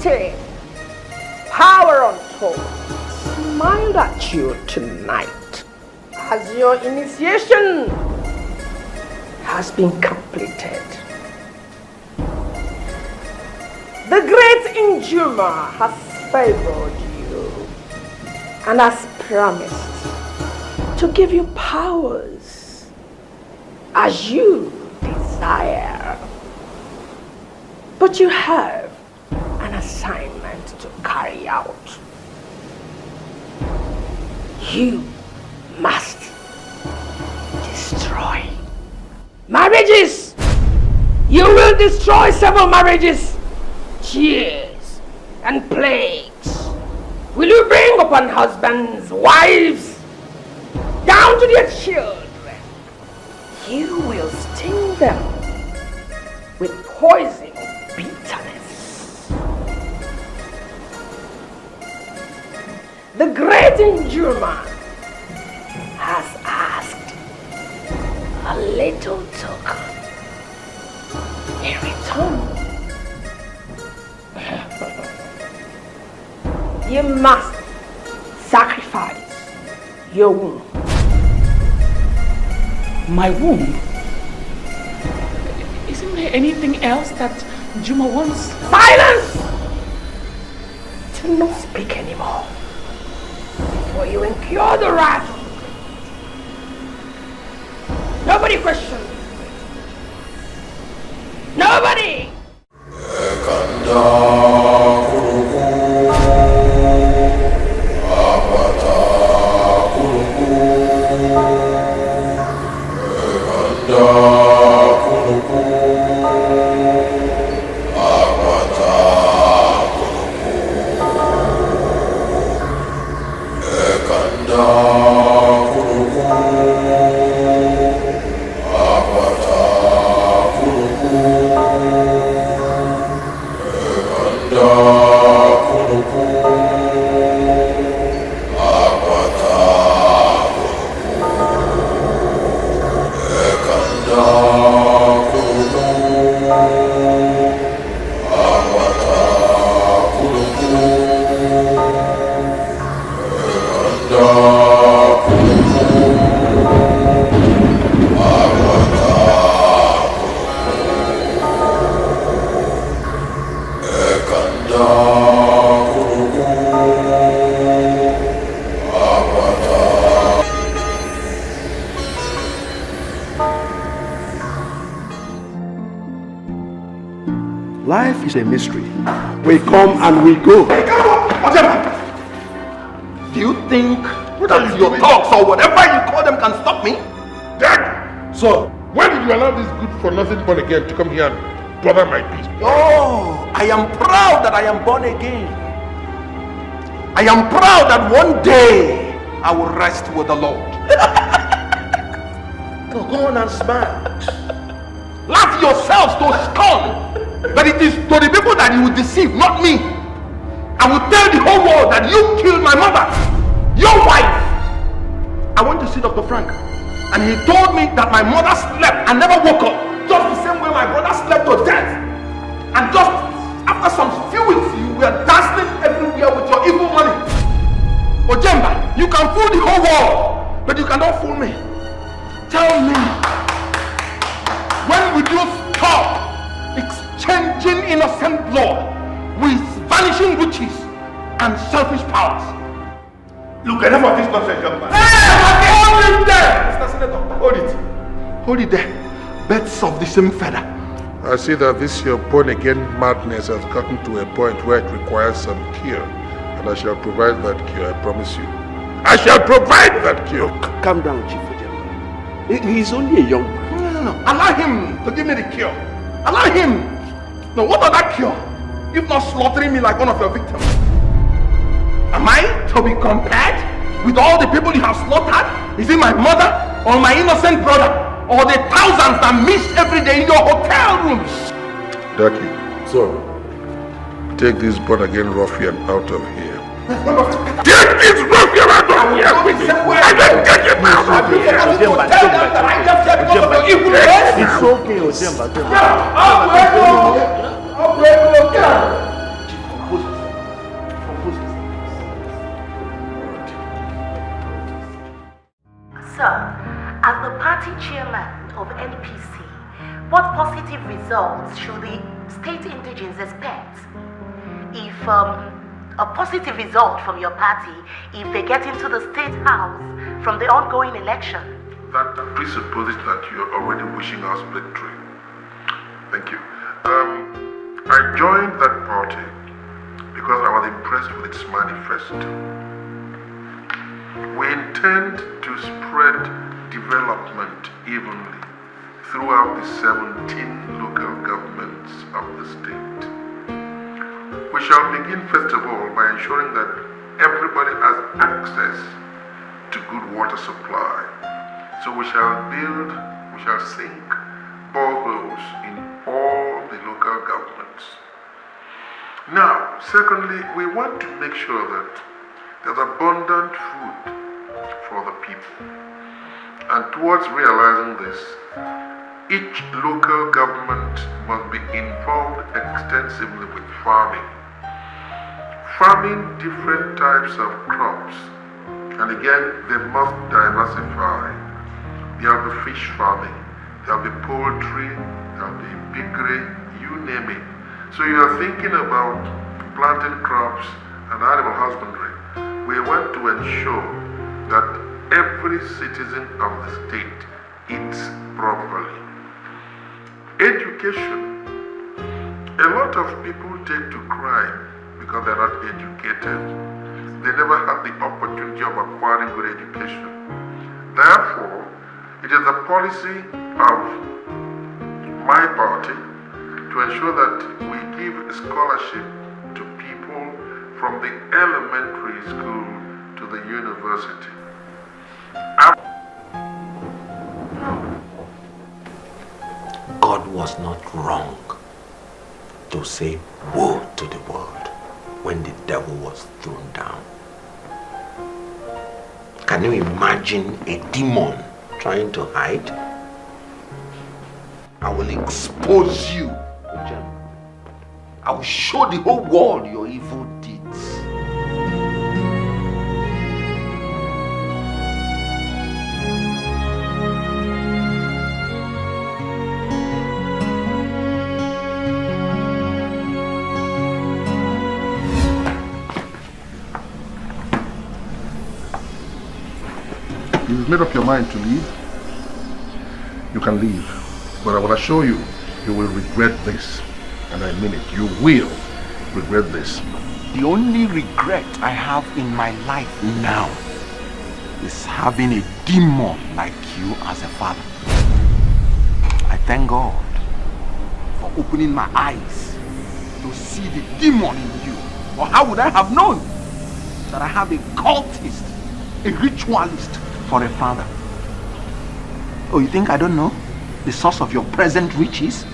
authority, power untold, smiled at you tonight as your initiation has been completed. The great Injuma has favored you and has promised to give you powers as you desire. But you have an assignment to carry out. You must destroy marriages. You will destroy several marriages, tears and plagues. Will you bring upon husbands, wives, down to their children? You will sting them with poison bitterness. The great Injuma has asked a little token in return. You must sacrifice your womb. My womb? Isn't there anything else that Juma wants? Silence! Do not speak anymore before you incur the wrath. Nobody questions. Nobody! Life is a mystery. We come and we go. Hey, come on! Do you think that your talks or whatever you call them can stop me? Dad! So, why did you allow this good-for-nothing born again to come here and bother my peace? Oh, I am proud that I am born again. I am proud that one day I will rest with the Lord. Go on and smile. Laugh yourselves to scorn. But it is to the people that you will deceive, not me. I will tell the whole world that you killed my mother, your wife. I went to see Dr. Frank, and he told me that my mother slept and never woke up, just the same way my brother slept to death. And just after some few weeks, you were dancing everywhere with your evil money. Ojemba, you can fool the whole world, but you cannot fool me. Tell me, when would you stop exchanging innocent blood with vanishing riches and selfish powers? Look, enough of this nonsense, young man. Hey, hold it there! Mr. Senator, hold it. Hold it there. Birds of the same feather. I see that this your born-again madness has gotten to a point where it requires some cure. And I shall provide that cure, I promise you. I shall provide that cure. Calm down, Chief Ojemba. He's only a young man. No. Allow him to give me the cure. Allow him. No, what other cure? If not slaughtering me like one of your victims. Am I to be compared with all the people you have slaughtered? Is it my mother or my innocent brother? Or the thousands that miss every day in your hotel rooms? Ducky, So, take this born-again ruffian out of here. Take this ruffian out of here! I will take him out of here! Tell them that I left here because of your evil ways? it's okay, Ojemba. I'll break you again. As the party chairman of NPC, what positive results should the state indigenes expect? If a positive result from your party, if they get into the state house from the ongoing election? That presupposes that you're already wishing us victory. Thank you. I joined that party because I was impressed with its manifesto. We intend to spread development evenly throughout the 17 local governments of the state. We shall begin first of all by ensuring that everybody has access to good water supply. So we shall sink boreholes in all the local governments. Now, secondly, we want to make sure that there's abundant food for the people. And towards realizing this, each local government must be involved extensively with farming. Farming different types of crops. And again, they must diversify. There'll be fish farming, there'll be poultry, there'll be piggery, you name it. So you are thinking about planting crops and animal husbandry. We want to ensure that every citizen of the state eats properly. Education. A lot of people take to crime because they're not educated. They never had the opportunity of acquiring good education. Therefore, it is the policy of my party to ensure that we give scholarship to people from the elementary school to the university. God was not wrong to say woe to the world when the devil was thrown down. Can you imagine a demon trying to hide? I will expose you. I will show the whole world your evil deeds. You've made up your mind to leave, you can leave. But I will assure you, you will regret this. And I mean it, you will regret this. The only regret I have in my life now is having a demon like you as a father. I thank God for opening my eyes to see the demon in you. Or how would I have known that I have a cultist, a ritualist for a father? Oh, you think I don't know the source of your present riches?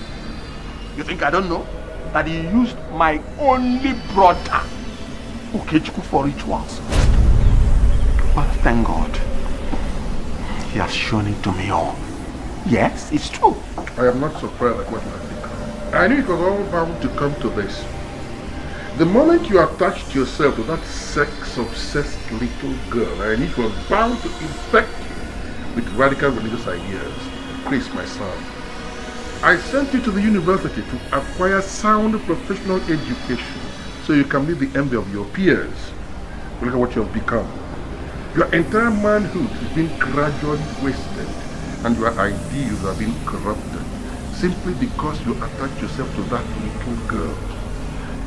You think I don't know that he used my only brother, Okechukwu, for rituals? But thank God, he has shown it to me all. Yes, it's true. I am not surprised at what you have become. I knew it was all bound to come to this. The moment you attached yourself to that sex-obsessed little girl, I knew it was bound to infect you with radical religious ideas. Chris, my son, I sent you to the university to acquire sound professional education so you can be the envy of your peers. Look at what you have become. Your entire manhood is being gradually wasted and your ideals are being corrupted simply because you attach yourself to that little girl.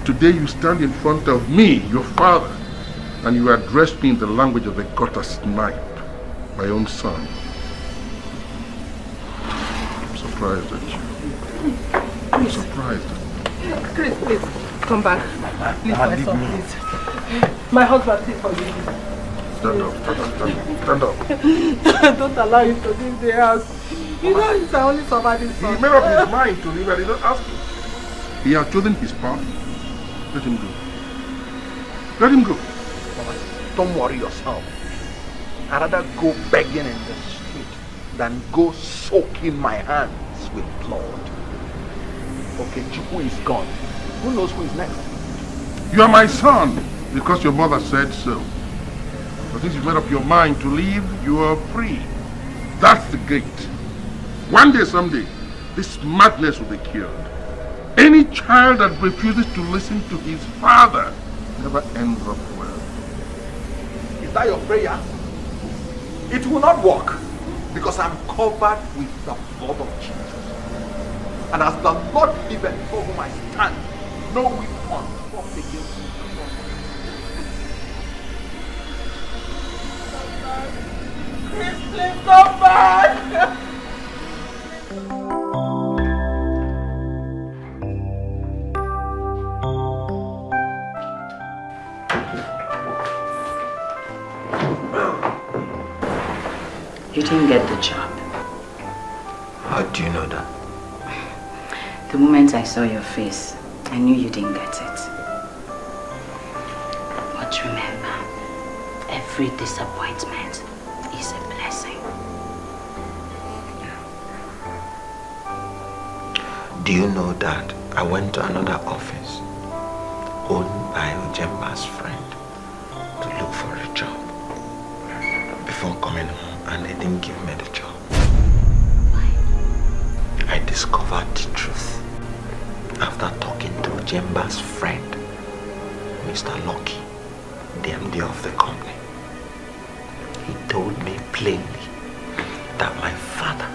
Today you stand in front of me, your father, and you address me in the language of a gutter snipe, my own son. I'm surprised at you. I'm surprised. Chris, please, come back. Please, my son, please. My husband, please forgive me. Stand up, stand up. Don't allow him to leave the house. You know he's only somebody's son. He made up his mind to leave and he didn't ask you. He has chosen his path. Let him go. Let him go. Mama, don't worry yourself. I'd rather go begging in the street than go soaking my hands with blood. Okay, Chukwu is gone. Who knows who is next? You are my son because your mother said so. But since you've made up your mind to leave, you are free. That's the gate. One day, someday, this madness will be cured. Any child that refuses to listen to his father never ends up well. Is that your prayer? It will not work because I'm covered with the blood of Jesus. And as the Lord liveth before whom I stand, no weapon formed against me. Please come back! You didn't get the job. How do you know that? The moment I saw your face, I knew you didn't get it. But remember, every disappointment is a blessing. Do you know that I went to another office owned by Ojemba's friend to look for a job before coming home, and they didn't give me the job. Why? I discovered the truth after talking to Ojemba's friend, Mr. Lucky, the MD of the company. He told me plainly that my father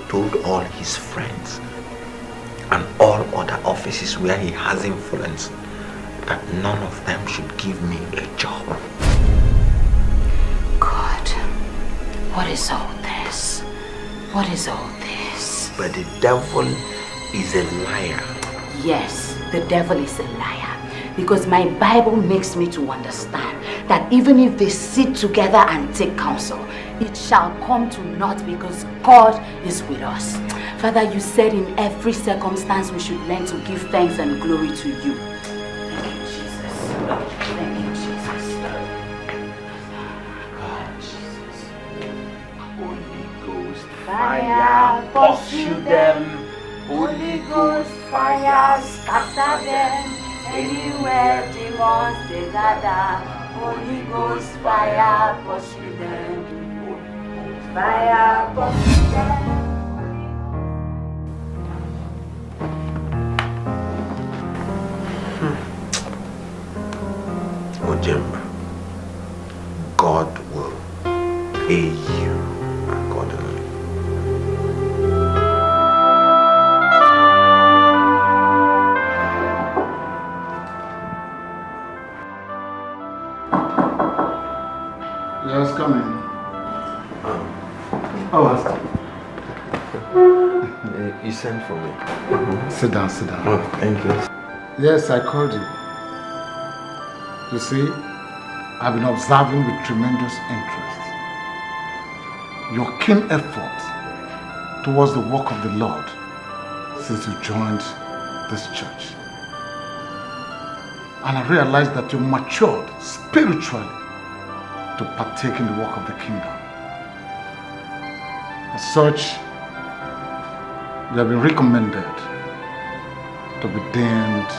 told all his friends and all other offices where he has influence that none of them should give me a job. God, what is all this? What is all this? But the devil is a liar. Yes, the devil is a liar. Because my Bible makes me to understand that even if they sit together and take counsel, it shall come to naught because God is with us. Father, you said in every circumstance we should learn to give thanks and glory to you. Thank you, Jesus. Thank you, Jesus. God, Jesus. Holy Ghost Fire, pursue them. Holy Ghost fire, scatter them. Anywhere demons they gather. Holy Ghost fire, pursue them. Fire, pursue them. Ojemba, God will pay you accordingly. Yes, come in. You sent for me. Sit down, sit down. Oh, thank you. Yes, I called you. You see, I've been observing with tremendous interest your keen effort towards the work of the Lord since you joined this church. And I realized that you matured spiritually to partake in the work of the kingdom. As such, you have been recommended to be deemed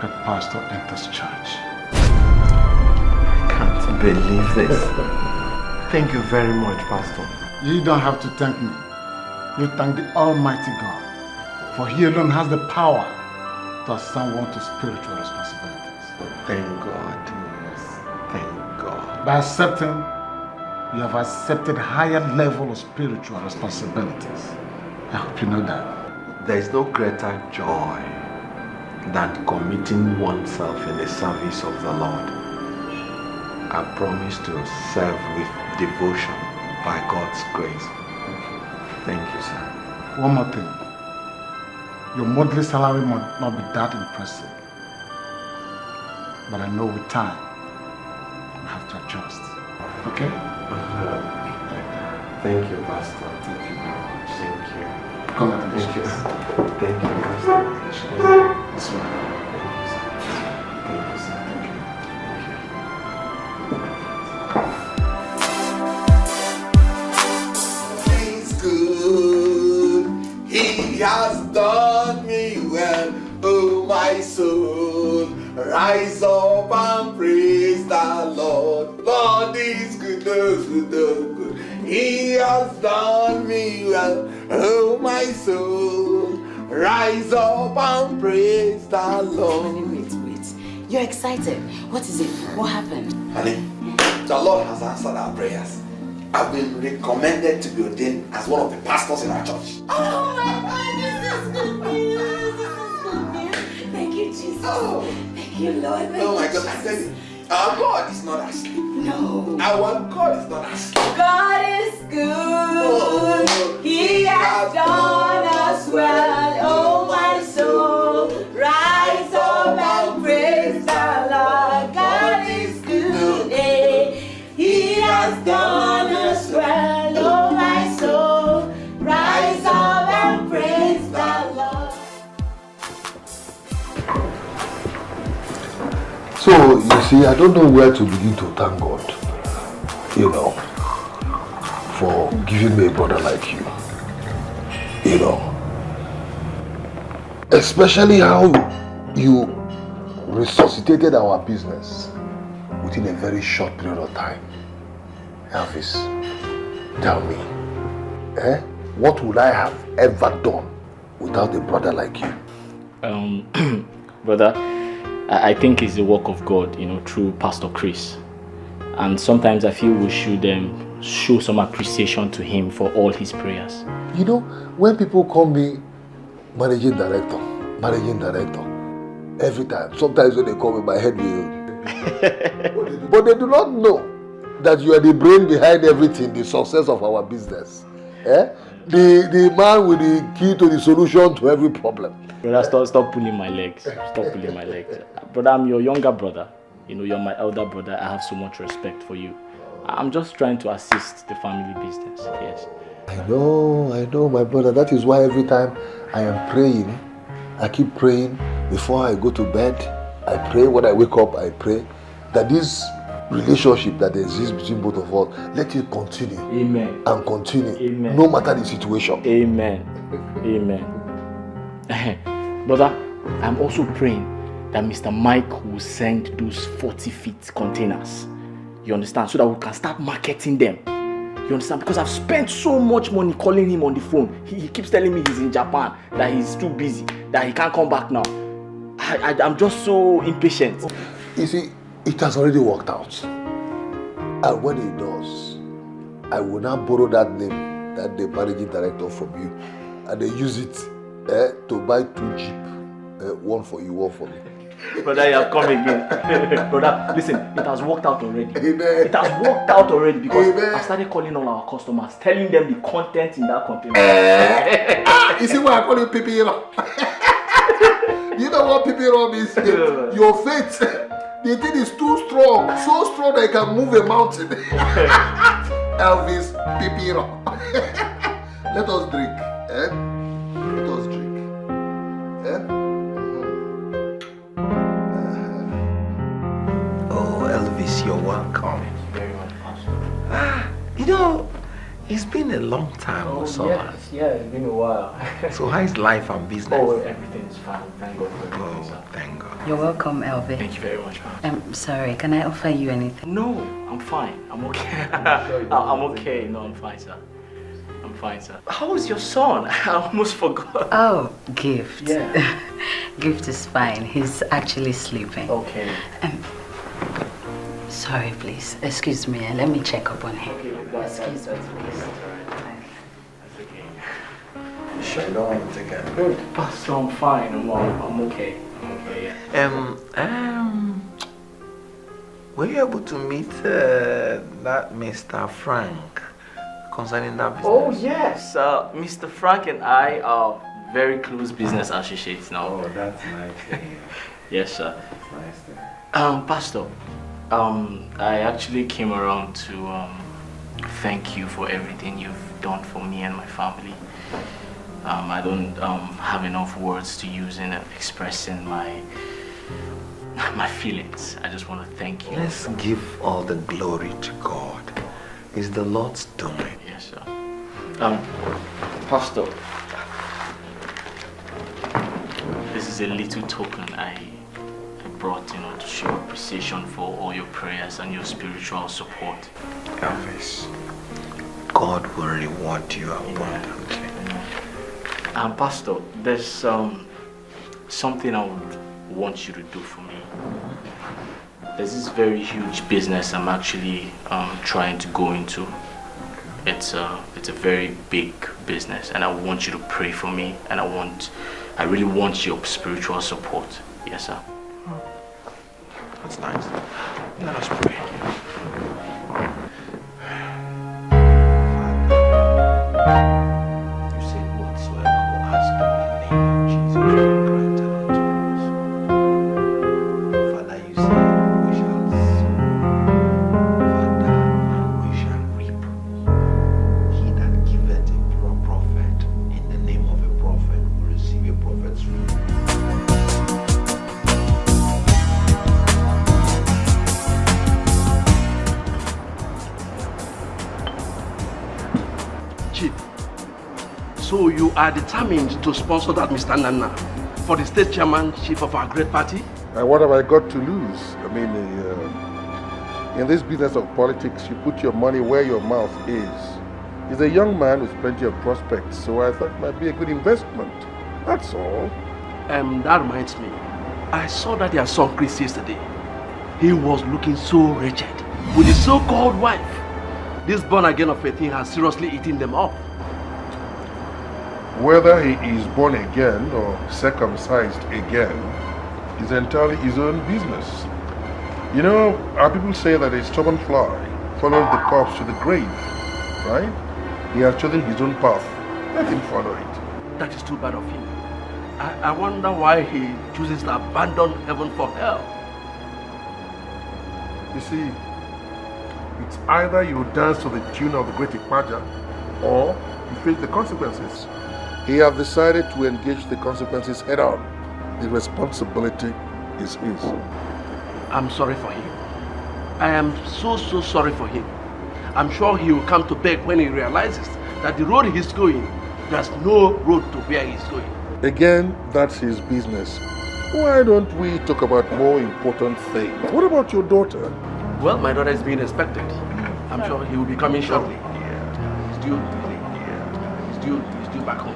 a pastor in this church. I can't believe this. Thank you very much, Pastor. You don't have to thank me. You thank the Almighty God, for He alone has the power to assign one to spiritual responsibilities. Thank God. Yes. Thank God. By accepting, you have accepted a higher level of spiritual responsibilities. I hope you know that. There is no greater joy than committing oneself in the service of the Lord. I promise to serve with devotion by God's grace. Thank you, sir. One more thing. Your monthly salary might not be that impressive. But I know with time, I have to adjust. Okay? Thank you, Pastor. Thank you very much. Thank you. Congratulations. Thank you. Thank you, Pastor. That's right. Thank you, sir. Thank you, sir. Thank you. He's good. He has done me well. Oh, my soul, rise up and praise the Lord. Lord is good, good, good. He has done me well. Oh, my soul, rise up and praise the Lord. Wait. You're excited. What is it? What happened? Honey, the Lord has answered our prayers. I've been recommended to be ordained as one of the pastors in our church. Oh my God, this is good news. Thank you, Jesus. Oh. Thank you, Lord. Oh my God, I tell you, our God is not asleep. No. Our God is not asleep. God is good. He has done us well. Oh, my soul, rise up and praise the Lord. God is good. He has done us well. Oh, my soul, rise up and praise the Lord. So, you see, I don't know where to begin to thank God, you know, for giving me a brother like you, you know. Especially how you resuscitated our business within a very short period of time. Elvis, tell me, what would I have ever done without a brother like you? Brother, I think it's the work of God, you know, through Pastor Chris. And sometimes I feel we should show some appreciation to him for all his prayers. You know, when people call me managing director, every time, sometimes when they call me, my head will... But they do not know that you are the brain behind everything, the success of our business. The man with the key to the solution to every problem. Brother, stop pulling my legs. Stop pulling my legs. Brother, I'm your younger brother. You know, you're my elder brother. I have so much respect for you. I'm just trying to assist the family business. Yes. I know, my brother. That is why every time I am praying, I keep praying before I go to bed. I pray when I wake up. I pray that this relationship that exists between both of us, let it continue. Amen. And continue. Amen. No matter the situation. Amen. Brother, I'm also praying that Mr. Mike will send those 40-feet containers. You understand? So that we can start marketing them. You understand? Because I've spent so much money calling him on the phone. He keeps telling me he's in Japan, that he's too busy, that he can't come back now. I'm just so impatient. You see, it has already worked out. And when it does, I will now borrow that name, that the managing director from you, and they use it to buy 2 Jeep. One for you, one for me. Brother, you have come again. Brother, listen, it has worked out already. Amen. It has worked out already because Amen. I started calling all our customers, telling them the content in that container. You see why I call you Pipiro? You know what Pipiro means? Your faith. The thing is too strong, so strong that it can move a mountain. Elvis Pipiro. Let us drink. Let us drink. Oh, Elvis, you're welcome. Thank you very much, Pastor. You know, it's been a long time or so. Yes, it's been a while. So how's life and business? Oh, everything's fine. Thank God for everything, sir. Thank God. You're welcome, Elvis. Thank you very much. I'm sorry, can I offer you anything? No, I'm fine. I'm okay. I'm okay. No, I'm fine, sir. I'm fine, sir. How is your son? I almost forgot. Oh, Gift. Yeah. Gift is fine. He's actually sleeping. Okay. Sorry, please. Excuse me. Let me check up on him. Okay, Excuse me, please. That's okay. You sure you don't want to take it? Good. Pastor, I'm fine. I'm okay. I'm okay, yeah. Were you able to meet that Mr. Frank concerning that business? Oh, yes. Mr. Frank and I are very close business associates now. Oh, that's nice. Yes, sir. That's nice. Pastor, I actually came around to thank you for everything you've done for me and my family. I don't have enough words to use in expressing my feelings. I just want to thank you. Let's give all the glory to God. It's the Lord's doing. Yes, sir. Pastor, this is a little token I brought, to show appreciation for all your prayers and your spiritual support. Elvis, God God will reward you abundantly. Pastor, there's something I would want you to do for me. There's this very huge business I'm actually trying to go into. It's a very big business, and I want you to pray for me, and I really want your spiritual support. Yes, sir. That's nice. Let us pray. You said whatsoever we ask in the name of Jesus will be granted unto us. Father, you said we shall sow, Father, and we shall reap. He that giveth a prophet in the name of a prophet will receive a prophet's reward. So you are determined to sponsor that Mr. Nana for the state chairmanship of our great party? And what have I got to lose? I mean, in this business of politics, you put your money where your mouth is. He's a young man with plenty of prospects, so I thought it might be a good investment. That's all. That reminds me. I saw that your son Chris yesterday. He was looking so wretched with his so-called wife. This born again of a thing has seriously eaten them up. Whether he is born again or circumcised again is entirely his own business. You know, our people say that a stubborn fly follows the corpse to the grave, right? He has chosen his own path. Let him follow it. That is too bad of him. I wonder why he chooses to abandon heaven for hell. You see, it's either you dance to the tune of the great Ikpaja or you face the consequences. He has decided to engage the consequences head on. The responsibility is his. I'm sorry for him. I am so sorry for him. I'm sure he will come to beg when he realizes that the road he's going, there's no road to where he's going. Again, that's his business. Why don't we talk about more important things? What about your daughter? Well, my daughter is being expected. I'm sure he will be coming shortly. He's due back home.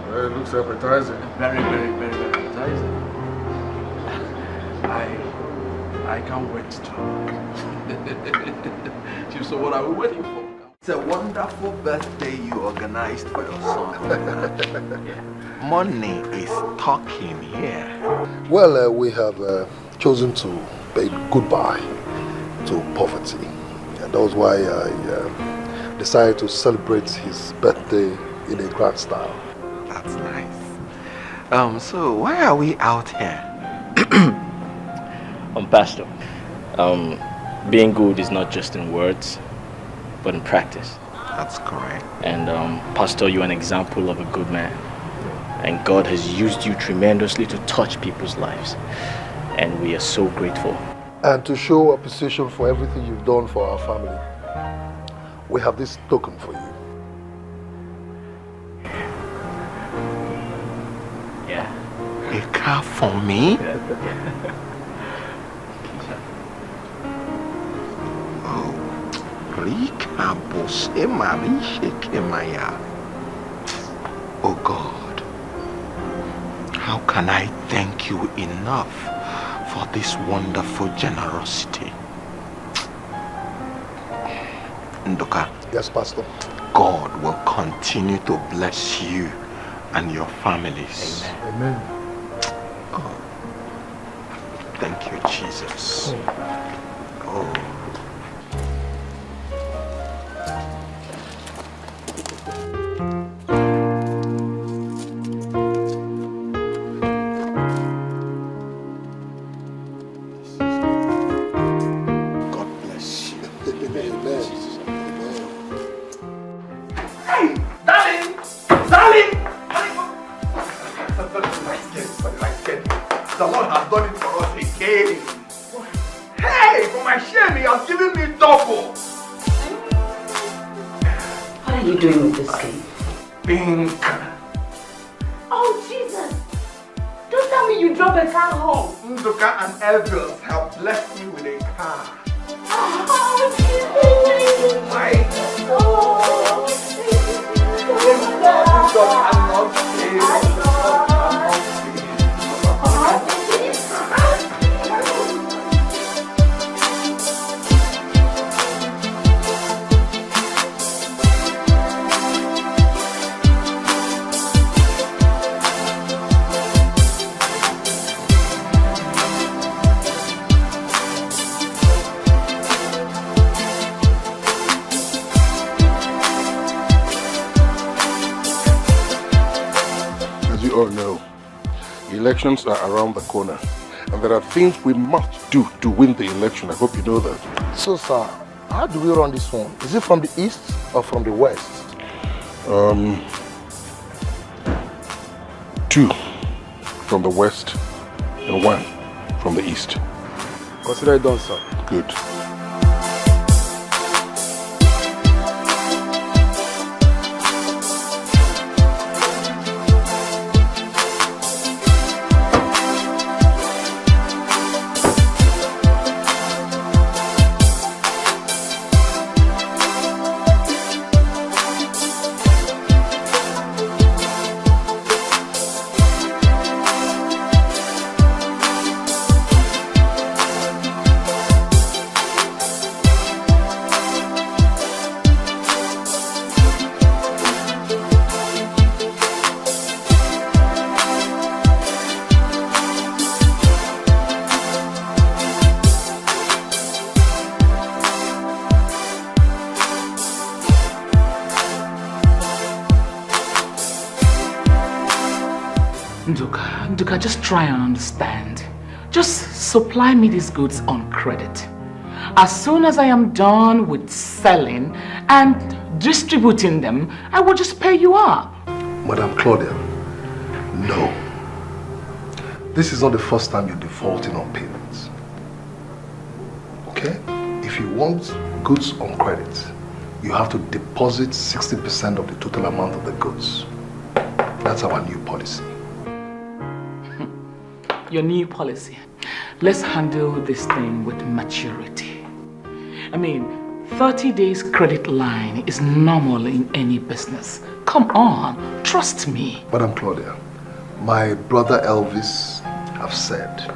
Well, it looks appetizing. Very appetizing. I can't wait to. So what are we waiting for? It's a wonderful birthday you organized for your son. Money is talking here. Well, we have chosen to say goodbye to poverty. And that was why I decided to celebrate his birthday in a grand style. That's nice. So why are we out here? Pastor, being good is not just in words, but in practice. That's correct. And Pastor, you're an example of a good man. And God has used you tremendously to touch people's lives. And we are so grateful. And to show appreciation for everything you've done for our family, we have this token for you. Yeah. A car for me? Oh God, how can I thank you enough for this wonderful generosity? Ndoka. Yes, Pastor. God will continue to bless you and your families. Amen. Oh, thank you, Jesus. Oh. The Lord has done it for us again. Hey, for my shame, He has given me double. What are you doing with this thing? Pink. Oh, Jesus! Don't tell me you drove a car home. Ndoka and Elvis have blessed me with a car. Elections are around the corner, and there are things we must do to win the election. I hope you know that. So, sir, how do we run this one? Is it from the east or from the west? 2 from the west and 1 from the east. Consider it done, sir. Good. Nduka, just try and understand. Just supply me these goods on credit. As soon as I am done with selling and distributing them, I will just pay you up. Madam Claudia, no. This is not the first time you're defaulting on payments. Okay? If you want goods on credit, you have to deposit 60% of the total amount of the goods. That's our new policy. Your new policy. Let's handle this thing with maturity. I mean, 30 days credit line is normal in any business. Come on, trust me. Madam Claudia, my brother Elvis have said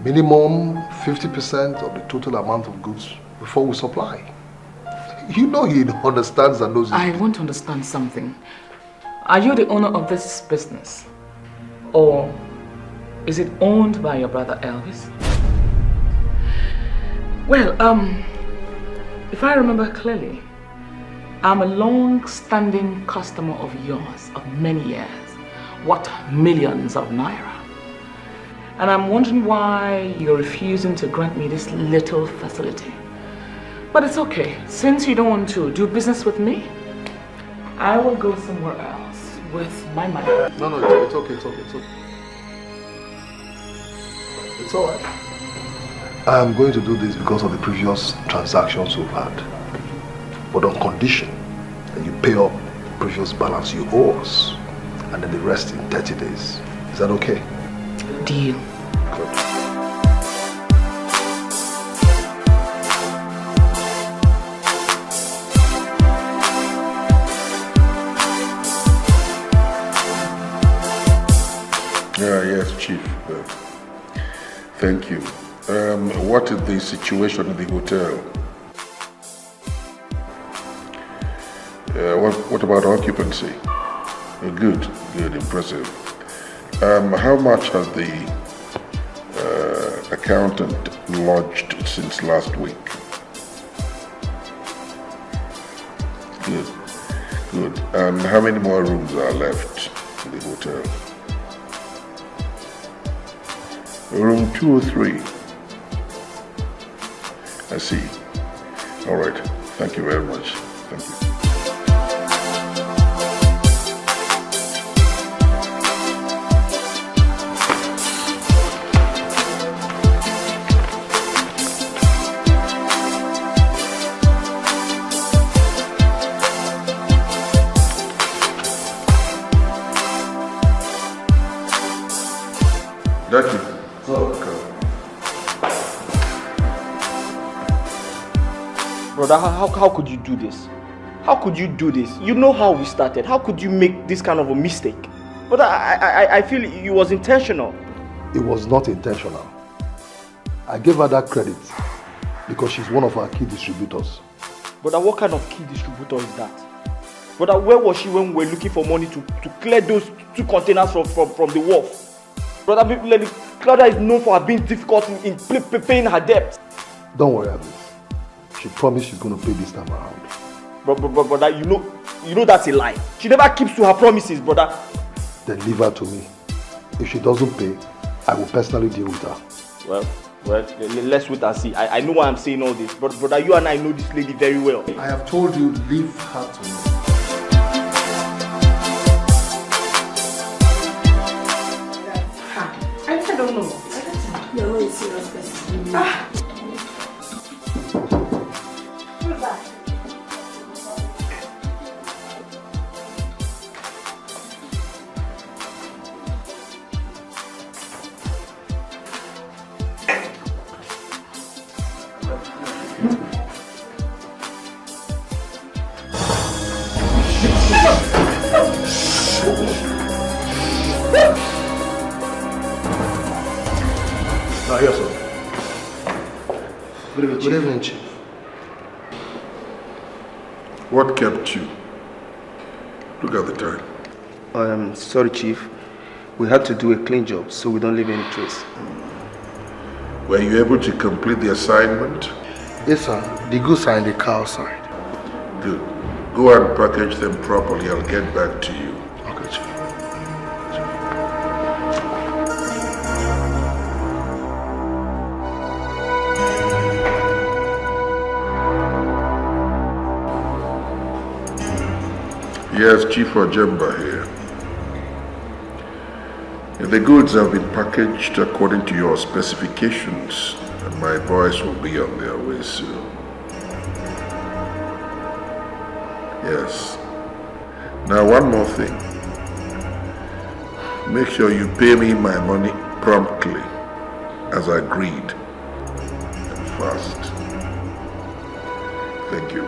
minimum 50% of the total amount of goods before we supply. You know he understands and knows. I want to understand something. Are you the owner of this business? Or is it owned by your brother Elvis? Well, if I remember clearly, I'm a long-standing customer of yours of many years, worth millions of naira. And I'm wondering why you're refusing to grant me this little facility. But it's okay. Since you don't want to do business with me, I will go somewhere else with my money. No, it's okay. It's all right. I'm going to do this because of the previous transactions we've had. But on condition that you pay up the previous balance you owe us, and then the rest in 30 days. Is that okay? Deal. Good. Yes, Chief. Thank you. What is the situation in the hotel? What about occupancy? Good, impressive. How much has the accountant lodged since last week? Good. And how many more rooms are left in the hotel? Room 2 or 3? I see. All right. Thank you very much. Thank you. Thank you. Brother, how could you do this? How could you do this? You know how we started. How could you make this kind of a mistake? But I feel it was intentional. It was not intentional. I gave her that credit because she's one of our key distributors. Brother, what kind of key distributor is that? Brother, where was she when we were looking for money to clear those 2 containers from the wharf? Brother, Claudia is known for her being difficult in paying her debt. Don't worry, Abis. She promised she's going to pay this time around. Brother, you know that's a lie. She never keeps to her promises, brother. Then leave her to me. If she doesn't pay, I will personally deal with her. Well, let's wait and see. I know why I'm saying all this. But brother, you and I know this lady very well. I have told you, leave her to me. I don't know. You're not a serious person. Who's that? Yes, sir. Good evening, Chief. What kept you? Look at the time. Sorry, Chief. We had to do a clean job so we don't leave any trace. Were you able to complete the assignment? Yes, sir. The goods are in the car outside. Good. Go and package them properly. I'll get back to you. Okay, Chief. Yes, Chief Ojemba here. The goods have been packaged according to your specifications, and my boys will be on their way soon. Yes. Now, one more thing. Make sure you pay me my money promptly, as I agreed, and fast. Thank you.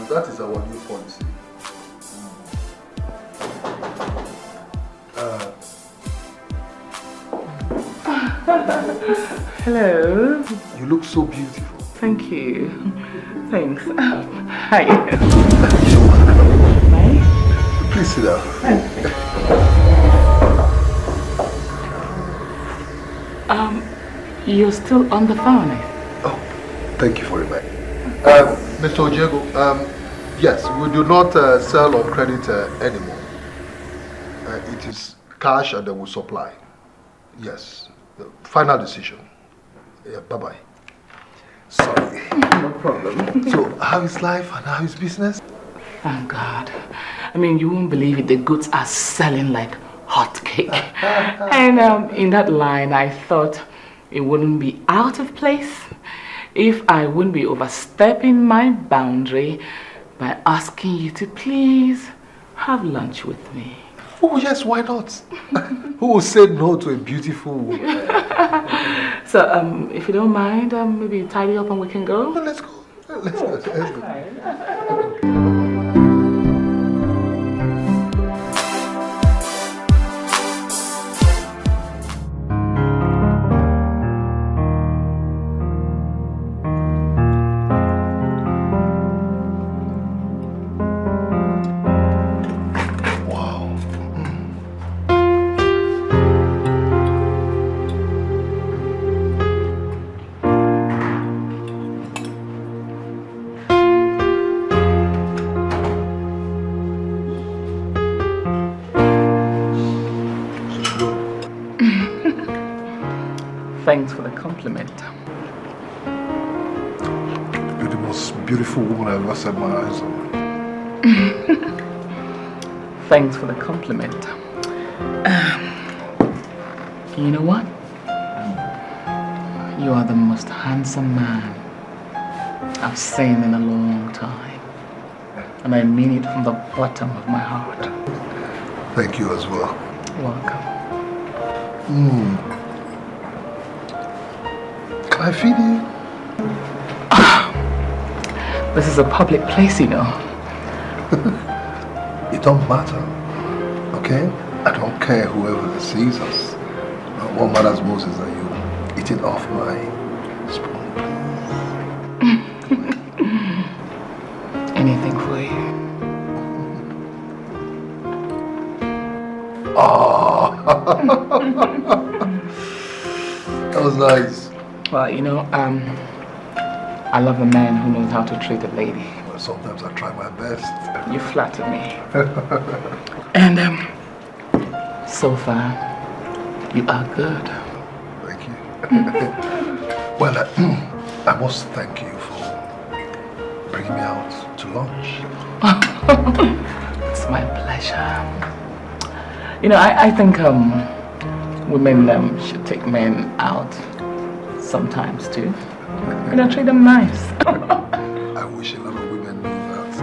That is our new policy. Hello. You look so beautiful. Thank you. Thanks. Hi. Please sit down. You're still on the phone. Oh, thank you for reminding me. Mr. Ojego, yes, we do not sell on credit anymore. It is cash and then we supply. Yes, final decision. Yeah, bye-bye. Sorry. No problem. So, how is life and how is business? Thank God. I mean, you won't believe it. The goods are selling like hotcake. And in that line, I thought it wouldn't be out of place if I wouldn't be overstepping my boundary by asking you to please have lunch with me. Oh yes, why not? Who will say no to a beautiful woman? So, if you don't mind, maybe tidy up and we can go? Let's go. Let's go. Let's go. Thanks for the compliment. You're the most beautiful woman I've ever set my eyes on. Thanks for the compliment. You know what? You are the most handsome man I've seen in a long time. And I mean it from the bottom of my heart. Thank you as well. Welcome. Can I feed you? This is a public place, you know. It don't matter, okay? I don't care whoever sees us. What matters most is that you eating off my spoon. Anything for you. Oh, that was nice. Well, you know, I love a man who knows how to treat a lady. Well, sometimes I try my best. You flatter me. And so far, you are good. Thank you. Well, I must thank you for bringing me out to lunch. It's my pleasure. You know, I think women should take men out sometimes too. You know, treat them nice. I wish a lot of women knew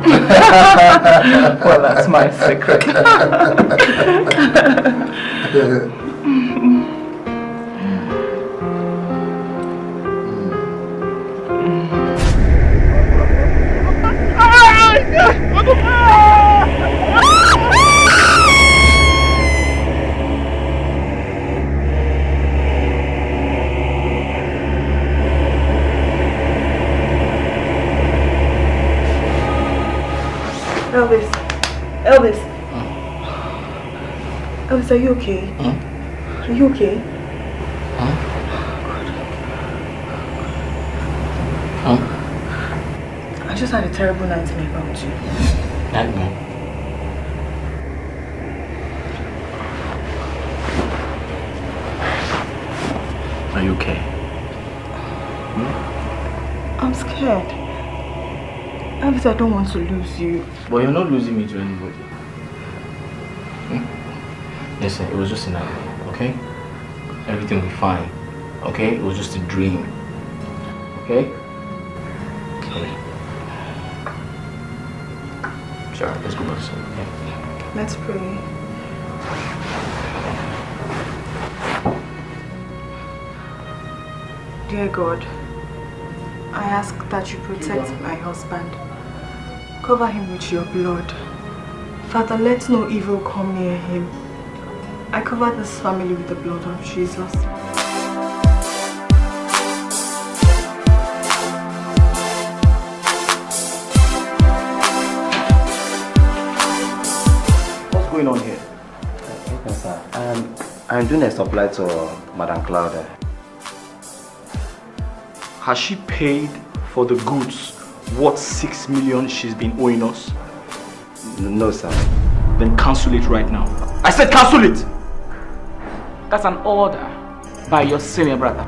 that. Well, that's my secret. Elvis, are you okay? Huh? Are you okay? Huh? Huh? I just had a terrible nightmare about you. Nightmare? Are you okay? I'm scared. Elvis, I don't want to lose you. But you're not losing me to anybody. Listen, it was just a nightmare, okay? Everything will be fine, okay? It was just a dream, okay? Okay. Sure, let's go back to sleep, okay? Let's pray. Dear God, I ask that you protect my husband. Cover him with your blood. Father, let no evil come near him. I cover this family with the blood of Jesus. What's going on here? Okay, sir. I'm doing a supply to Madam Claudia. Has she paid for the goods worth 6 million she's been owing us? No, sir. Then cancel it right now. I said cancel it! That's an order by your senior brother.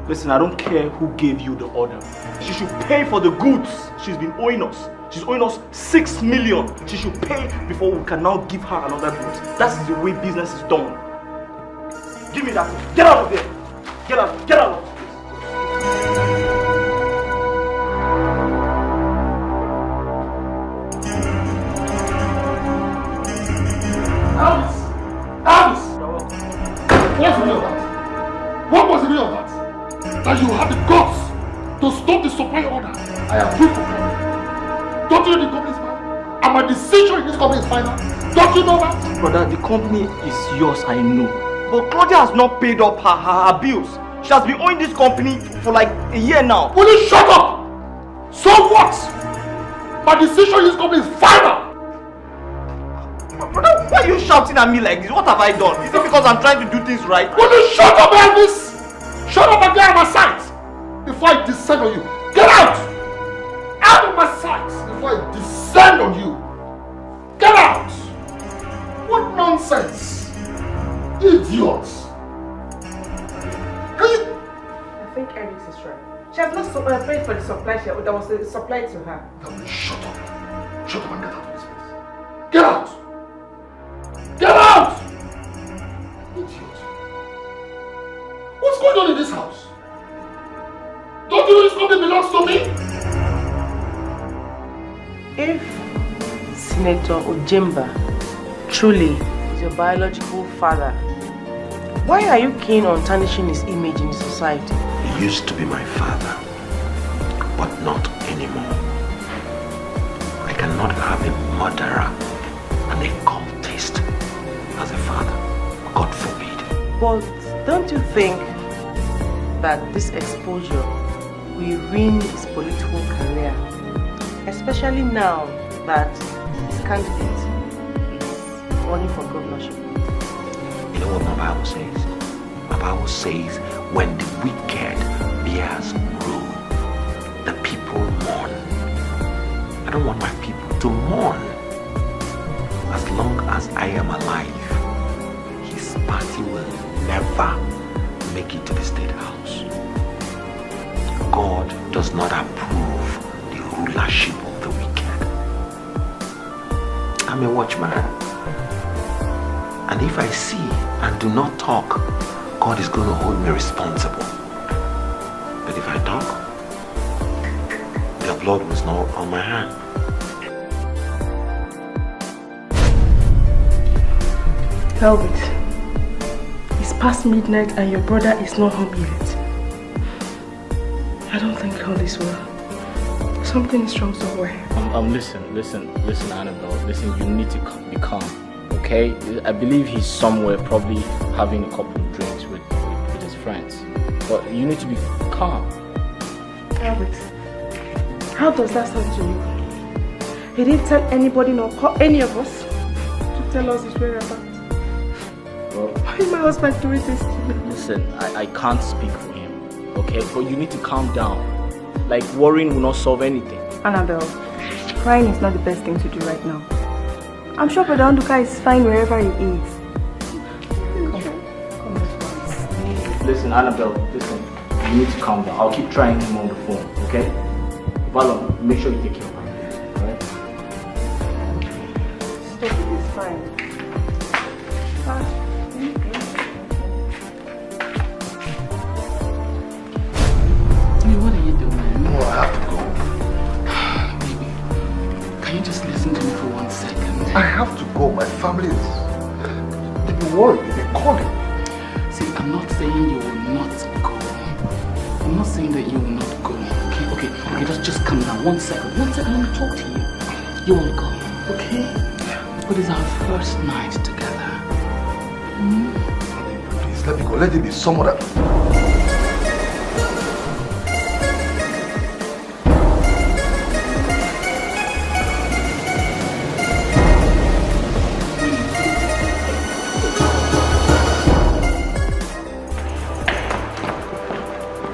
Listen, I don't care who gave you the order. She should pay for the goods she's been owing us. She's owing us 6 million. She should pay before we can now give her another goods. That's the way business is done. Give me that. Get out of there. Get out. Get out. What was the meaning of that? That you had the guts to stop the supply order. I approve of it. Don't you know the company is final? And my decision in this company is final. Don't you know that? Brother, the company is yours, I know. But Claudia has not paid up her bills. She has been owing this company for like a year now. Will you shut up? So what? My decision in this company is final. Brother, why are you shouting at me like this? What have I done? Is it because I'm trying to do things right? Will you shut up, Elvis? Shut up and get out of my sight before I descend on you. Get out! Out of my sight before I descend on you. Get out! What nonsense! Idiots! I think Iris is right. She has not paid for the supply. There was a supply to her. Now shut up. Shut up and get out of this place. Get out! Get out! Idiot. What's going on in this house? Don't you know this company belongs to me? Senator Ojemba truly is your biological father, why are you keen on tarnishing his image in society? He used to be my father, but not anymore. I cannot have a murderer and a cultist as a father. God forbid. But don't you think that this exposure will ruin his political career? Especially now that his candidate is running for governorship. You know what my Bible says? My Bible says when the wicked bears rule, the people mourn. I don't want my people to mourn. As long as I am alive, his party will never make it to the State House. God does not approve the rulership of the wicked. I'm a watchman. And if I see and do not talk, God is going to hold me responsible. But if I talk, their blood was not on my hand. Velvet, it's past midnight and your brother is not home yet. I don't think all is well. Something is wrong somewhere. Listen, Annabelle. Listen, you need to be calm, okay? I believe he's somewhere, probably having a couple of drinks with his friends. But you need to be calm. Velvet, how does that sound to you? He didn't tell anybody nor call any of us to tell us his whereabouts. Why is my husband doing this to me? Listen, I can't speak for him, okay? But you need to calm down. Like, worrying will not solve anything. Annabelle, crying is not the best thing to do right now. I'm sure Brother Onduka is fine wherever he is. Listen, Annabelle, listen. You need to calm down. I'll keep trying him on the phone, okay? Valon, make sure you take care of him, alright? Stop it, it's fine. What are you doing? No, I have to go. Baby, can you just listen to me for 1 second? I have to go. My family is... They'll be worried. They'll be calling. See, I'm not saying you will not go. I'm not saying that you will not go. Okay, just calm down. 1 second. 1 second, let me talk to you. You will go, okay? But it's our first night together. Please, let me go. Let it be someone that...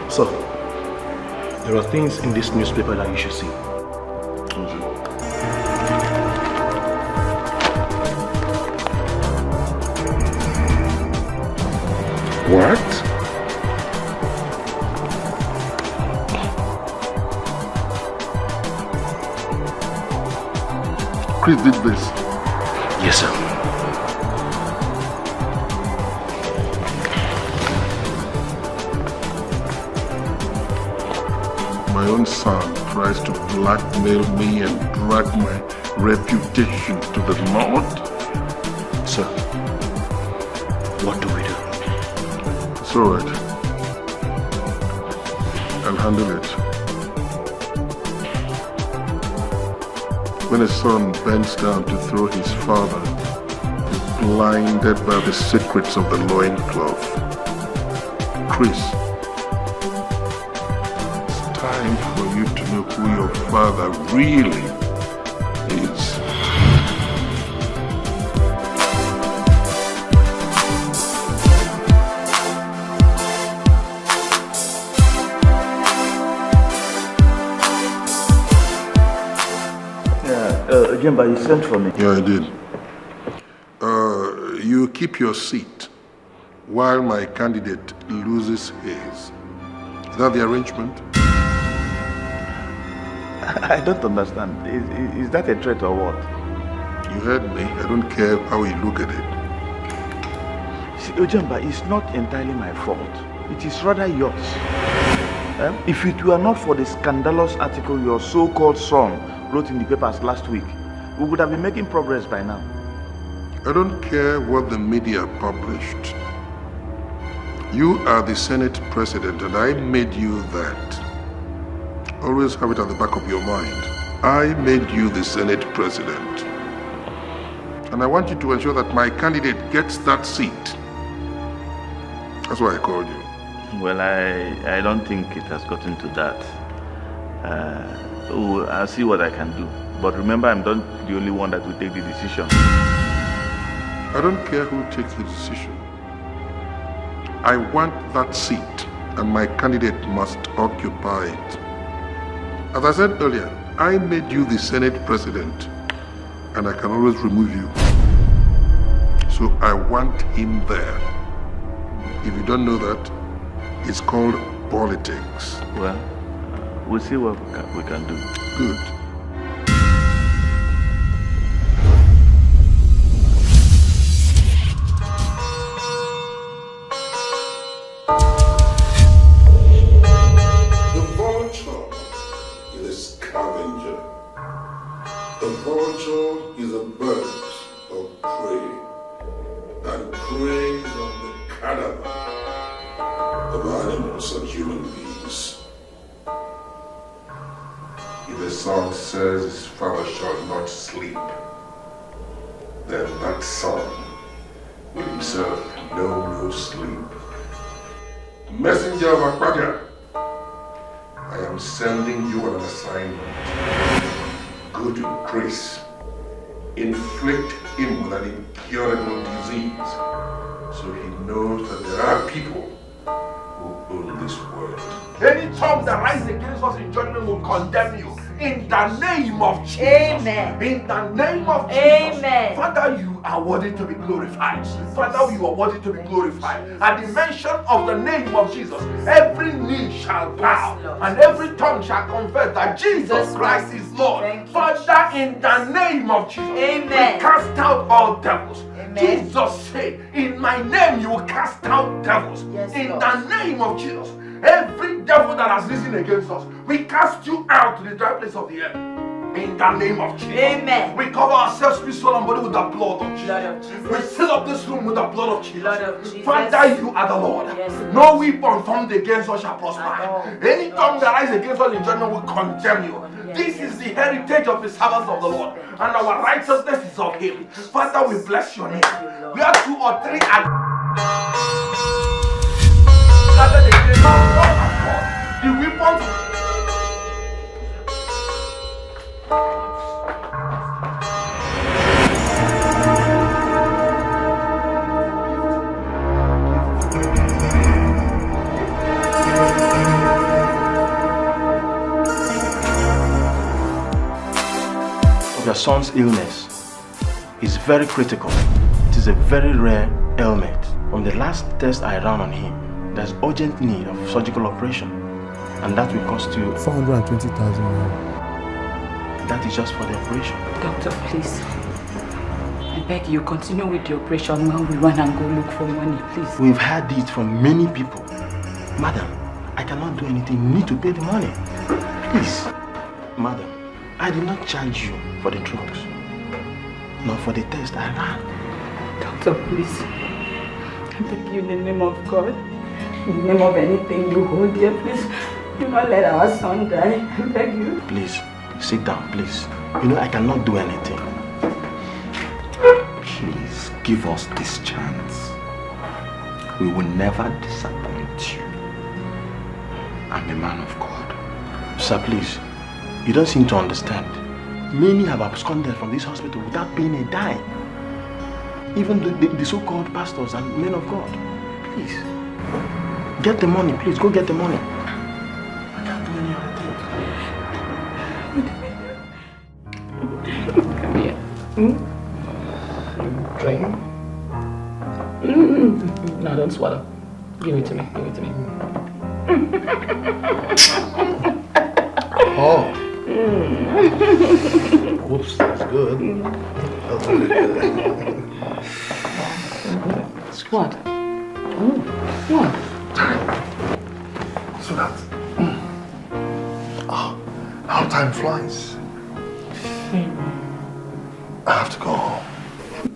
So, there are things in this newspaper that you should see. What? Chris did this? Yes, sir. My own son tries to blackmail me and drag my reputation to the mud. Sir, what do we do? It's all right. I'll handle it. When a son bends down to throw his father, he's blinded by the secrets of the loincloth. Chris, time for you to know who your father really is. Jemba, you sent for me. Yeah, I did. You keep your seat while my candidate loses his. Is that the arrangement? I don't understand. Is that a threat or what? You heard me. I don't care how you look at it. See, Ojemba, it's not entirely my fault. It is rather yours. If it were not for the scandalous article your so-called son wrote in the papers last week, we would have been making progress by now. I don't care what the media published. You are the Senate President and I made you that. Always have it at the back of your mind. I made you the Senate President. And I want you to ensure that my candidate gets that seat. That's why I called you. Well, I don't think it has gotten to that. I'll see what I can do. But remember, I'm not the only one that will take the decision. I don't care who takes the decision. I want that seat, and my candidate must occupy it. As I said earlier, I made you the Senate President, and I can always remove you. So I want him there. If you don't know that, it's called politics. Well, we'll see what we can do. Good. The vulture is a scavenger. The vulture is a bird of prey and preys on the cadaver of animals and human beings. If a son says his father shall not sleep, then that son will himself know no sleep. Messenger of Akbaga, I am sending you on an assignment. Go to Chris. Inflict him with an incurable disease so he knows that there are people who own this world. Any tongue that rises against us in judgment will condemn you. In the name of Jesus. Amen. In the name of Jesus. Amen. Father, you are worthy to be glorified. Father, you are worthy to be glorified. At the mention of the name of Jesus, every knee shall bow and every tongue shall confess that Jesus Christ is Lord. Father, in the name of Jesus, Amen. we cast out all devils. Amen. Jesus said, in my name you will cast out devils. Yes, in Lord. the name of Jesus. Every devil that has risen against us, we cast you out to the dry place of the earth. In the name of Jesus. Amen. We cover ourselves, spirit, soul, and body with the blood of Jesus. Blood of Jesus. We seal up this room with the blood of Jesus. Blood of Jesus. Father, you are the Lord. Yes, no weapon formed against us shall prosper. Any tongue that rises against us in judgment will condemn you. This is the heritage of the servants of the Lord, and our righteousness is of Him. Father, we bless your name. We are 2 or 3 and the weapons. Your son's illness is very critical. It is a very rare ailment. From the last test I ran on him, there's urgent need of surgical operation, and that will cost you 420,000 naira. That is just for the operation. Doctor, please. I beg you, continue with the operation while we run and go look for money, please. We've heard it from many people. Madam, I cannot do anything. You need to pay the money. Please. Madam, I did not charge you for the drugs, nor for the test I ran. Doctor, please. I beg you in the name of God, in the name of anything you hold dear, please do not let our son die. I beg you. Please, sit down, please. You know I cannot do anything. Please, give us this chance. We will never disappoint you. I'm a man of God. Sir, please. You don't seem to understand. Many have absconded from this hospital without paying a dime. Even the so-called pastors and men of God. Please. Get the money, please. Go get the money. I can't do any other thing. Come here. Drink. No, don't swallow. Give it to me. Give it to me. Oh. Whoops, that's good. What? What? So that. Oh, how time flies. I have to go home.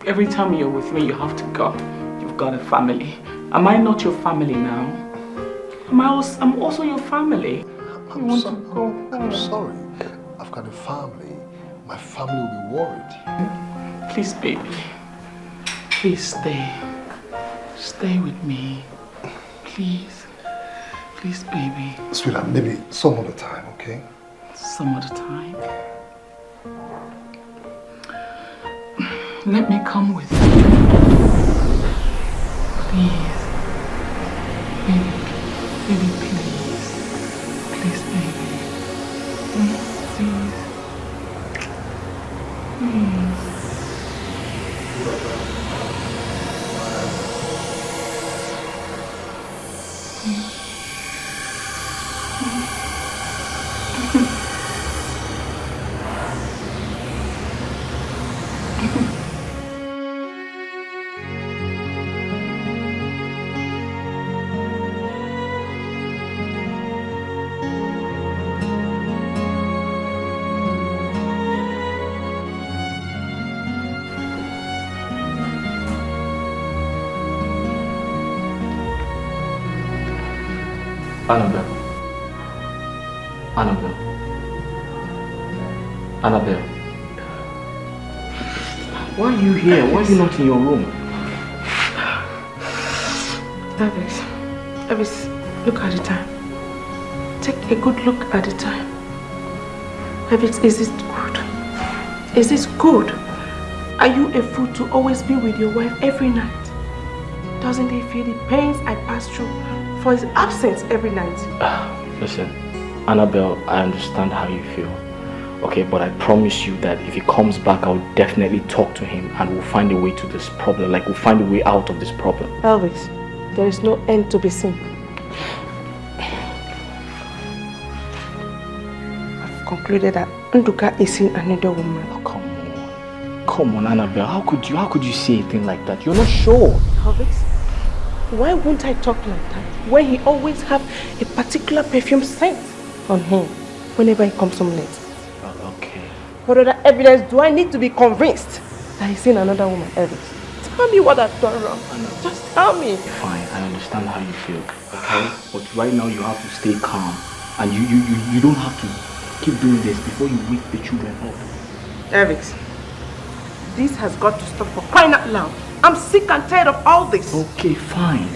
Every time you're with me, you have to go. You've got a family. Am I not your family now? I'm also your family. I'm sorry. I've got a family. My family will be worried. Please, baby. Please stay. Stay with me. Please. Please, baby. Sweetheart, maybe some other time, okay? Some other time. Let me come with you. Please. Baby, please. Please, baby. Please. Please. Annabelle. Why are you here? Why are you not in your room? Elvis, look at the time. Take a good look at the time. Elvis, is this good? Is this good? Are you a fool to always be with your wife every night? Doesn't he feel the pains I pass through for his absence every night? Listen, Annabelle, I understand how you feel. Okay, but I promise you that if he comes back, I'll definitely talk to him and we'll find a way to this problem. Like, we'll find a way out of this problem. Elvis, there is no end to be seen. I've concluded that Nduka is in another woman. Oh, come on. Come on, Annabelle. How could you say a thing like that? You're not sure. Elvis, why won't I talk like that when he always have a particular perfume scent on him whenever he comes home late? What other evidence do I need to be convinced that he's seen another woman, Elvis? Tell me what I've done wrong. Just tell me. Fine, I understand how you feel, okay? But right now you have to stay calm. And you don't have to keep doing this before you wake the children up. Elvis, this has got to stop for crying out loud. I'm sick and tired of all this. Okay, fine.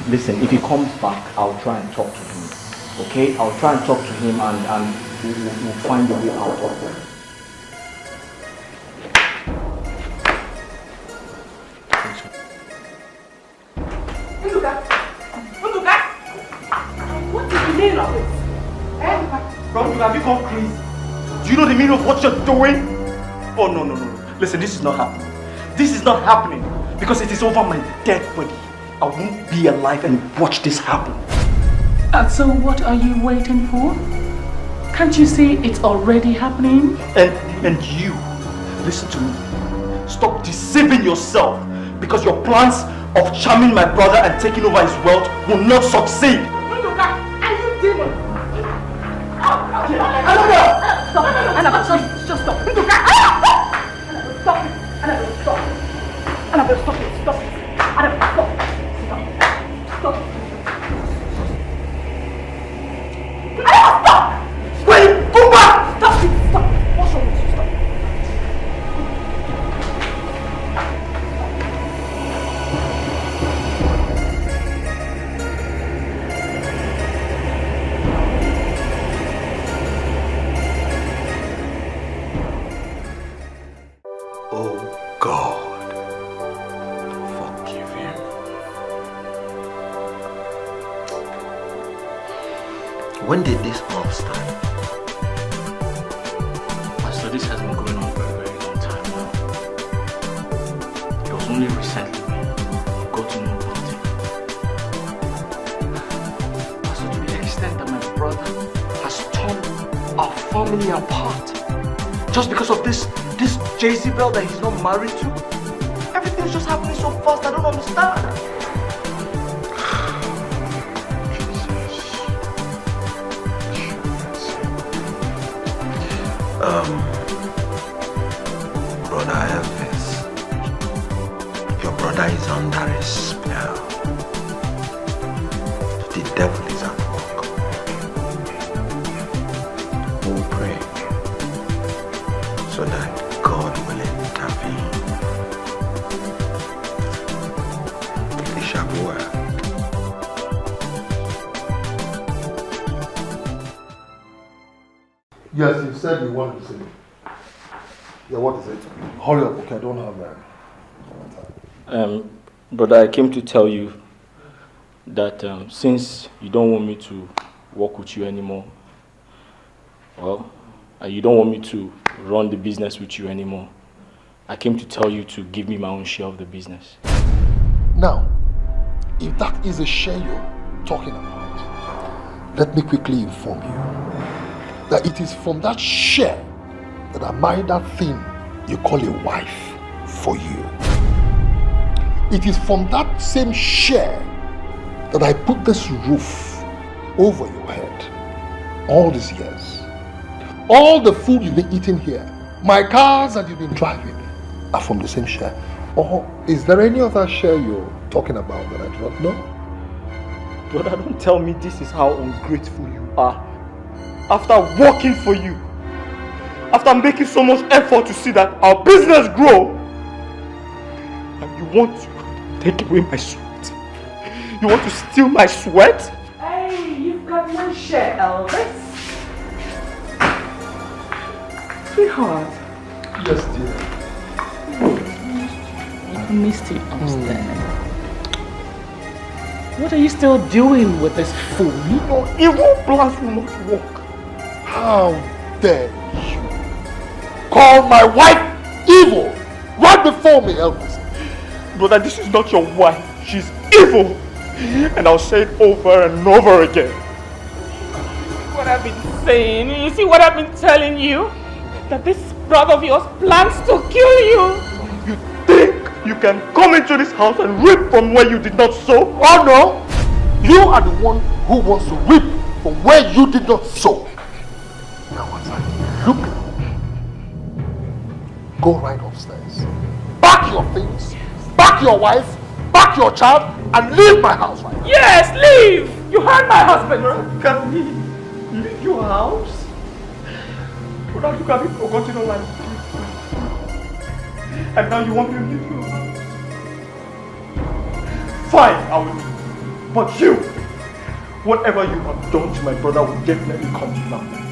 Listen, if he comes back, I'll try and talk to him. Okay? I'll try and talk to him and we'll find a way out of it. What is the meaning of it? Have you gone crazy? Do you know the meaning of what you're doing? Oh, no. Listen, this is not happening. This is not happening because it is over my dead body. I won't be alive and watch this happen. So what are you waiting for? Can't you see it's already happening? And you, listen to me. Stop deceiving yourself because your plans of charming my brother and taking over his wealth will not succeed. Annabelle, just stop. Annabelle, stop it. Stop. Annabelle, stop. Stop. Stop. Wait, go back. Stop it. Stop. What's wrong with you? Stop. Oh God, forgive him. When did this all start? Pastor, this has been going on for a very long time now. It was only recently we got to know about it. Pastor, to the extent that my brother has torn our family apart. Just because of this Jezebel that he's not married to. Everything's just happening so fast, I don't understand. Brother, I have brother is under a spell. The devil is at work. We'll pray so that God will intervene. It shall be well. Yes, you said you wanted to say it. Yeah, what is it? Hurry up, okay, I don't have time. Brother, I came to tell you that since you don't want me to work with you anymore, well, you don't want me to run the business with you anymore, I came to tell you to give me my own share of the business. Now, if that is a share you're talking about, let me quickly inform you that it is from that share that I married that thing you call a wife for you. It is from that same share that I put this roof over your head all these years. All the food you've been eating here, my cars that you've been driving are from the same share. Or is there any other share you're talking about that I do not know? Brother, don't tell me this is how ungrateful you are. After working for you, after making so much effort to see that our business grow, and you want to take away my sweat? You want to steal my sweat? Hey, you've got no share, Elvis. Sweetheart. Yes, dear. I missed you upstairs. What are you still doing with this fool? Your evil plans will not work. How dare you call my wife evil right before me, Elvis? Brother, this is not your wife. She's evil. And I'll say it over and over again. What I've been saying, you see what I've been telling you? That this brother of yours plans to kill you. You think you can come into this house and reap from where you did not sow? Oh no! You are the one who wants to reap from where you did not sow. Now as I look at you, go right upstairs. Pack your things, pack your wife, pack your child, and leave my house right now. Yes, leave! You heard my husband. Can we leave your house? Brother, you have forgotten all I did. And now you want me to leave your house? Fine, I will leave. But you, whatever you have done to my brother will definitely come to nothing.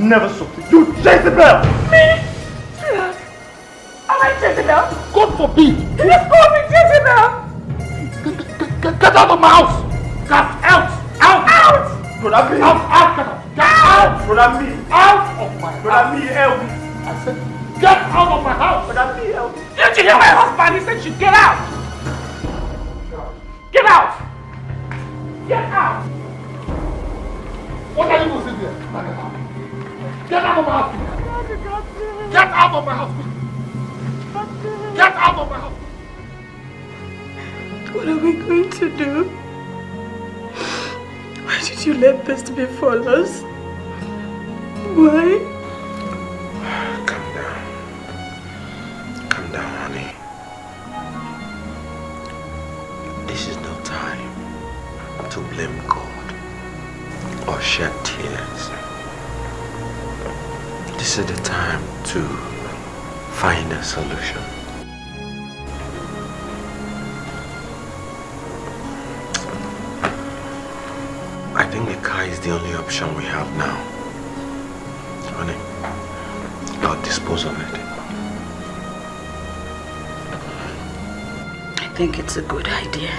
Never something. You Jezebel! Me? Sweetheart, am I Jezebel? God forbid! You just called me Jezebel! Get out of my house! Get out! Out! Out! Brother me! Out! Out! Get out! Brother me! Out of my house! Brother me, Elvis! I said, get out of my house! Brother me, Elvis! Didn't you hear my husband? He said you get out! Get out! Get out! What are you doing here? Get out of my house! Get out of my house! Get out of my house! What are we going to do? Why did you let this befall us? Why? Calm down. Calm down, honey. This is no time to blame God or shed tears. This is the time to find a solution. I think the car is the only option we have now. Honey, I'll dispose of it. I think it's a good idea.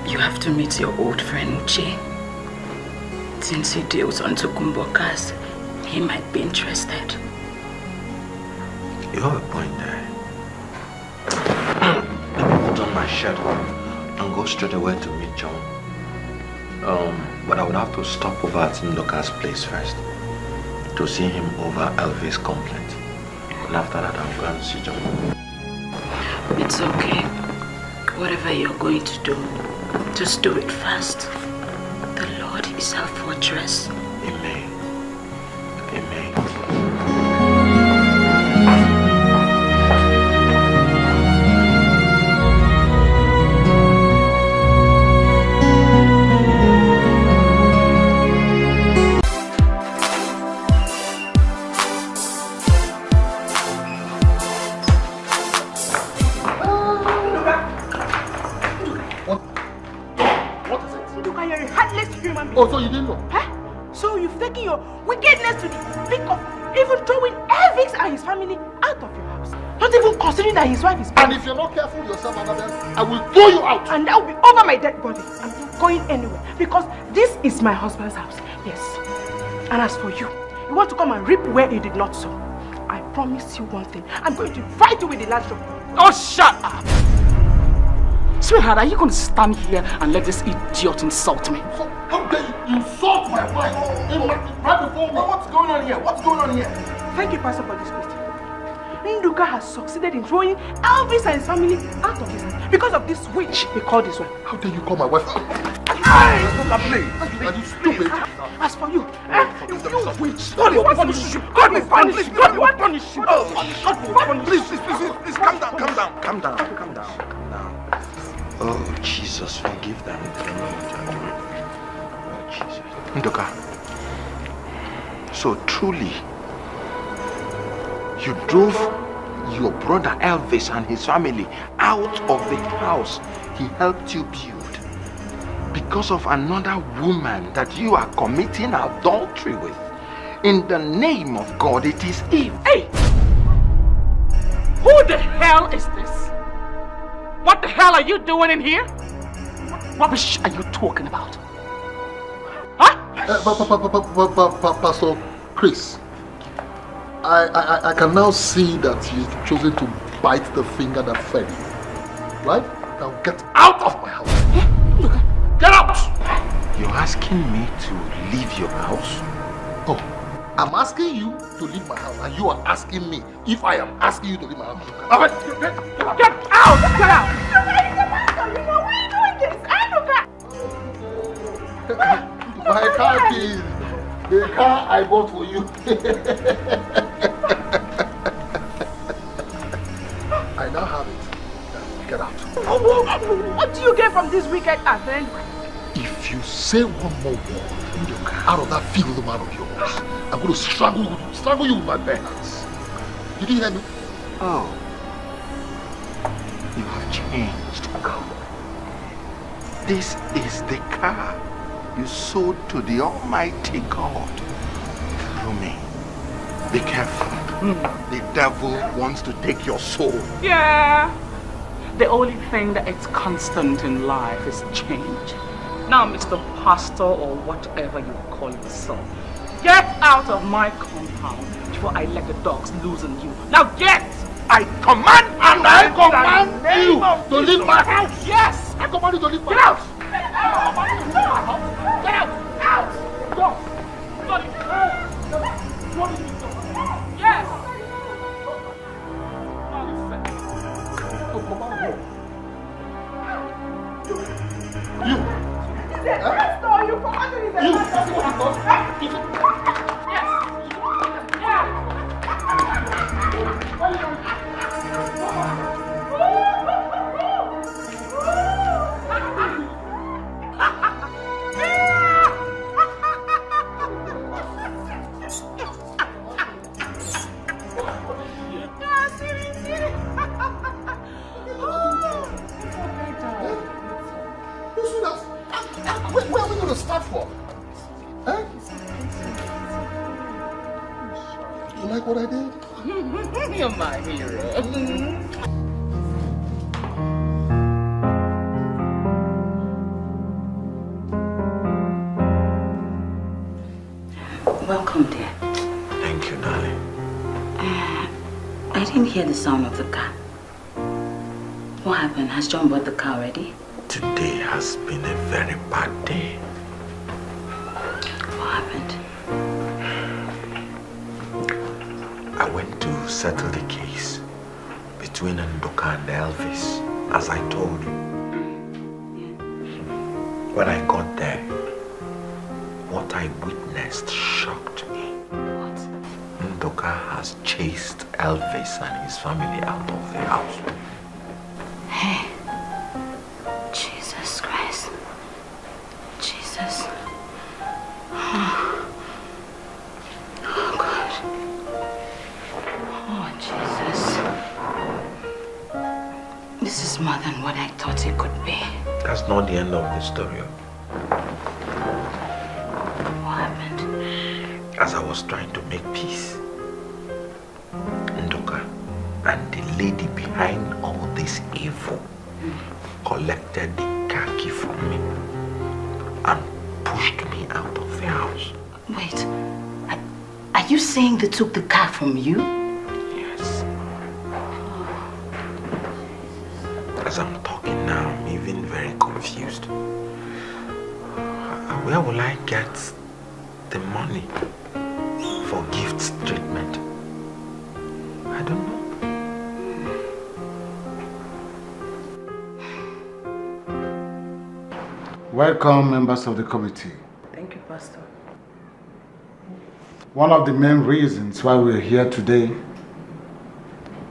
You have to meet your old friend Uche. Since he deals on Tokumbo cars, he might be interested. You have a point there. Let me put on my shirt and go straight away to meet John. But I would have to stop over at Ndoka's place first to see him over Elvis' complaint. And after that, I'll go and see John. It's okay. Whatever you're going to do, just do it fast. The Lord is our fortress. Amen. Amen. Oh, so you didn't know? Huh? So you've taken your wickedness to the peak of even throwing Elvis and his family out of your house. Not even considering that his wife is pregnant. And if you're not careful yourself, I will throw you out. And that will be over my dead body. I'm not going anywhere because this is my husband's house. Yes. And as for you, you want to come and reap where you did not sow. I promise you one thing. I'm going to fight you with the last drop. Oh, shut up! Sweetheart, are you going to stand here and let this idiot insult me? So, how dare you insult my wife right before me? What's going on here? What's going on here? Thank you, Pastor, for this question. Nduka has succeeded in throwing Elvis and his family out of his house because of this witch he called this one. How dare you call my wife? Hey, please. Are you stupid? As for you, you witch. God will punish you. God will punish you. God will punish you. God will punish you. Please, calm down. Oh, Jesus, forgive them. Oh, Jesus. Nduka, so truly, you drove your brother Elvis and his family out of the house he helped you build because of another woman that you are committing adultery with. In the name of God, it is Eve. Hey! Who the hell is this? What the hell are you doing in here? What rubbish are you talking about? Huh? Pastor Chris, I can now see that you've chosen to bite the finger that fed you. Right? Now get out of my house. Get out! You're asking me to leave your house? Oh, I'm asking you to leave my house, and you are asking me if I am asking you to leave my house. Get out! Get out! You know why are you doing this? My car keys. The car I bought for you. I now have it. Get out. What do you get from this wicked act anyway? If you say one more word out of that filthy mouth of yours, I'm going to strangle you with my bare hands. Did you hear me? Oh, you have changed. This is the car you sold to the Almighty God through me. Be careful. The devil wants to take your soul. Yeah. The only thing that is constant in life is change. Now, Mr. Pastor, or whatever you call yourself, get out of my compound before I let the dogs loose on you. Now get! I command and I command you to leave my house. Yes! I command you to leave my Get house. out! Get out! Out! Go! Yes! You! Pastor, you commanded me. You! That's what you thought? Where are we going to start from? Eh? You like what I did? You're my hero. Welcome, dear. Thank you, darling. I didn't hear the sound of the car. What happened? Has John bought the car already? Today has been a very bad day. What happened? I went to settle the case between Nduka and Elvis, as I told you. When I got there, what I witnessed shocked me. What? Nduka has chased Elvis and his family out of the house. Hey. Jesus Christ. Jesus. Oh, God. Oh, Jesus. This is more than what I thought it could be. That's not the end of the story. as I was trying to make peace, Ndoka and the lady behind all this evil collected the car key from me and pushed me out of the house. Wait, are you saying they took the car from you? Yes. As I'm talking now, I'm even very confused. Where will I get the money for gift treatment? I don't know. Welcome, members of the committee. Thank you, Pastor. One of the main reasons why we're here today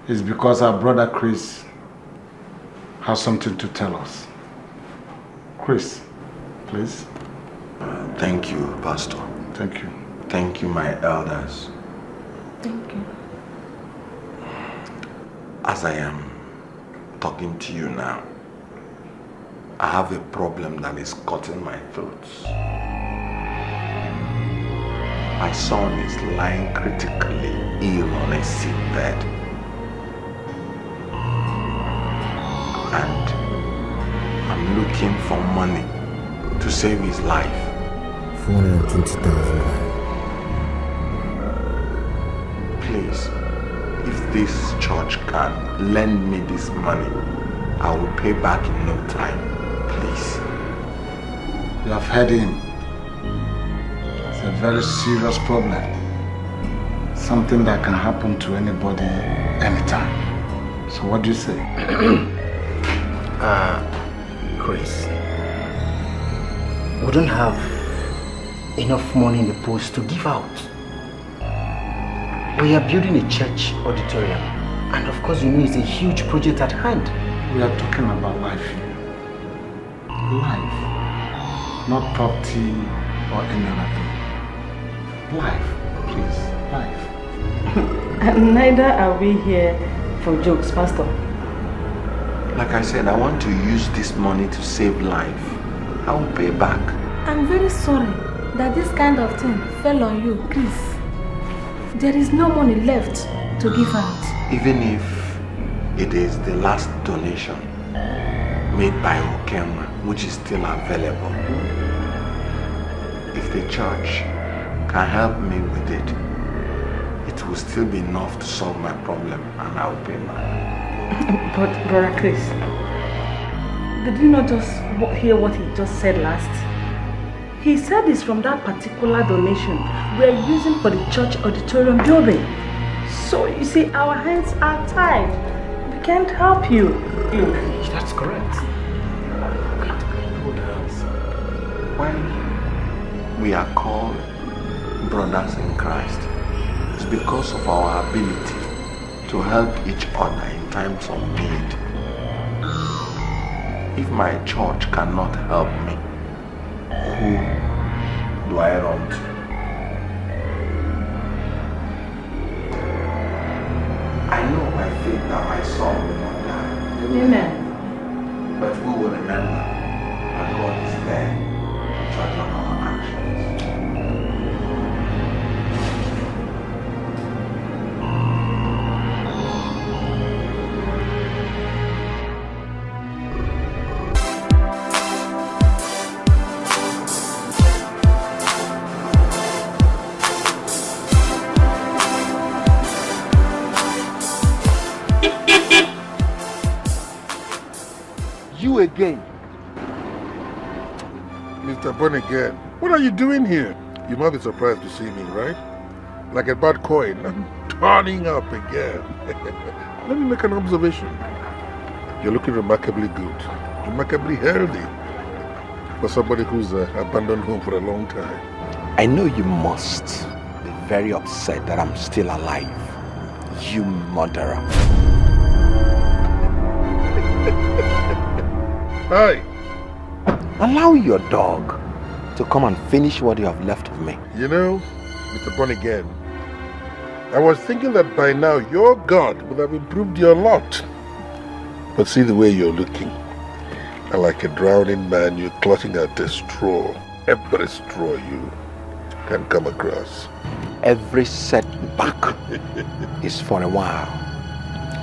is because our brother Chris has something to tell us. Chris, please. Thank you, Pastor. Thank you. Thank you, my elders. Thank you. As I am talking to you now, I have a problem that is cutting my throat. My son is lying critically ill on a sick bed. And I'm looking for money to save his life. 420,000. Please, if this church can lend me this money, I will pay back in no time. Please. You have heard him. It's a very serious problem. Something that can happen to anybody anytime. So what do you say? Chris, we don't have enough money in the post to give out. We are building a church auditorium, and of course you know it's a huge project at hand. We are talking about life here. Life, not property or any other thing. Life, please, life. And neither are we here for jokes, Pastor. Like I said, I want to use this money to save life. I will pay back. I'm very sorry that this kind of thing fell on you, Chris. There is no money left to give out. Even if it is the last donation made by Okema, which is still available. If the church can help me with it, it will still be enough to solve my problem and I will pay back. But Brother Chris, did you not just hear what he just said last? He said it's from that particular donation we're using for the church auditorium building. So you see, our hands are tied. We can't help you. That's correct. When we are called brothers in Christ, it's because of our ability to help each other in times of need. If my church cannot help me, who do I run to? I know by faith that my son will not die. Amen. But we will remember that God is there to judge on our actions. Again. Mr. Bonnegan, what are you doing here? You might be surprised to see me, right? Like a bad coin, I'm turning up again. Let me make an observation. You're looking remarkably good, remarkably healthy for somebody who's abandoned home for a long time. I know you must be very upset that I'm still alive, you murderer. Hi. Allow your dog to come and finish what you have left of me. You know, Mr. Bonnegan, I was thinking that by now your God would have improved your lot. But see the way you're looking. And like a drowning man, you're clutching at a straw. Every straw you. can come across. Every setback is for a while.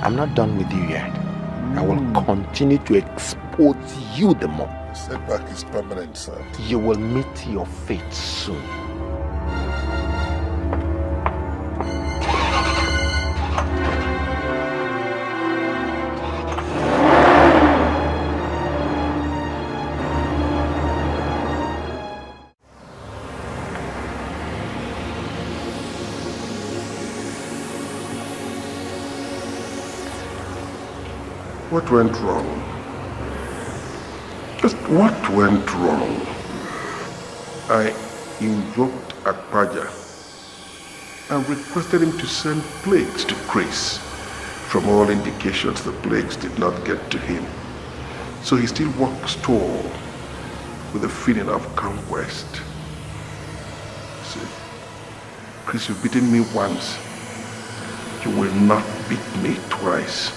I'm not done with you yet. I will continue to expose you the more. The setback is permanent, sir. You will meet your fate soon. What went wrong? Just what went wrong? I invoked Akpaja and requested him to send plagues to Chris. From all indications, the plagues did not get to him. So he still walks tall with a feeling of conquest. See, Chris, you've beaten me once. You will not beat me twice.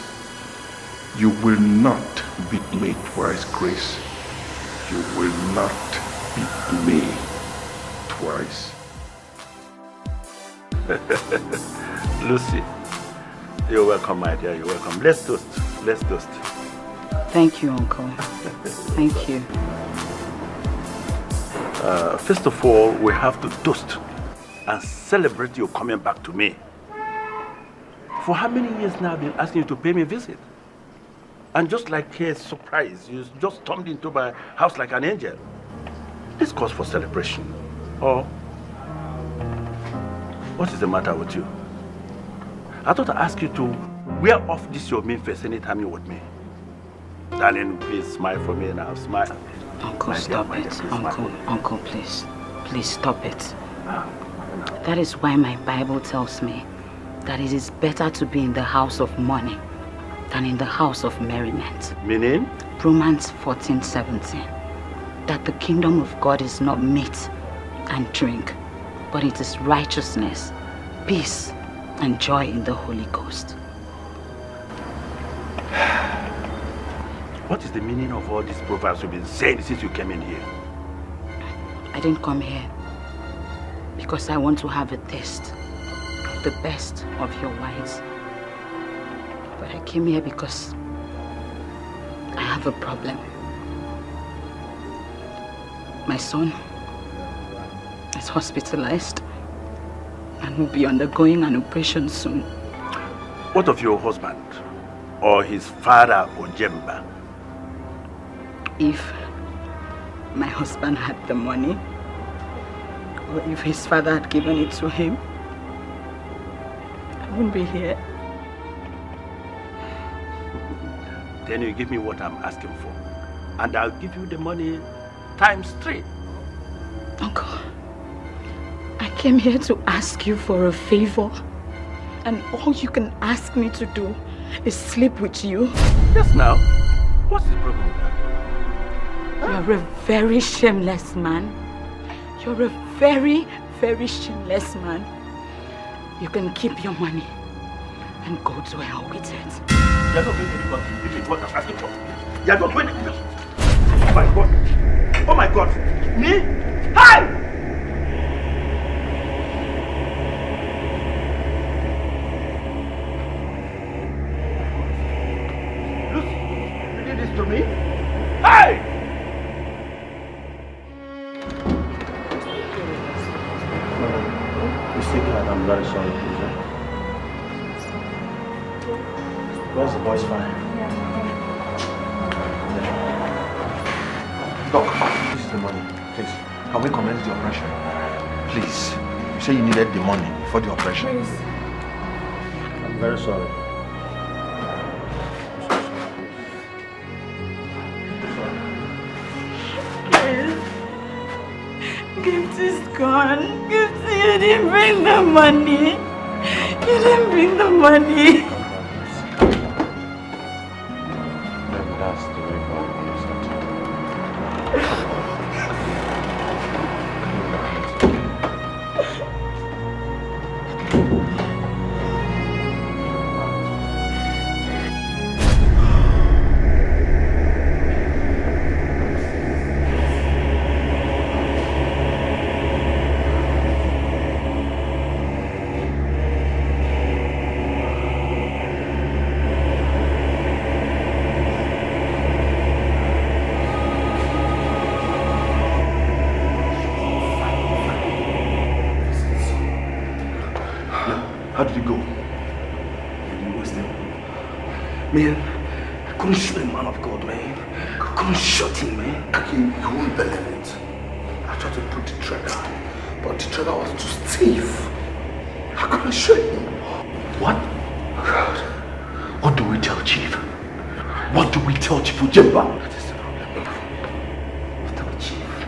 You will not beat me twice, Chris. You will not beat me twice. Lucy, you're welcome, my dear. You're welcome. Let's toast. Let's toast. Thank you, Uncle. Thank you. First of all, we have to toast and celebrate you coming back to me. For how many years now I've been asking you to pay me a visit? And just like a surprise, you just stormed into my house like an angel. This calls for celebration. Oh, what is the matter with you? I thought I'd ask you to wear off this your mean face anytime you're with me. Darling, please smile for me now. Smile. Uncle, stop it. Uncle, please. Please stop it. That is why my Bible tells me that it is better to be in the house of mourning than in the house of merriment. Meaning? Romans 14:17. That the kingdom of God is not meat and drink, but it is righteousness, peace, and joy in the Holy Ghost. What is the meaning of all these proverbs you've been saying since you came in here? I didn't come here because I want to have a taste of the best of your wines. But I came here because I have a problem. My son is hospitalized and will be undergoing an operation soon. What of your husband or his father, Ojemba? If my husband had the money, or if his father had given it to him, I wouldn't be here. Then you give me what I'm asking for, and I'll give you the money times 3. Uncle, I came here to ask you for a favor, and all you can ask me to do is sleep with you. Yes, now. What's the problem with that? You're a very shameless man. You're a very, very shameless man. You can keep your money and go to hell with it. You're not doing anything. This is what I'm asking for. You're not doing anything. Oh my God. Oh my God. Me? Hi! Lucy, you did this to me? Hey! I'm very sorry, please. Where's the boy's fine? Doc, this is the money. Please, can we commence the operation? Please. You say you needed the money for the operation. Please. I'm very sorry. Gift is gone. Gift, you didn't bring the money. You didn't bring the money. Maybe that's the way God wants Man, I couldn't shoot a man of God, man. I couldn't shoot him, man. Okay, you won't believe it. I tried to put the trigger, but the trigger was too stiff. I couldn't shoot him. What? God. What do we tell Chief? What do we tell Chief Ujemba? That is the problem. We tell Chief.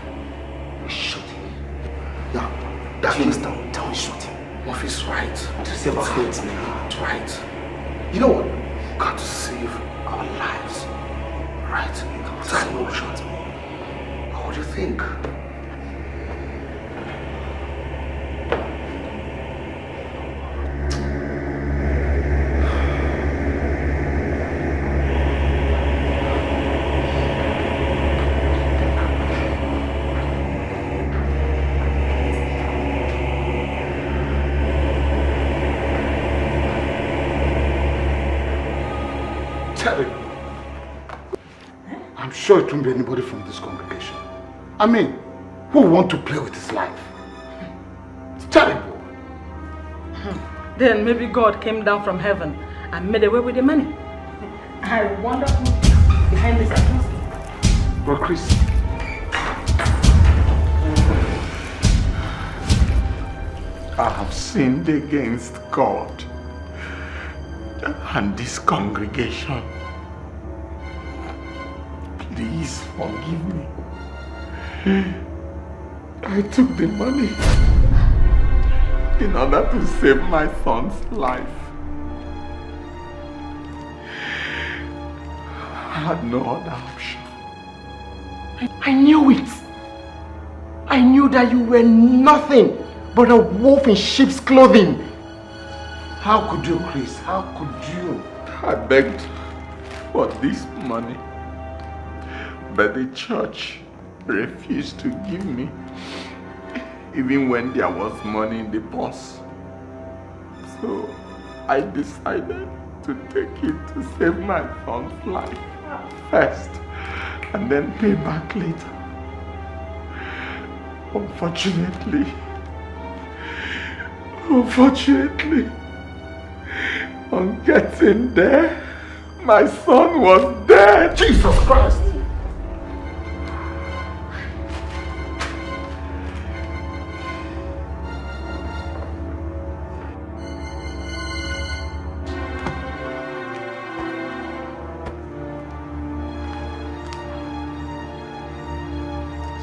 We shoot him. Yeah, that means tell him shoot him. Murphy's right. To save our heads, man. It's right. You know what? We've got to save our lives. Right? Tell him to shoot me. What do you think? I'm sure it won't be anybody from this congregation. I mean, who want to play with his life? It's terrible. Then maybe God came down from heaven and made away with the money. I wonder who behind this atrocity. But Chris, I have sinned against God and this congregation. Please forgive me. I took the money in order to save my son's life. I had no other option. I knew it. I knew that you were nothing but a wolf in sheep's clothing. How could you, Chris? How could you? I begged for this money, but the church refused to give me, even when there was money in the purse. So I decided to take it to save my son's life first and then pay back later. Unfortunately, on getting there, my son was dead. Jesus Christ!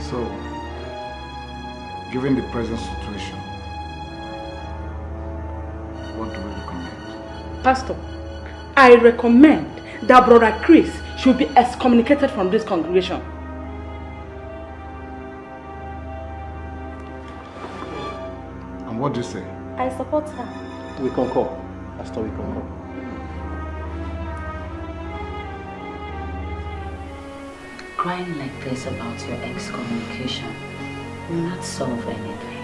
So, given the present situation, what do we recommend? Pastor, I recommend that Brother Chris should be excommunicated from this congregation. And what do you say? I support her. We concur. Pastor, we concur. Crying like this about your excommunication will not solve anything.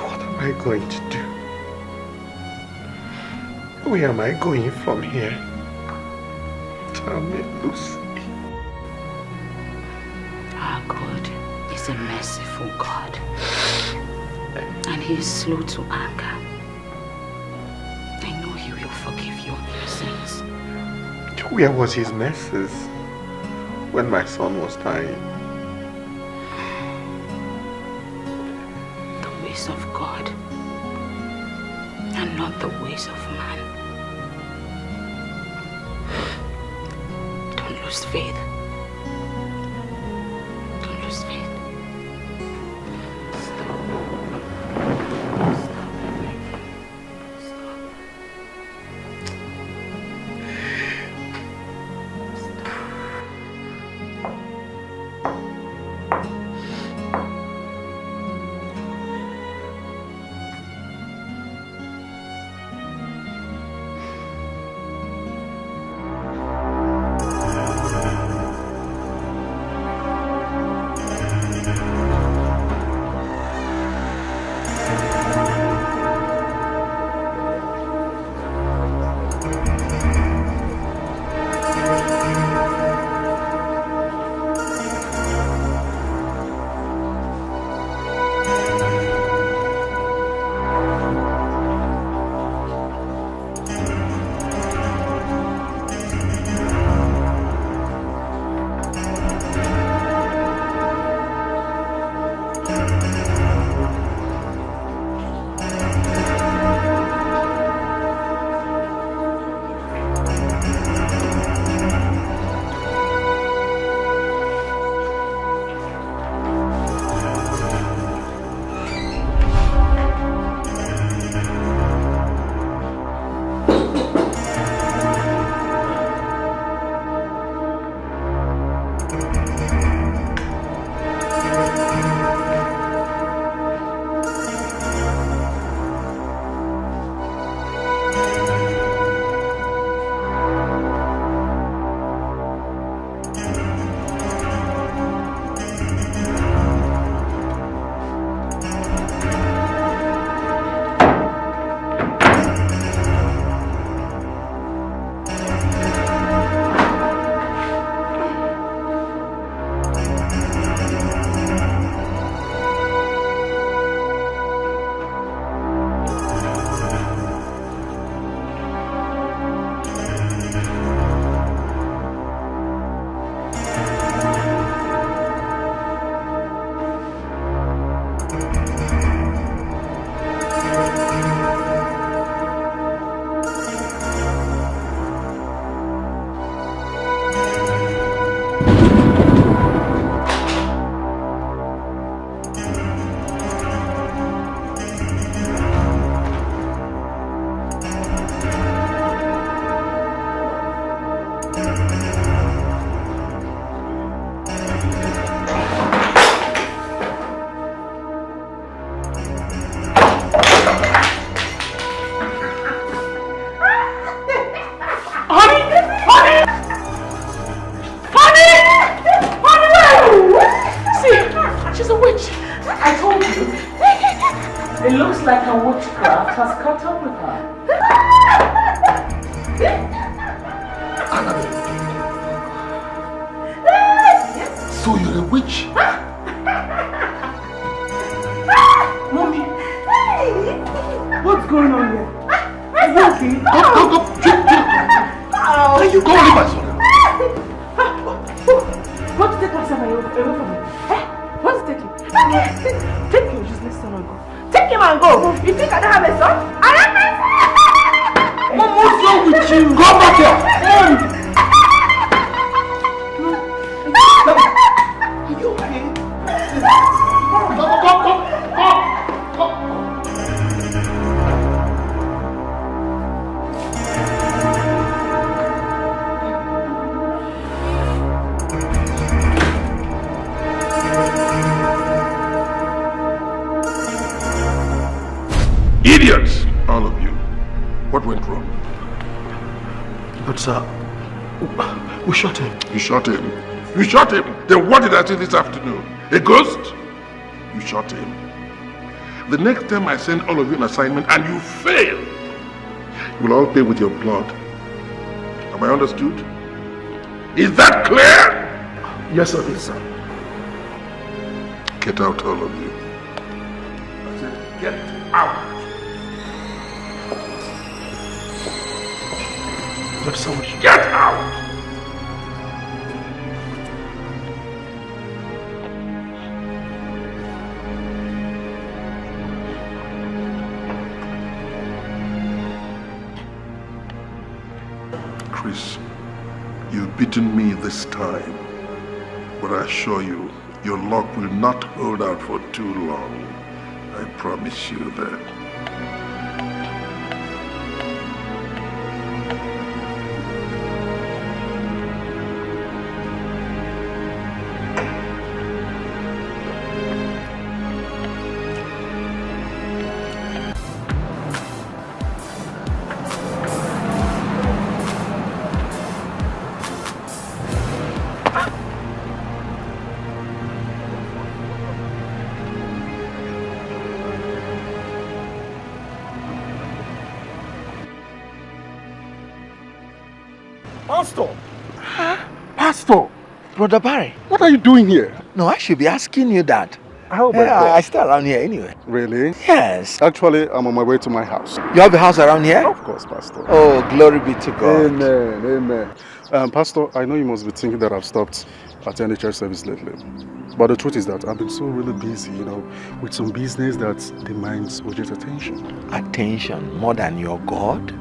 What am I going to do? Where am I going from here? Tell me, Lucy. Our God is a merciful God, and He is slow to anger. I know He will forgive you of your sins. Where was His mercies when my son was dying? The ways of God and not the ways of man. Don't lose faith. Don't lose faith. What's up with her? Annabelle. So you're a witch? Mommy! What's going on here? Are you okay? Go! Are you going to my son? What take my son away from me? What's taking? Take your useless son and go. Take him and go. You think I don't have a son? I have a son! Mom, what's wrong with you? Go back here! Are you okay? Go! Idiots! All of you. What went wrong? But sir, we shot him. You shot him? You shot him? Then what did I see this afternoon? A ghost? You shot him. The next time I send all of you an assignment and you fail, you will all pay with your blood. Have I understood? Is that clear? Yes, sir. Yes, sir. Get out, all of you. I said, get out. But so much. Get out! Chris, you've beaten me this time, but I assure you, your luck will not hold out for too long. I promise you that. Pastor! Pastor! Brother Barry. What are you doing here? No, I should be asking you that. How about that? I stay around here anyway. Really? Yes. Actually, I'm on my way to my house. You have a house around here? Of course, Pastor. Oh, glory be to God. Amen. Pastor, I know you must be thinking that I've stopped attending church service lately. But the truth is that I've been so really busy, with some business that demands urgent attention. Attention more than your God?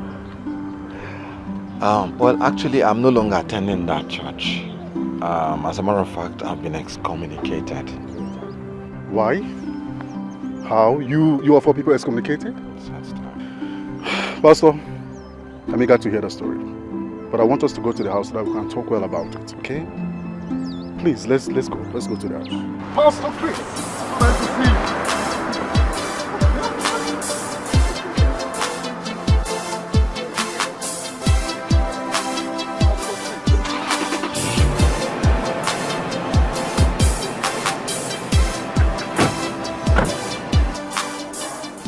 Well, actually, I'm no longer attending that church. As a matter of fact, I've been excommunicated. Why? How? You are for people excommunicated? Pastor, I'm eager to hear the story. But I want us to go to the house so that we can talk well about it, okay? Please, let's go. Let's go to the house. Pastor Chris, nice to see you.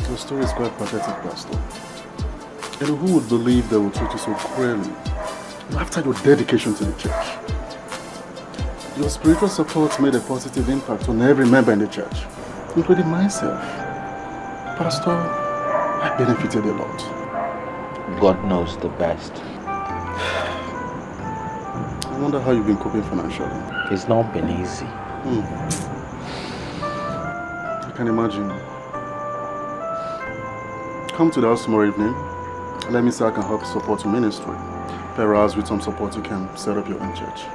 The story is quite pathetic, Pastor. Who would believe they would treat you so cruelly after your dedication to the church? Your spiritual support made a positive impact on every member in the church, including myself. Pastor, I benefited a lot. God knows the best. I wonder how you've been coping financially. It's not been easy. I can imagine. Come to the house tomorrow evening. Let me see how I can help support your ministry. Perhaps with some support you can set up your own church.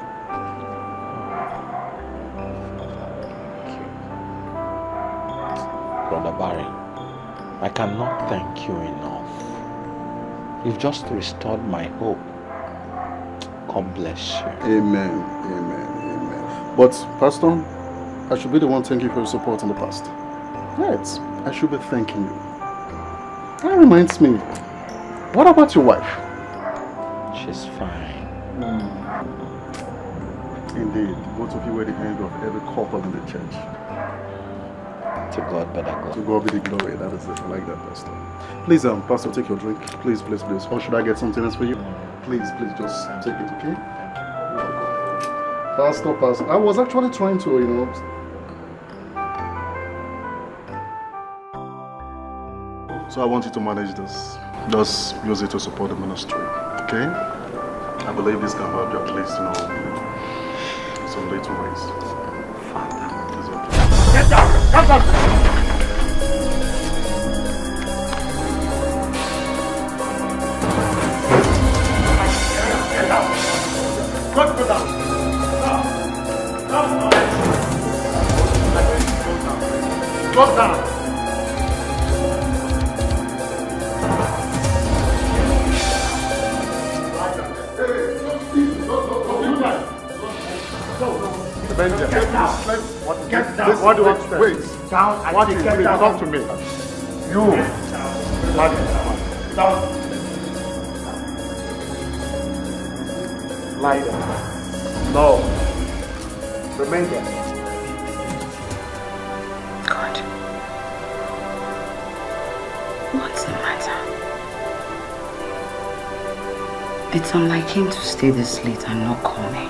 Brother Barry, I cannot thank you enough. You've just restored my hope. God bless you. Amen. But, Pastor, I should be the one thanking you for your support in the past. Yes, I should be thanking you. That reminds me, what about your wife? She's fine. Indeed, both of you were the end of every couple in the church. To God be the glory. To God be the glory. That is it. I like that, Pastor. Please, Pastor, take your drink. Please, please, please. Or should I get something else for you? Please, please, just take it, okay? Pastor. I was actually trying to, So I want you to manage this. Just use it to support the ministry, okay? I believe this can help you at least, some little ways. Father, get down! Get down! Go down! Go down! Get down. What do you want? Wait. Down. What is it? Talk to me. You. Down. Lie down. No. Remain there. God. What's the matter? It's unlike him to stay this late and not call me.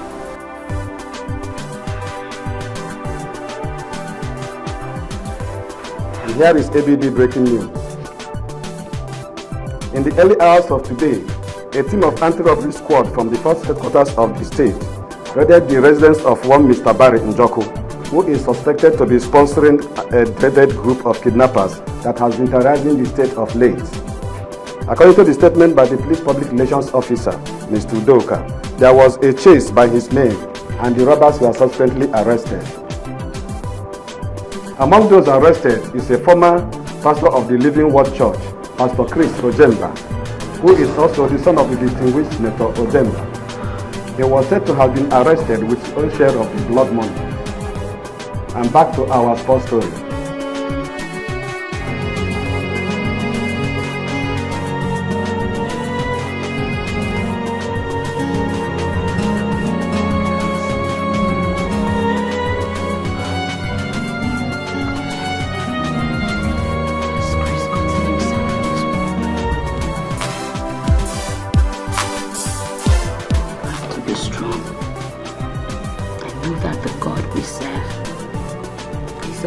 Here is ABD breaking news. In the early hours of today, a team of anti-robbery squad from the first headquarters of the state raided the residence of one Mr. Barry Njoko, who is suspected to be sponsoring a dreaded group of kidnappers that has been terrorizing the state of late. According to the statement by the police public relations officer, Mr. Udoka, there was a chase by his men and the robbers were subsequently arrested. Among those arrested is a former pastor of the Living Word Church, Pastor Chris Ojemba, who is also the son of the distinguished Senator Ojemba. He was said to have been arrested with his own share of the blood money. And back to our sports story.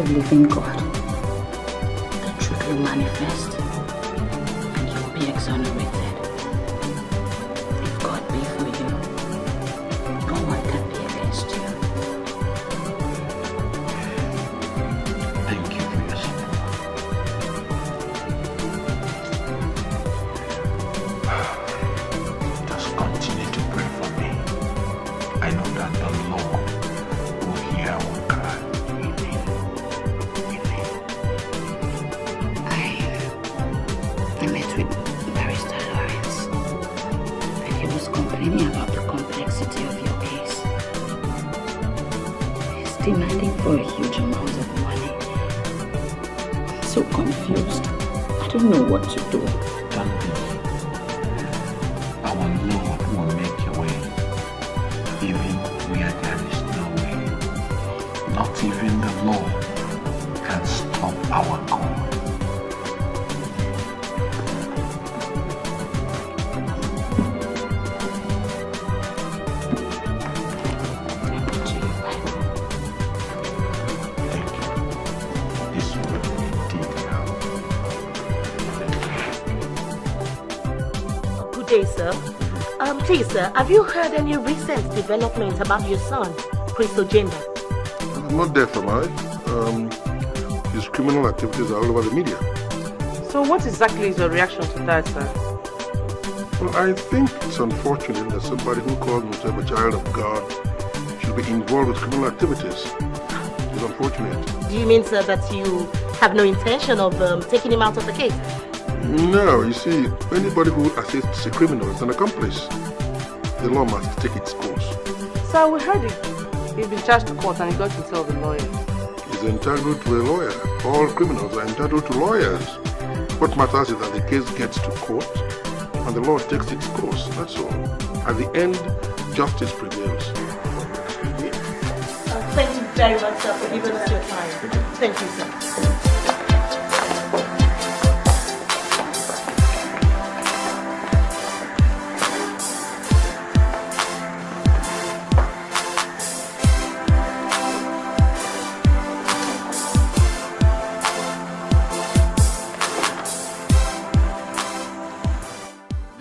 Living God, the truth will manifest and you will be exonerated. If God be for you, no one can be against you. Thank you for your support. Just continue to pray for me. I know that the Lord will hear our cry. About the complexity of your case. He's demanding for a huge amount of money. I'm so confused. I don't know what to do. Don't be. Our Lord will make a way, even where there is no way. Not even the Lord can stop our God. Sir. Please, sir, have you heard any recent developments about your son, Chris Ojemba? Not deaf, am I? His criminal activities are all over the media. So what exactly is your reaction to that, sir? Well, I think it's unfortunate that somebody who calls himself a child of God should be involved with criminal activities. It's unfortunate. Do you mean, sir, that you have no intention of taking him out of the case? No, you see, anybody who assists a criminal is an accomplice. The law must take its course. Sir, we heard it. He's been charged to court and he got himself a lawyer. He's entitled to a lawyer. All criminals are entitled to lawyers. What matters is that the case gets to court and the law takes its course. That's all. At the end, justice prevails. Thank you very much, sir, for giving us your time. Thank you, sir.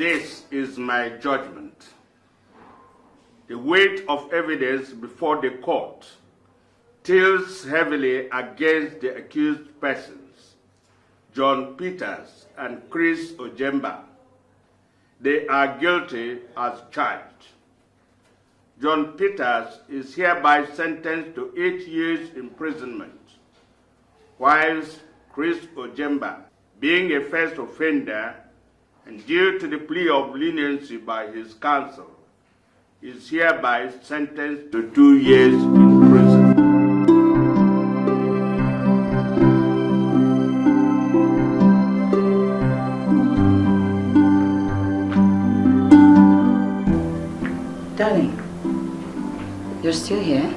this is my judgment. The weight of evidence before the court tilts heavily against the accused persons, John Peters and Chris Ojemba. They are guilty as charged. John Peters is hereby sentenced to 8 years imprisonment, whilst Chris Ojemba, being a first offender and due to the plea of leniency by his counsel, is hereby sentenced to 2 years in prison. Darling, you're still here?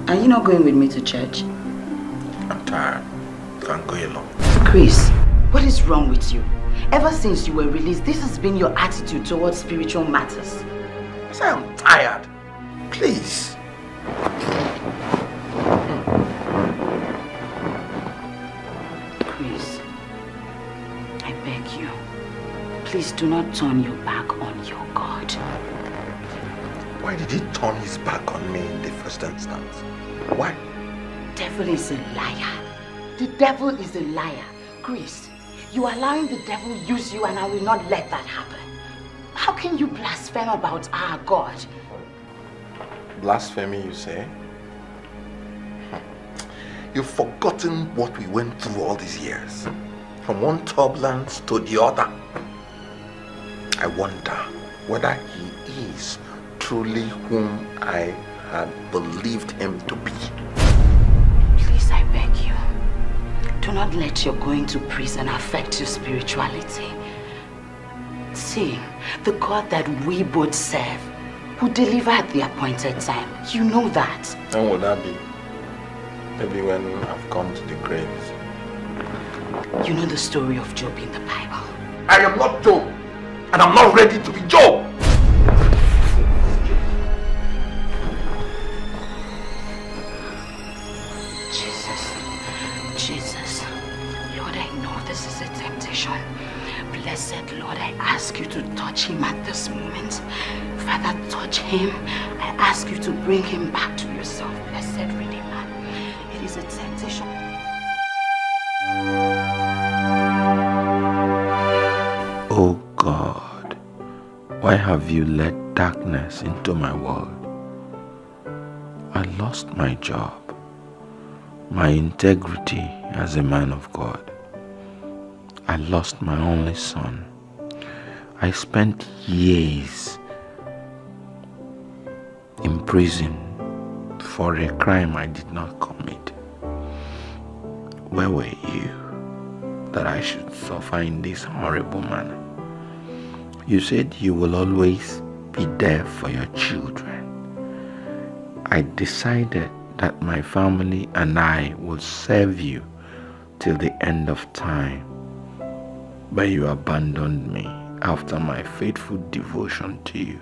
Are you not going with me to church? I'm tired. Can't go alone. Chris, what is wrong with you? Ever since you were released, this has been your attitude towards spiritual matters. I say I'm tired. Please. Chris, I beg you, please do not turn your back on your God. Why did he turn his back on me in the first instance? Why? The devil is a liar. The devil is a liar. Chris, you are allowing the devil use you, and I will not let that happen. How can you blaspheme about our God? Blasphemy, you say? You've forgotten what we went through all these years. From one turbulence to the other. I wonder whether he is truly whom I had believed him to be. Please, I beg you, do not let your going to prison affect your spirituality. See, the God that we both serve will deliver at the appointed time. You know that. When would that be? Maybe when I've gone to the graves. You know the story of Job in the Bible. I am not Job, and I'm not ready to be Job. Jesus, Lord, I know this is a temptation. Blessed Lord, I ask you to touch him at this moment. Father, touch him. I ask you to bring him back to yourself, blessed Redeemer. It is a temptation. Oh God, why have you let darkness into my world? I lost my job, my integrity as a man of God. I lost my only son. I spent years in prison for a crime I did not commit. Where were you that I should suffer in this horrible manner? You said you will always be there for your children. I decided that my family and I will serve you till the end of time. But you abandoned me after my faithful devotion to you.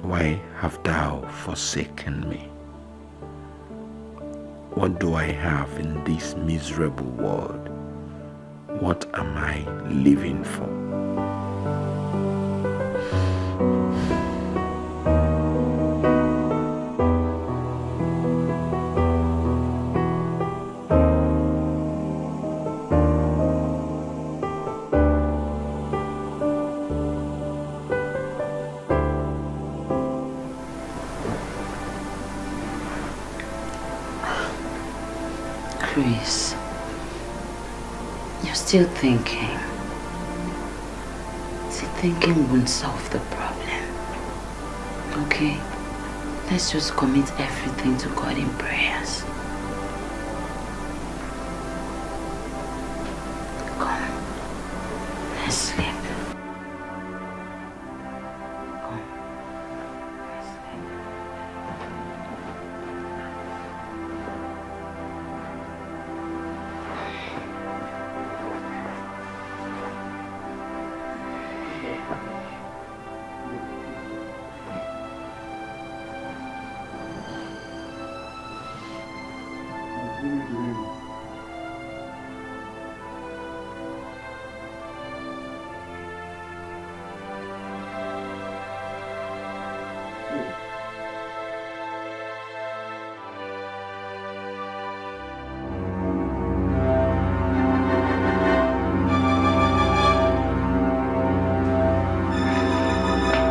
Why have thou forsaken me? What do I have in this miserable world? What am I living for? Chris, you're still thinking. See, thinking won't solve the problem. Okay? Let's just commit everything to God in prayers. Come. Let's sleep.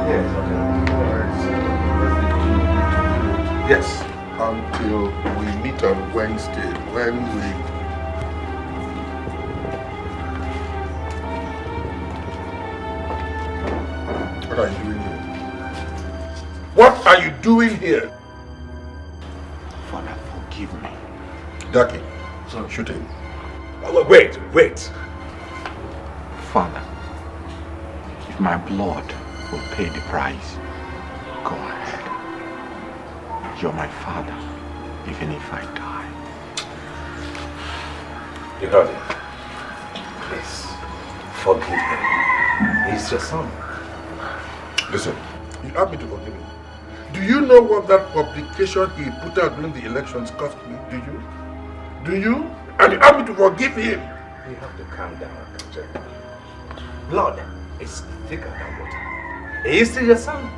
Yes, okay. Yes, until we meet on Wednesday when we... What are you doing here? What are you doing here? Father, forgive me. Ducky, shoot him. Wait. Father, if my blood will pay the price, go ahead. You're my father, even if I die. You heard it. Please, forgive him. He's your son. Listen, you have me to forgive him. Do you know what that publication he put out during the elections cost me? Do you? Do you? And you have me to forgive him? You have to calm down, Jack. Blood is thicker than water. He is still your son.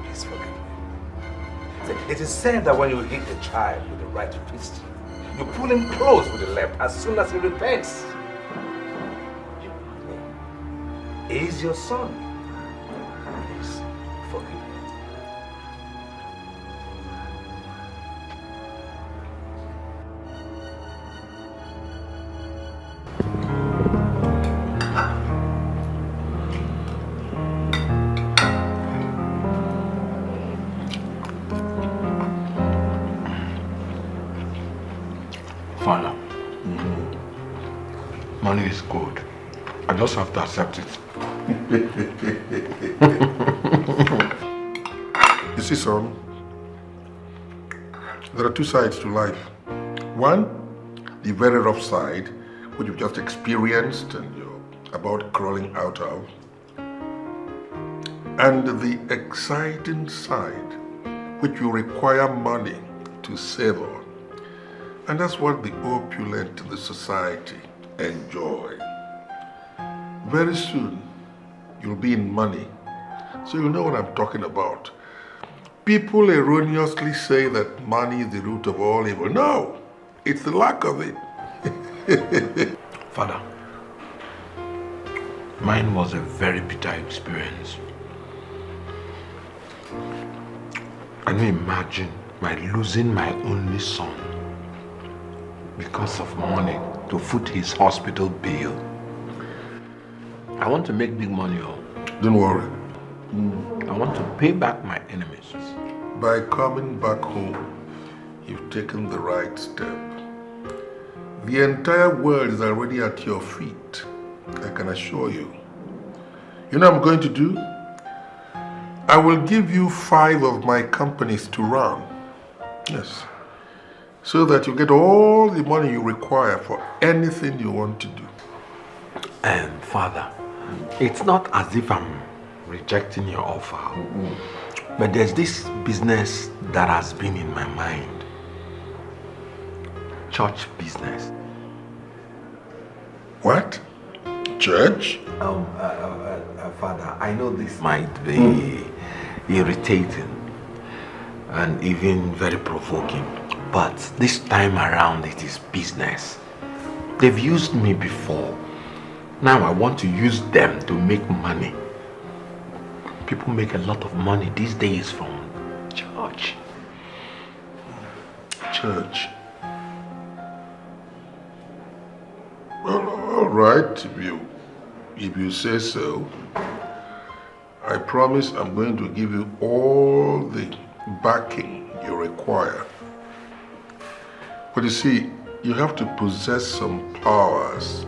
Please forgive me. It is said that when you hit a child with the right fist, you pull him close with the left as soon as he repents. He is your son. Please forgive me. Father, money is good. I just have to accept it. You see, son, there are two sides to life. One, the very rough side, which you've just experienced and you're about crawling out of. And the exciting side, which will require money to savor. And that's what the opulent in the society enjoy. Very soon, you'll be in money. So you know what I'm talking about. People erroneously say that money is the root of all evil. No, it's the lack of it. Father, mine was a very bitter experience. Can you imagine losing my only son because of money to foot his hospital bill? I want to make big money. Don't worry. I want to pay back my enemies. By coming back home, you've taken the right step. The entire world is already at your feet, I can assure you. You know what I'm going to do? I will give you 5 of my companies to run. Yes. So that you get all the money you require for anything you want to do. And Father, it's not as if I'm rejecting your offer. But there's this business that has been in my mind. Church business. What? Church? Father, I know this might be irritating and even very provoking, but this time around it is business. They've used me before. Now I want to use them to make money. People make a lot of money these days from church. Church. Well, all right, if you say so. I promise I'm going to give you all the backing you require. But you see, you have to possess some powers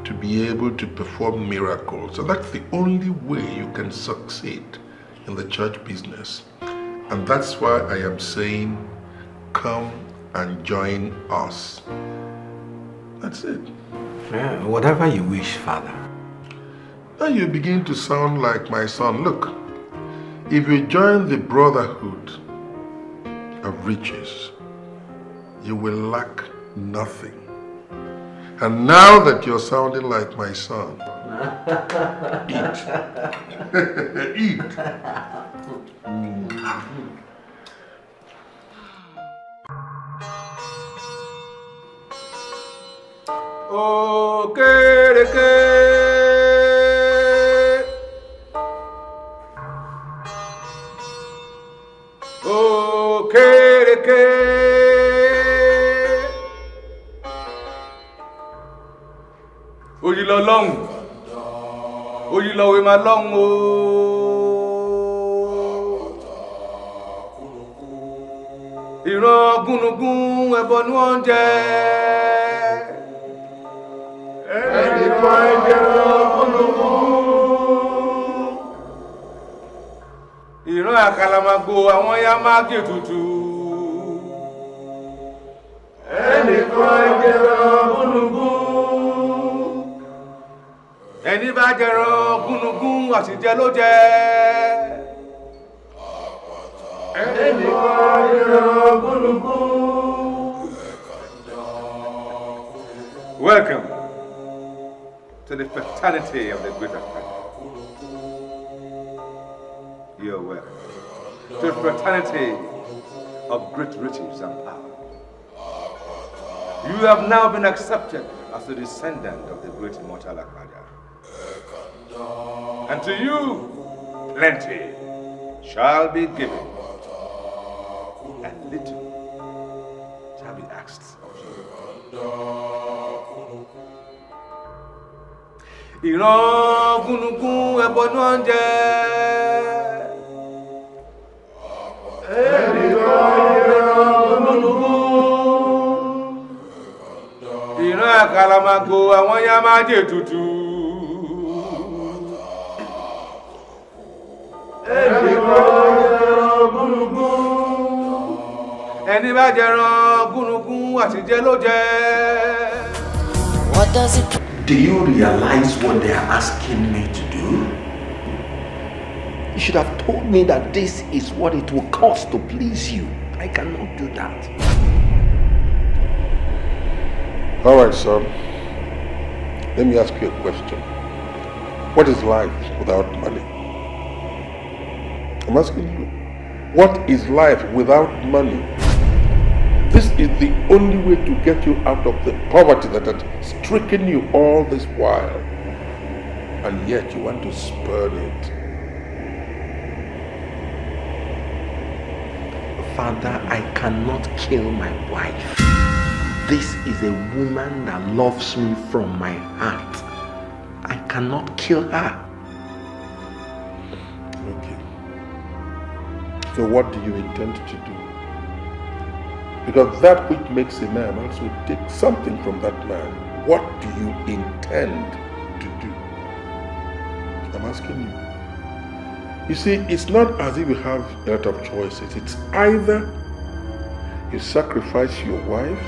to be able to perform miracles. And that's the only way you can succeed in the church business. And that's why I am saying, come and join us. That's it. Yeah, whatever you wish, Father. Now you begin to sound like my son. Look, if you join the brotherhood of riches, you will lack nothing. And now that you're sounding like my son, eat. Eat. Okay. Oyilowe ma long o. Ìran gúnugún ẹbọ ni wọ́n jẹ. Ẹnìkan jẹran gúnugún. Ìran àkàlàmàgbò àwọn ya máa gé tutù. Ẹnìkan jẹran gúnugún. Ẹni bá jẹran gúnugún àṣìjẹ ló jẹ. Ẹnìkan jẹran gúnugún. Welcome to the fraternity of the greater family. You're welcome to the fraternity of great riches and power. You have now been accepted as the descendant of the great immortal Akada. And to you, plenty shall be given, and little shall be asked of you. Ìran gúnugún ẹbọ ní wọ́n jẹ. Ìran gúnugún. Ìran àkàlàmàgbò àwọn ya máa jẹ tutù. Ẹnìkan gúnugún. Ẹni bá jẹran gúnugún àṣìjẹ ló jẹ. What does it? Do you realize what they are asking me to do? You should have told me that this is what it will cost to please you. I cannot do that. All right, son. Let me ask you a question. What is life without money? I'm asking you, what is life without money? This is the only way to get you out of the poverty that has stricken you all this while. And yet you want to spurn it. Father, I cannot kill my wife. This is a woman that loves me from my heart. I cannot kill her. Okay. So what do you intend to do? Because that which makes a man also takes something from that man. What do you intend to do? I'm asking you. You see, it's not as if you have a lot of choices. It's either you sacrifice your wife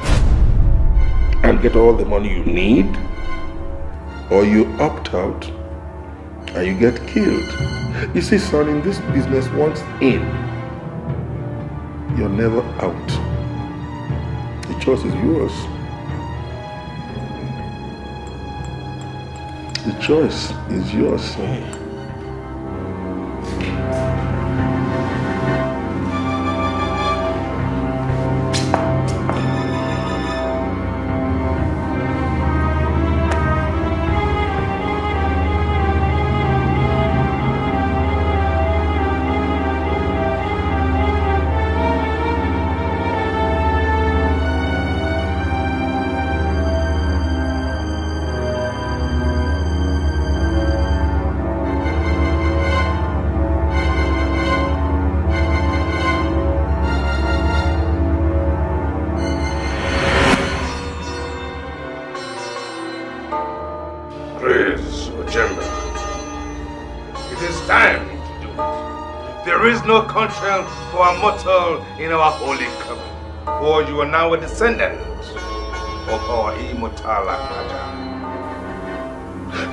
and get all the money you need, or you opt out and you get killed. You see, son, in this business, once in, you're never out. The choice is yours. The choice is yours, son. No conscience for a mortal in our holy covenant, for you are now a descendant of our immortal Akada.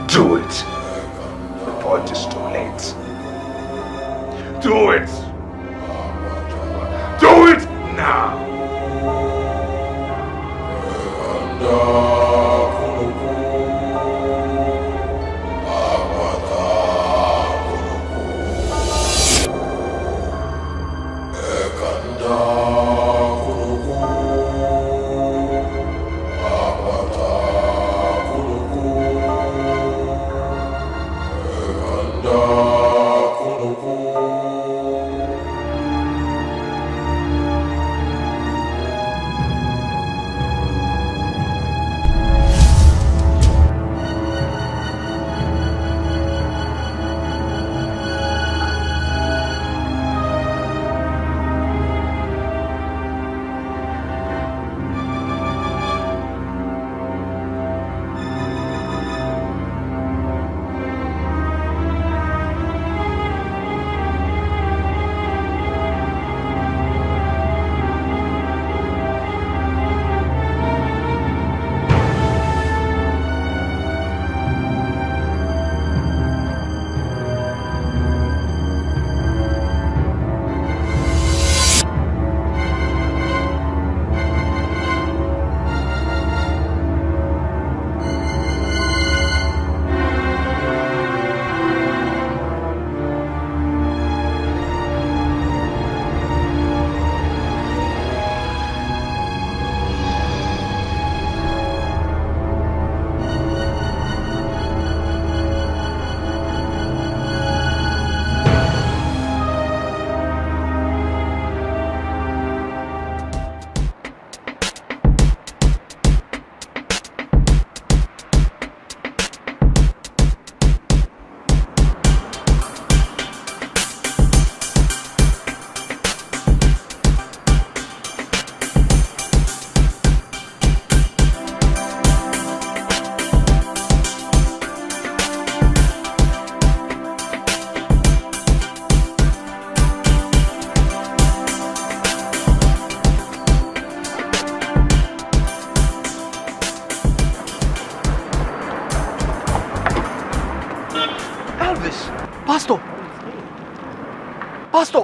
Do it before it is too late. Do it. Do it now. Elvis! Pastor! Pastor!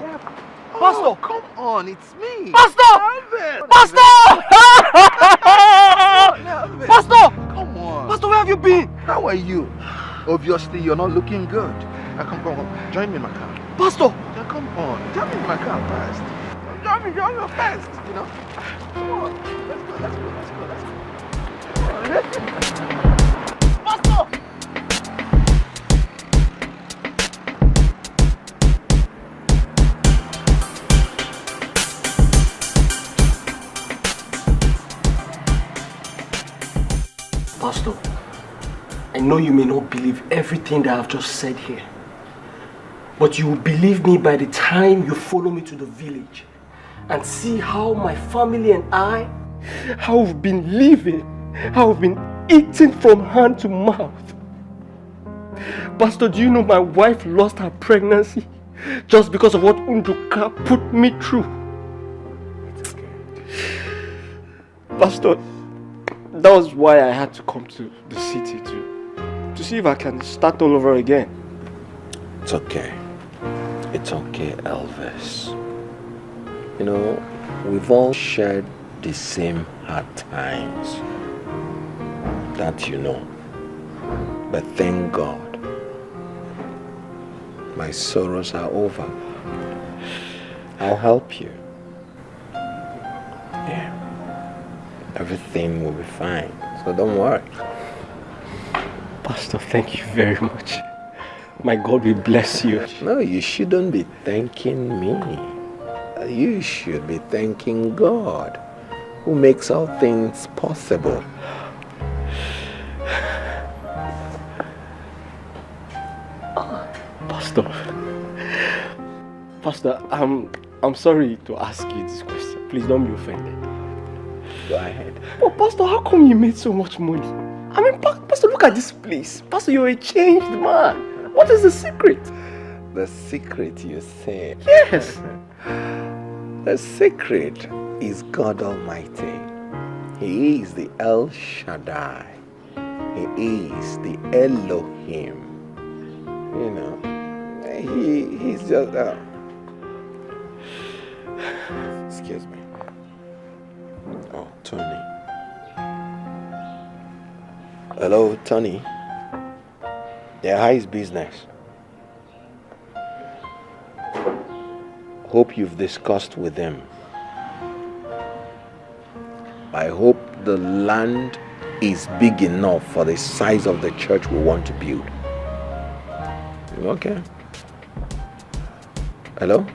Pastor! Come on, it's me! Pastor! Elvis! Pastor! Elvis! Pastor! Come on! Pastor, where have you been? How are you? Obviously, you're not looking good. Come. Join me in my car. Pastor! Yeah, come on. Join me in my car first. Join me first, you know? Come on. Let's go. Pastor! Pastor, I know you may not believe everything that I've just said here, but you will believe me by the time you follow me to the village and see how my family and I, how we've been living, how we've been eating from hand to mouth. Pastor, do you know my wife lost her pregnancy just because of what Unduka put me through? Pastor, that was why I had to come to the city to see if I can start all over again. It's okay. It's okay, Elvis. You know, we've all shared the same hard times. That you know. But thank God, my sorrows are over. I'll help you. Yeah. Everything will be fine. So don't worry. Pastor, thank you very much. My God will bless you. No, you shouldn't be thanking me. You should be thanking God, who makes all things possible. Pastor, I'm sorry to ask you this question. Please don't be offended. Go ahead. But Pastor, how come you made so much money? I mean, Pastor, look at this place. Pastor, you're a changed man. What is the secret? The secret, you say? Yes. The secret is God Almighty. He is the El Shaddai. He is the Elohim. You know, he's just... Excuse me. Oh, Tony. Hello, Tony. Yeah, how is business? Hope you've discussed with them. I hope the land is big enough for the size of the church we want to build. Okay. Hello?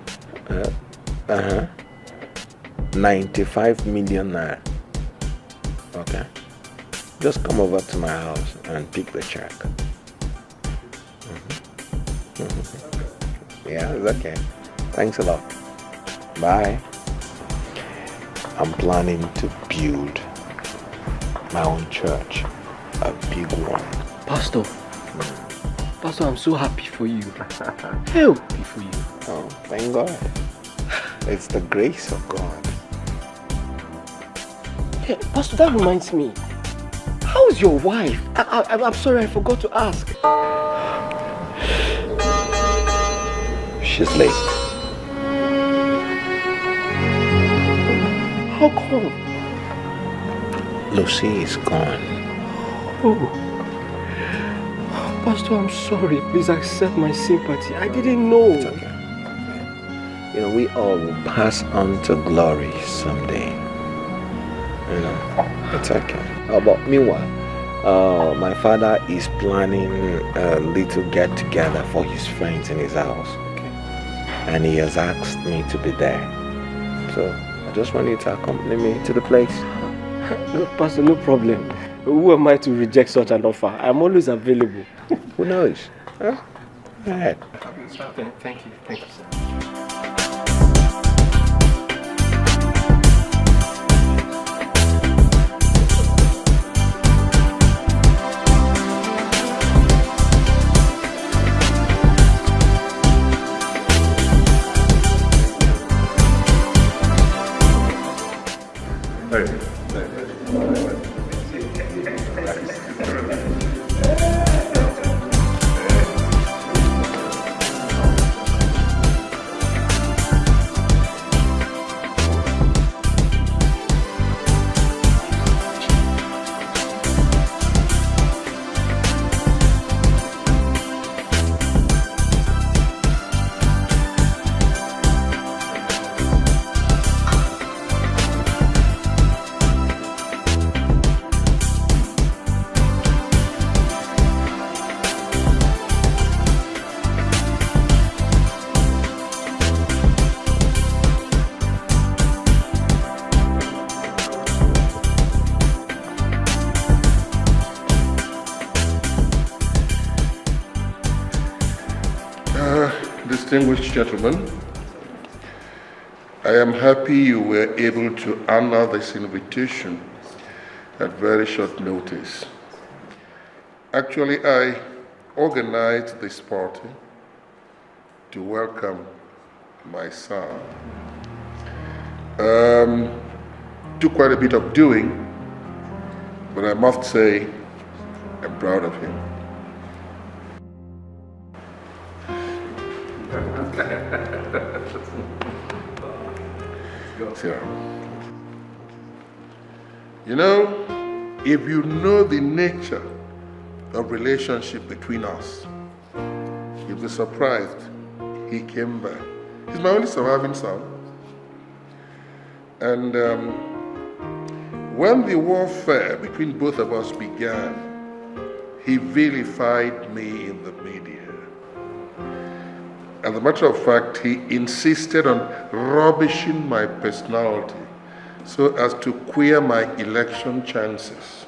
95 million naira. Okay. Just come over to my house and pick the check. Yeah, it's okay. Thanks a lot. Bye. I'm planning to build my own church. A big one. Pastor, I'm so happy for you. Happy for you. Oh, thank God. It's the grace of God. Yeah, Pastor, that reminds me. How's your wife? I'm sorry, I forgot to ask. She's late. How come? Lucy is gone. Oh. Pastor, I'm sorry. Please accept my sympathy. I didn't know. It's okay. You know, we all will pass on to glory someday. You know, it's okay. But meanwhile, my father is planning a little get-together for his friends in his house. Okay. And he has asked me to be there. So, I just want you to accompany me to the place. No, Pastor, no problem. Who am I to reject such an offer? I'm always available. Who knows? Huh? Go ahead. Thank you, sir. Distinguished gentlemen, I am happy you were able to honor this invitation at very short notice. Actually, I organized this party to welcome my son. Took quite a bit of doing, but I must say I'm proud of him. Sarah. You know, if you know the nature of relationship between us, you'll be surprised he came back. He's my only surviving son. And when the warfare between both of us began, he vilified me in the media. As a matter of fact, he insisted on rubbishing my personality so as to queer my election chances.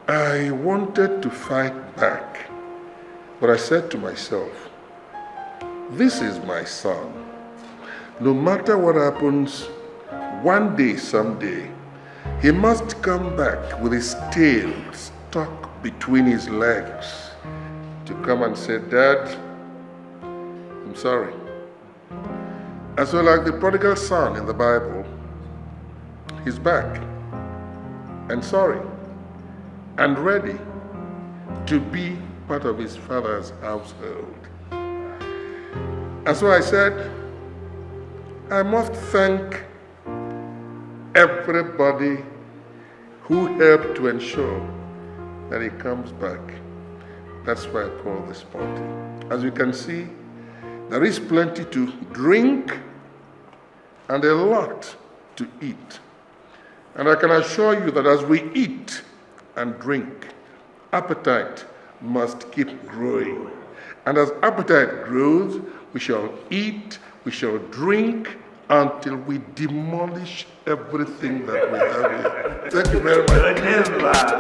I wanted to fight back, but I said to myself, this is my son. No matter what happens, one day, someday, he must come back with his tail stuck between his legs to come and say, Dad, I'm sorry. And so like the prodigal son in the Bible, he's back and sorry and ready to be part of his father's household. And so I said, I must thank everybody who helped to ensure that he comes back. That's why I call this party. As you can see, there is plenty to drink and a lot to eat. And I can assure you that as we eat and drink, appetite must keep growing. And as appetite grows, we shall eat, we shall drink until we demolish everything that we have here. Thank you very much.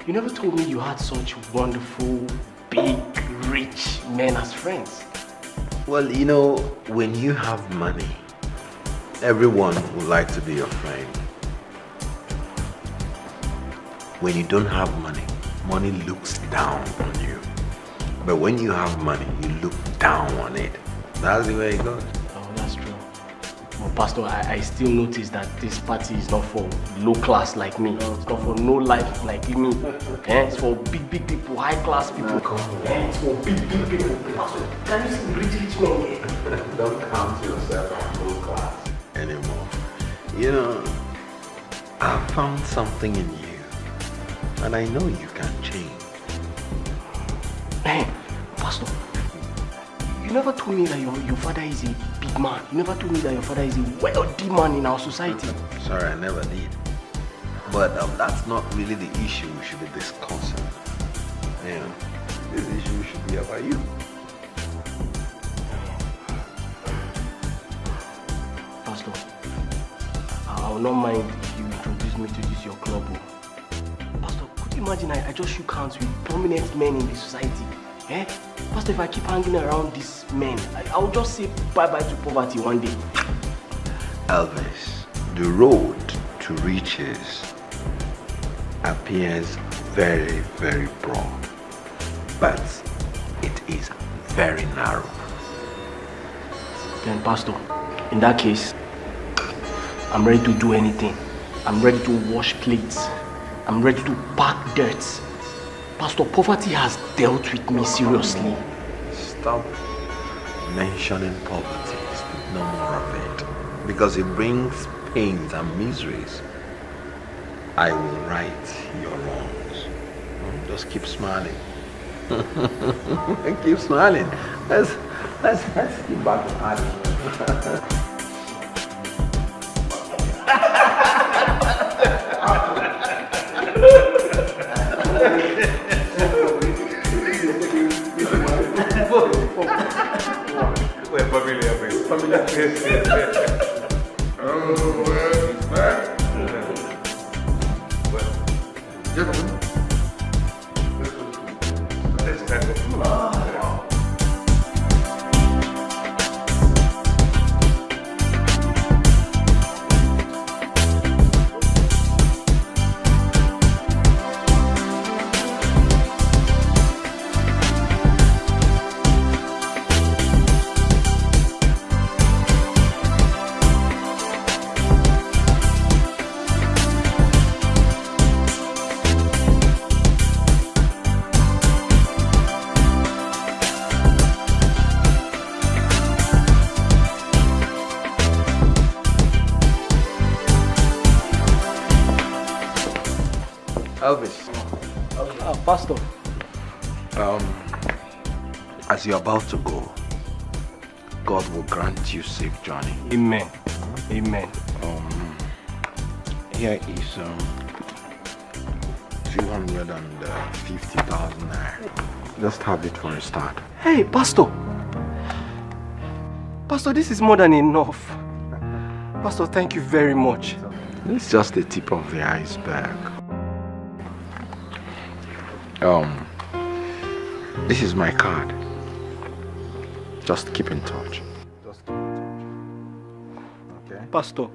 You never told me you had such wonderful, big, rich men as friends. Well, you know, when you have money, everyone would like to be your friend. When you don't have money, money looks down on you. But when you have money, you look down on it. That's the way it goes. Oh, that's true. Well, Pastor, I still notice that this party is not for low class like me. It's not for no life like me. It's for big people, high class people. It's for big people. Pastor, can you see rich men here? Don't count yourself as low class anymore. You know, I found something in you, and I know you can change. Hey, Pastor, you never told me that your father is a big man. You never told me that your father is a wealthy man in our society. Sorry, I never did. But that's not really the issue we should be discussing. You know, this issue should be about you. Pastor, I will not mind if you introduce me to this your club. Pastor, could you imagine I just shook hands with prominent men in the society? Pastor, if I keep hanging around these men, I will just say bye-bye to poverty one day. Elvis, the road to riches appears very, very broad, but it is very narrow. Then, Pastor, in that case, I'm ready to do anything. I'm ready to wash plates. I'm ready to pack dirt. Pastor, poverty has dealt with me seriously. Stop mentioning poverty. Speak no more of it. Because it brings pains and miseries. I will right your wrongs. Just keep smiling. Keep smiling. Let's keep back to party. Gentlemen, let's stand up. Elvis. Pastor. As you're about to go, God will grant you safe journey. Amen. Amen. Here is 250,000 naira. Just have it for a start. Hey, Pastor. Pastor, this is more than enough. Pastor, thank you very much. It's just the tip of the iceberg. This is my card. Just keep in touch. Okay. Pastor,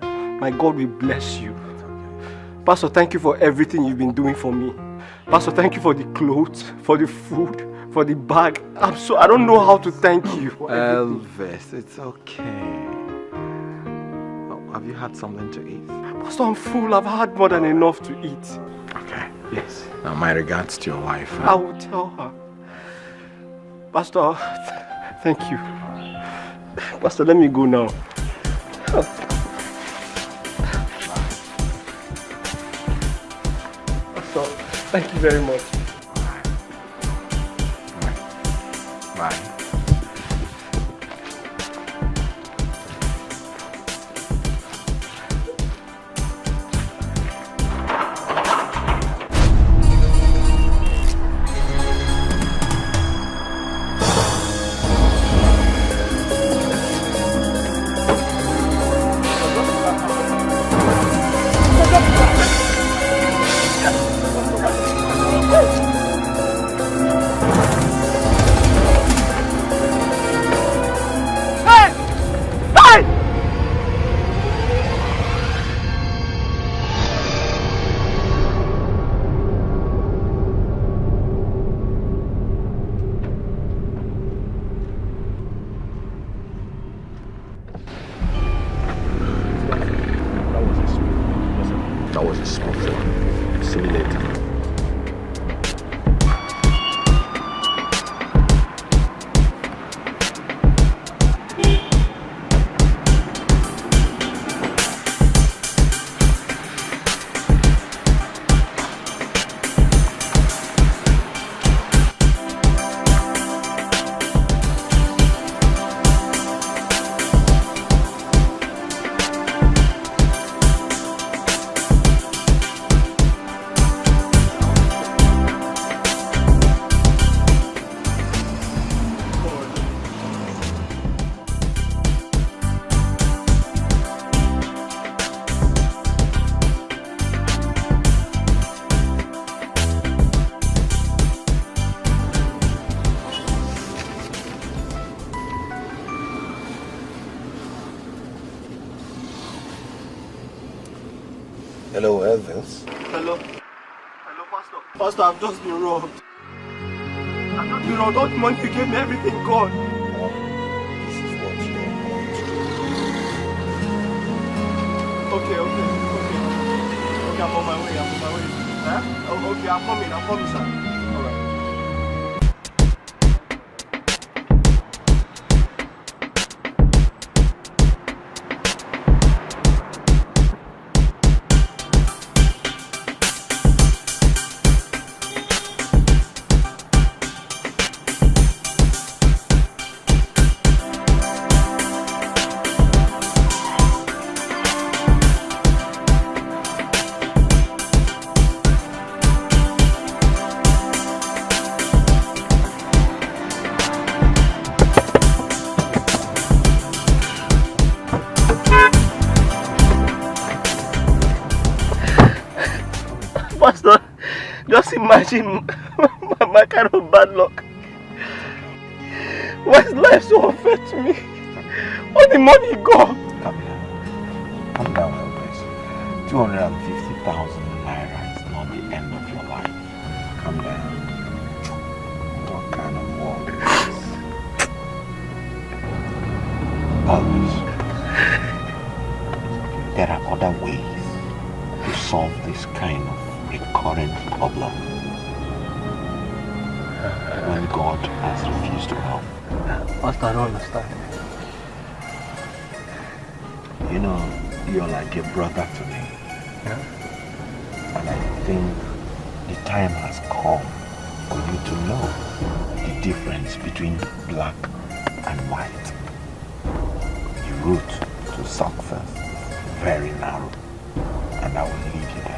my God will bless you. Pastor, thank you for everything you've been doing for me. Pastor, thank you for the clothes, for the food, for the bag. I don't know how to thank you. Elvis, it's okay. Have you had something to eat? Pastor, I'm full. I've had more than enough to eat. Okay. Yes. Now, my regards to your wife. I will tell her. Pastor, thank you. Pastor, let me go now. Pastor, thank you very much. Bye. Hello, Elvis. Hello. Hello, Pastor. Pastor, I've just been robbed. I've just been robbed. All the money you gave me, everything gone. This is what you are going to do. Okay. Okay, I'm on my way. Huh? Oh, okay, I'm coming, sir. All right. Pastor, just imagine my kind of bad luck. Why is life so unfair to me? All the money gone. Calm down, Elvis. 250,000 naira is not the end of your life. Calm down. What kind of world is this? Elvis, there are other ways to solve this kind of recurrent problem when God has refused to help. Pastor, I don't understand. You know, you're like a brother to me. Yeah? And I think the time has come for you to know the difference between black and white. The route to success is very narrow, and I will lead you there.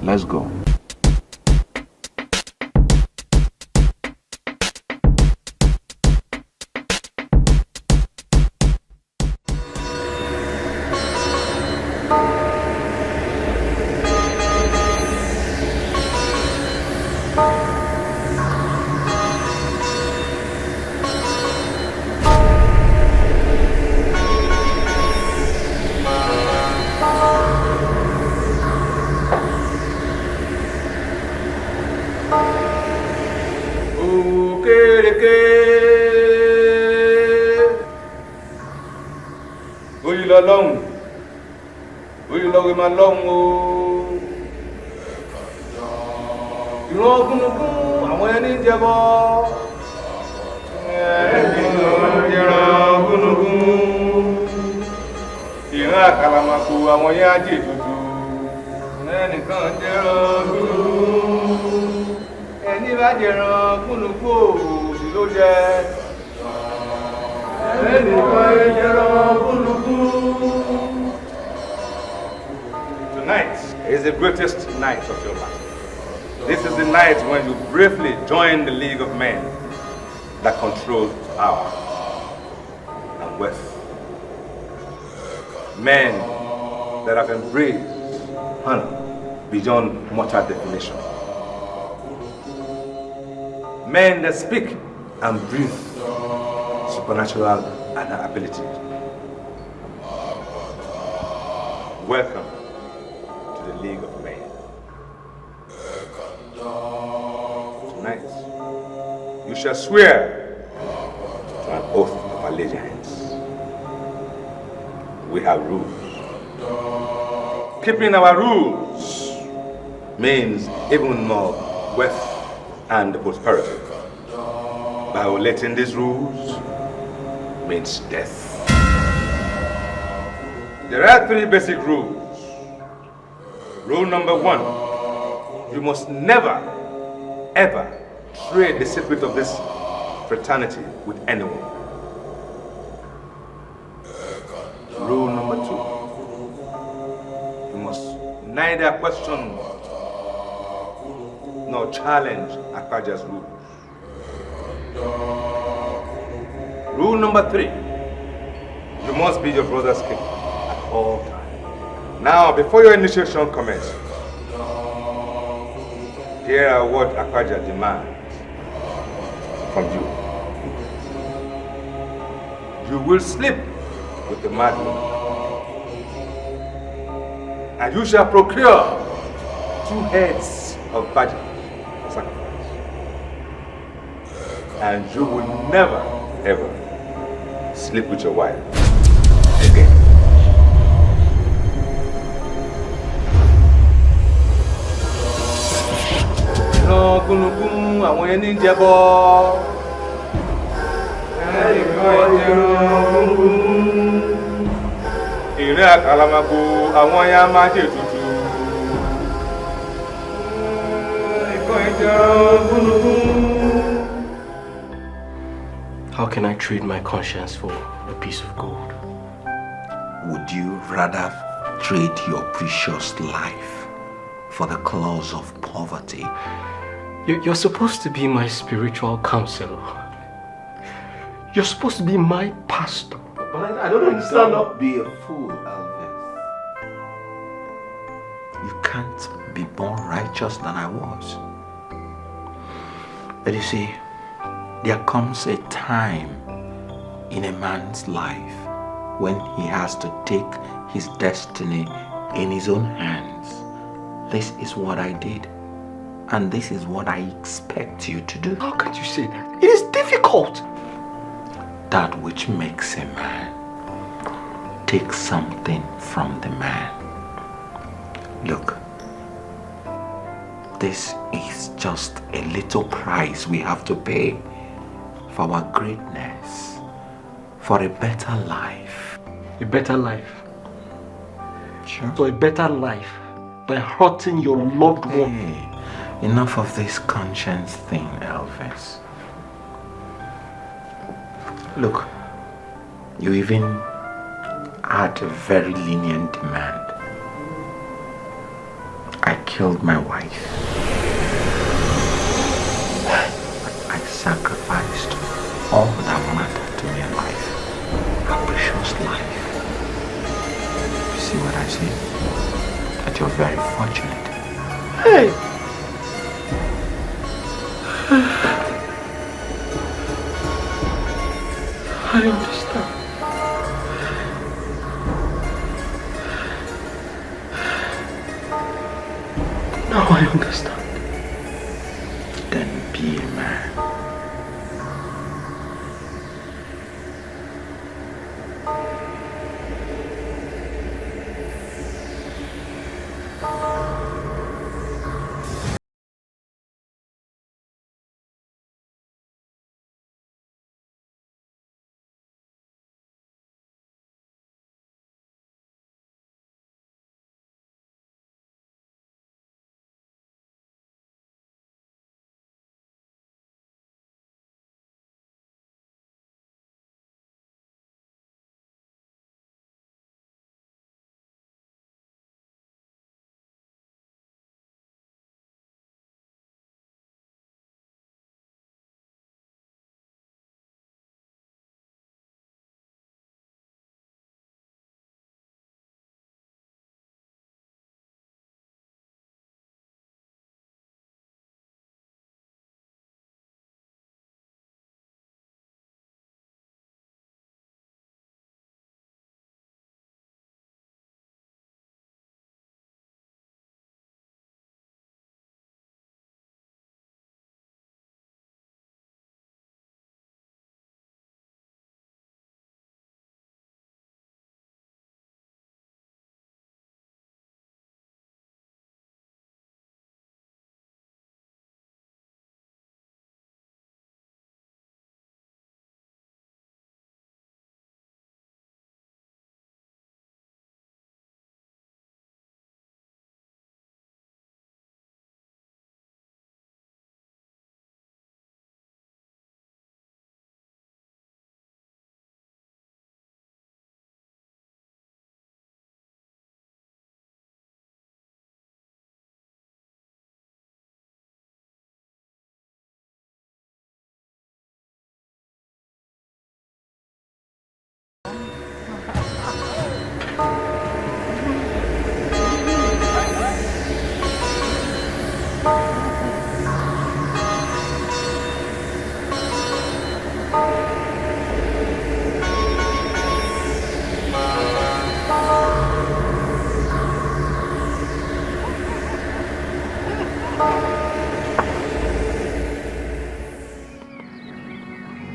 Let's go. Tonight is the greatest night of your life. This is the night when you bravely join the League of Men that controls power and wealth. Men that have embraced honor beyond mortal definition. Men that speak and breathe supernatural ability. Welcome to the League of Men. Tonight, you shall swear to an oath of allegiance. We have rules. Keeping our rules means even more wealth and prosperity. Violating these rules means death. There are 3 basic rules. Rule number 1, you must never, ever trade the secret of this fraternity with anyone. Rule number 2, you must neither question nor challenge Akaja's rules. Rule number 3, you must be your brother's keeper at all times. Now, before your initiation commences, here are what Akaja demands from you. You will sleep with the madwoman, and you shall procure 2 heads of virgin for sacrifice. And you will never, ever sleep with your wife again. Àwọn ẹni jẹbọ. Ìrìn àkàlàmàgbò àwọn ya máa jẹ tutù. How can I trade my conscience for a piece of gold? Would you rather trade your precious life for the claws of poverty? You're supposed to be my spiritual counselor. You're supposed to be my pastor. But I don't understand. Don't be a fool, Elvis. You can't be more righteous than I was. But you see, there comes a time in a man's life when he has to take his destiny in his own hands. This is what I did. And this is what I expect you to do. How can you say that? It is difficult. That which makes a man take something from the man. Look, this is just a little price we have to pay for our greatness, for a better life. A better life? Sure. So a better life by hurting your loved one. Hey, enough of this conscience thing, Elvis. Look, you even had a very lenient demand. I killed my wife. I sacrificed all that mattered to me in life. A precious life. You see what I see? That you're very fortunate. Hey! I understand. Now I understand. Then be a man.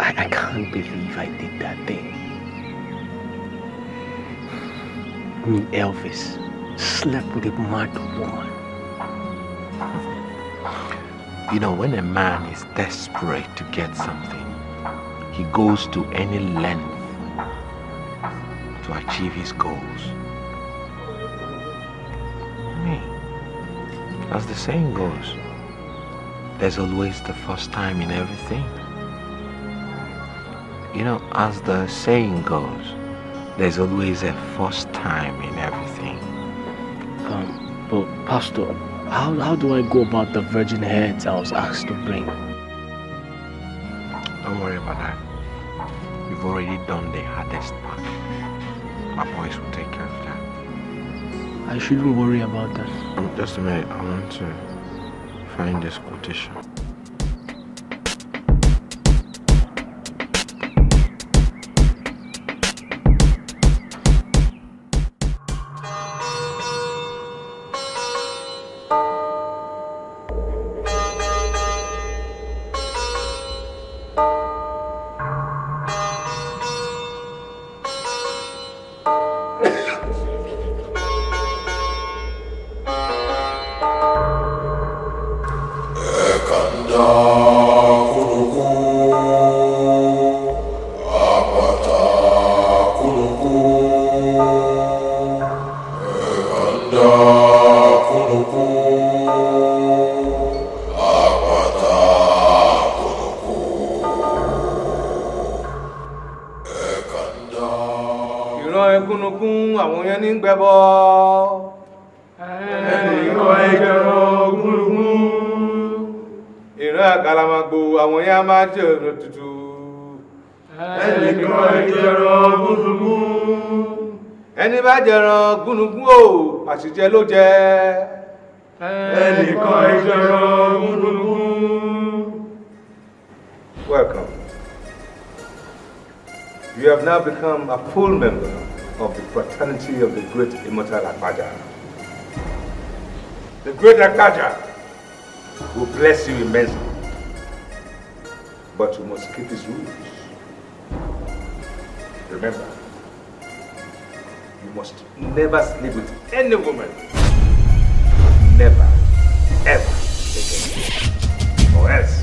I can't believe I did that thing. Me, Elvis, slept with a mad woman. You know, when a man is desperate to get something, he goes to any length to achieve his goals. As the saying goes, there's always the first time in everything. You know, as the saying goes, there's always a first time in everything. But Pastor, how do I go about the virgin heads I was asked to bring? Don't worry about that. I've already done the hardest part. My boys will take care of that. I shouldn't worry about that. Just a minute, I want to find this quotation. ẹni bá jẹran gúnugún o àṣìjẹ ló jẹ ẹnìkan ìjẹran gúnugún. Welcome. You have now become a full member of the fraternity of the great immortal Akpaja. The great Akpaja will bless you immensely, but you must keep his rules. Remember, you must never sleep with any woman. Never, ever again. Or else,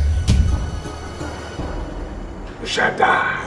you shall die.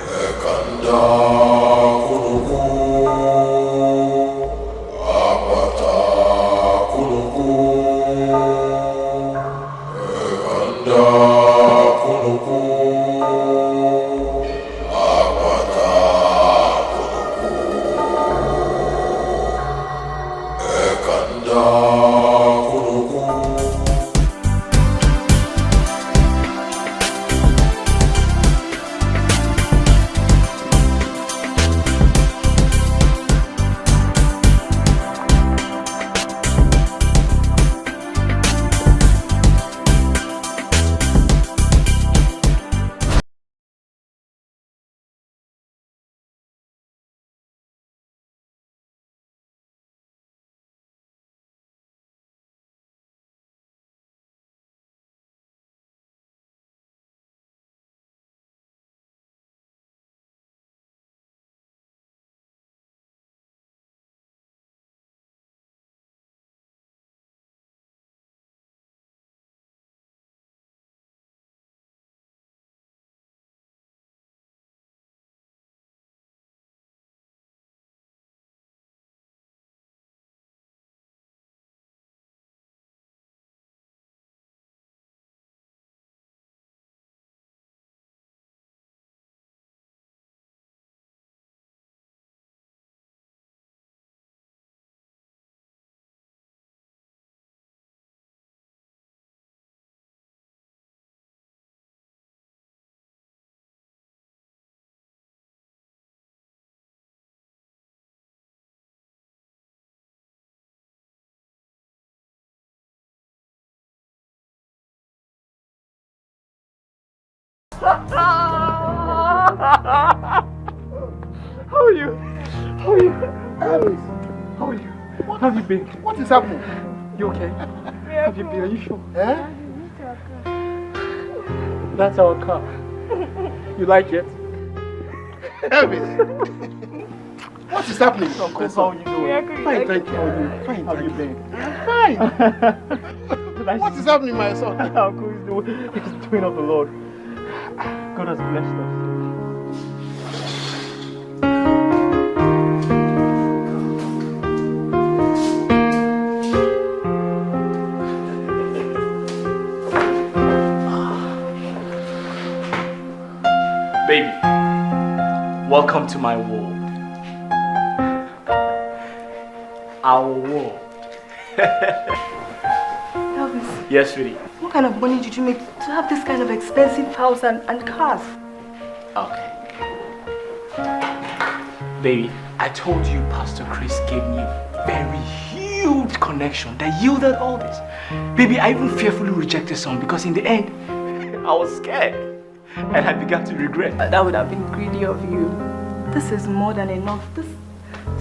How are you? How are you? How are you? How have you been? What is happening? You okay? Yeah, have you been? Are you sure? Eh? That's our car. You like it? Elvis! What is happening? Uncle, how are you doing? Yeah, Fine, thank you. How are you? Fine, How have you been? Fine. What is happening, my son? Uncle is doing of the Lord. God has blessed us. Baby, welcome to my world. Our world. Elvis. Yes, sweetie. What kind of money did you make to have this kind of expensive house and cars? Okay. Baby, I told you Pastor Chris gave me a very huge connection that yielded all this. Baby, I even fearfully rejected some because in the end, I was scared. And I began to regret. That would have been greedy of you. This is more than enough. This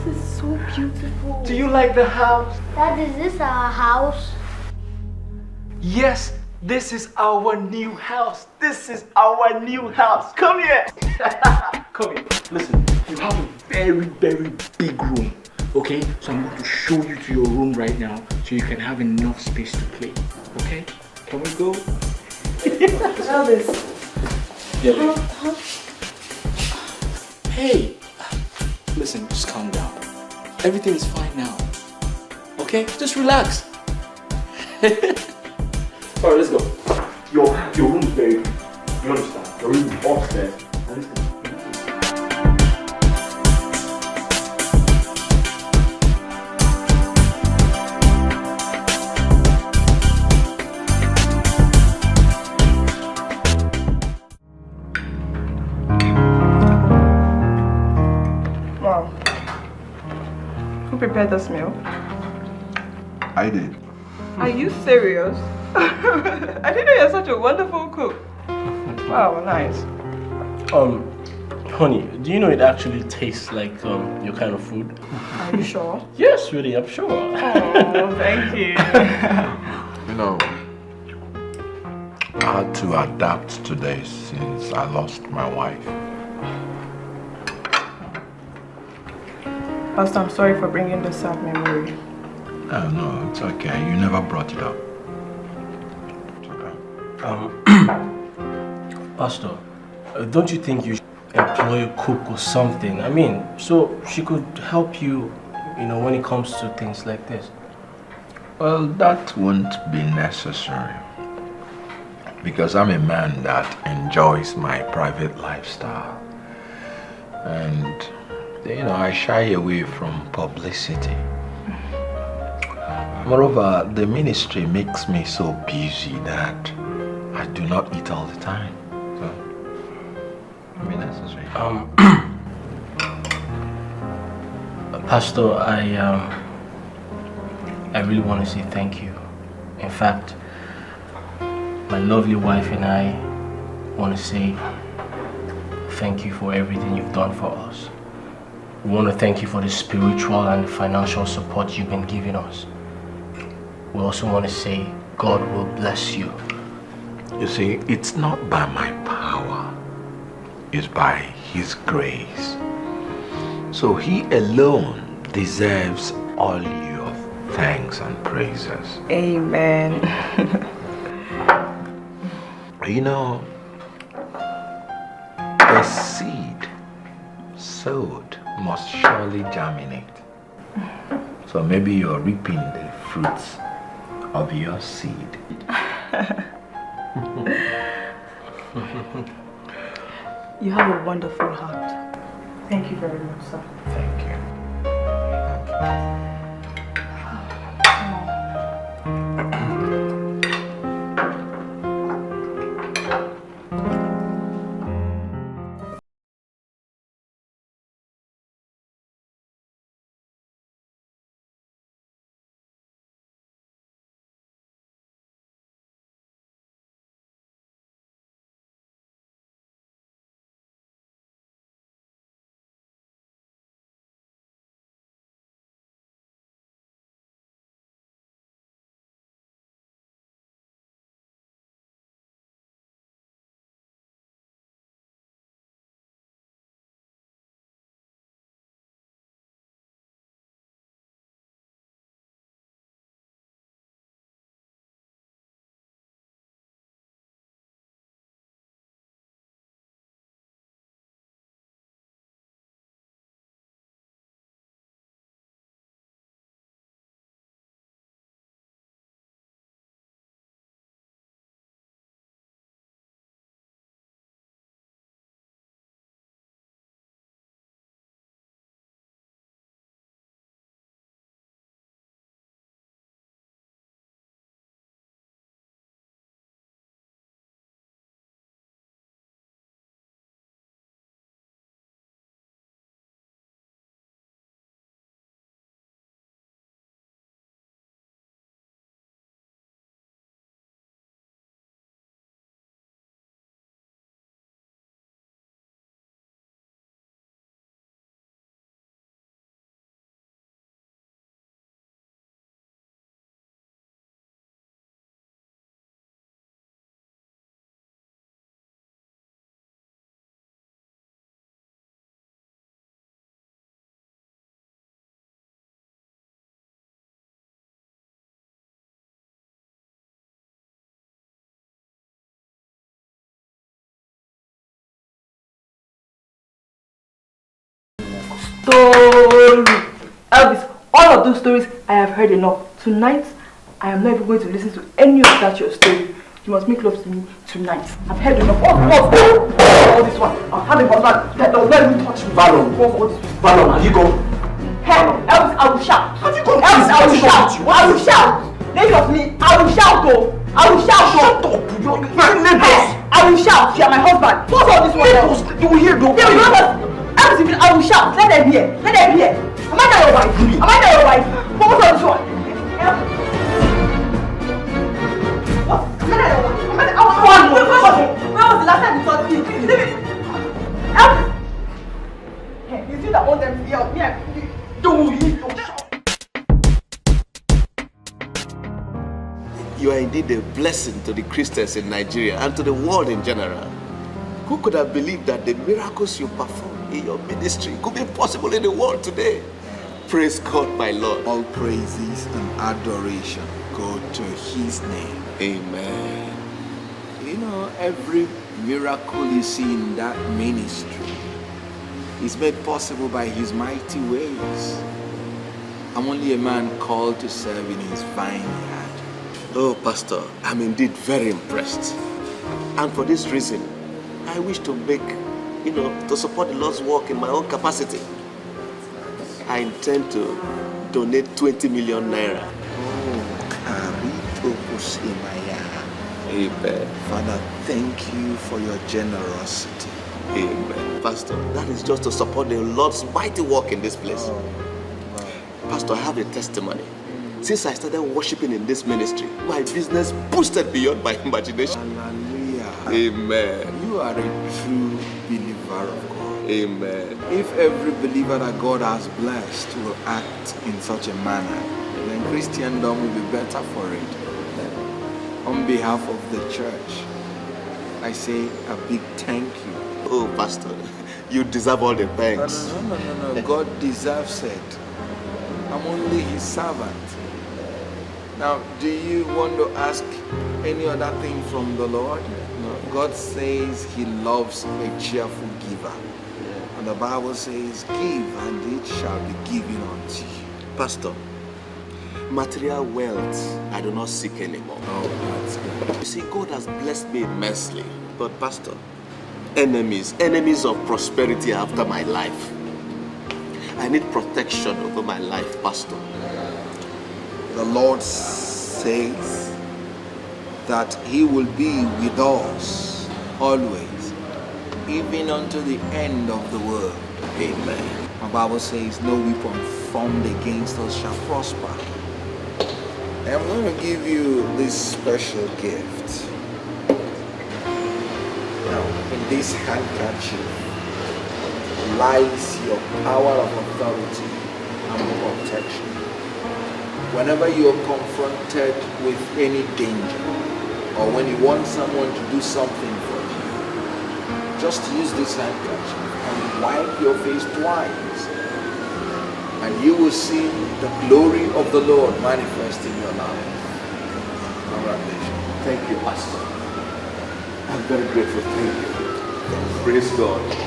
is so beautiful. Do you like the house? Dad, is this our house? Yes, this is our new house. This is our new house. Come here. Come here. Listen, you have a very, very big room. Okay? So I'm going to show you to your room right now so you can have enough space to play. Okay? Can we go? Elvis. Yeah. Hey. Listen, just calm down. Everything is fine now. Okay? Just relax. Alright, let's go. Your room is very big. You understand? Your room is upstairs. Wow. Who prepared this meal? I did. Are you serious? I didn't know you're such a wonderful cook. Wow, nice. Honey, do you know it actually tastes like your kind of food? Are you sure? Yes, really, I'm sure. Oh, thank you. You know, I had to adapt to this since I lost my wife. Pastor, I'm sorry for bringing this sad memory. Oh, no, it's okay. You never brought it up. Pastor, don't you think you should employ a cook or something? I mean, so she could help you, you know, when it comes to things like this. Well, that won't be necessary. Because I'm a man that enjoys my private lifestyle. And, you know, I shy away from publicity. Moreover, the ministry makes me so busy that I do not eat all the time. So, I mean, necessary. Pastor, I really want to say thank you. In fact, my lovely wife and I want to say thank you for everything you've done for us. We want to thank you for the spiritual and financial support you've been giving us. We also want to say God will bless you. You see, it's not by my power, it's by His grace. So He alone deserves all your thanks and praises. Amen. You know, a seed sowed must surely germinate. So maybe you're reaping the fruits of your seed. You have a wonderful heart. Thank you very much, sir. Thank you. story. Elvis, all of those stories I have heard enough. Tonight, I am not even going to listen to any of that your story. You must make love to me tonight. I've heard enough. All this one. I'll have a husband that does not even touch me. Valon, have you gone? Hey, Elvis, I will shout. Have you gone? Elvis, I will shout. I will shout. Lady of me, I will shout though. I will shout. Shut up. You're neighbors. I will shout. You are my husband. What's all this one? Neighbors, you will hear though. Elvis, I will shout. Let them hear. Let them hear. Am I not your wife? Am I not your wife? What's all this one? What? Am I not your wife? Where was the last time you saw me? Elvis! Hey, is you that own them to yell? Me, You are indeed a blessing to the Christians in Nigeria and to the world in general. Who could have believed that the miracles you perform in your ministry could be possible in the world today? Praise God, my Lord. All praises and adoration go to His name. Amen. You know, every miracle you see in that ministry is made possible by His mighty ways. I'm only a man called to serve in His vineyard. Oh, Pastor, I'm indeed very impressed. And for this reason, I wish to make, to support the Lord's work in my own capacity. I intend to donate 20 million naira. Amen. Father, thank you for your generosity. Amen. Pastor, that is just to support the Lord's mighty work in this place. Pastor, I have a testimony. Since I started worshiping in this ministry, my business boosted beyond my imagination. Hallelujah. Amen. You are a true believer of God. Amen. If every believer that God has blessed will act in such a manner, then Christendom will be better for it. On behalf of the church, I say a big thank you. Oh, Pastor, you deserve all the thanks. No. God deserves it. I'm only His servant. Now, do you want to ask any other thing from the Lord? No. God says He loves a cheerful giver. And the Bible says, give and it shall be given unto you. Pastor, material wealth I do not seek anymore. Oh, that's good. You see, God has blessed me immensely. But Pastor, enemies of prosperity are after my life. I need protection over my life, Pastor. The Lord says that He will be with us always, even unto the end of the world. Amen. My Bible says, no weapon formed against us shall prosper. I'm going to give you this special gift. Now, in this handkerchief lies your power of authority and protection. Whenever you are confronted with any danger, or when you want someone to do something for you, just use this handkerchief and wipe your face twice, and you will see the glory of the Lord manifest in your life. Congratulations. Thank you, Pastor. I'm very grateful. Thank you. Praise God.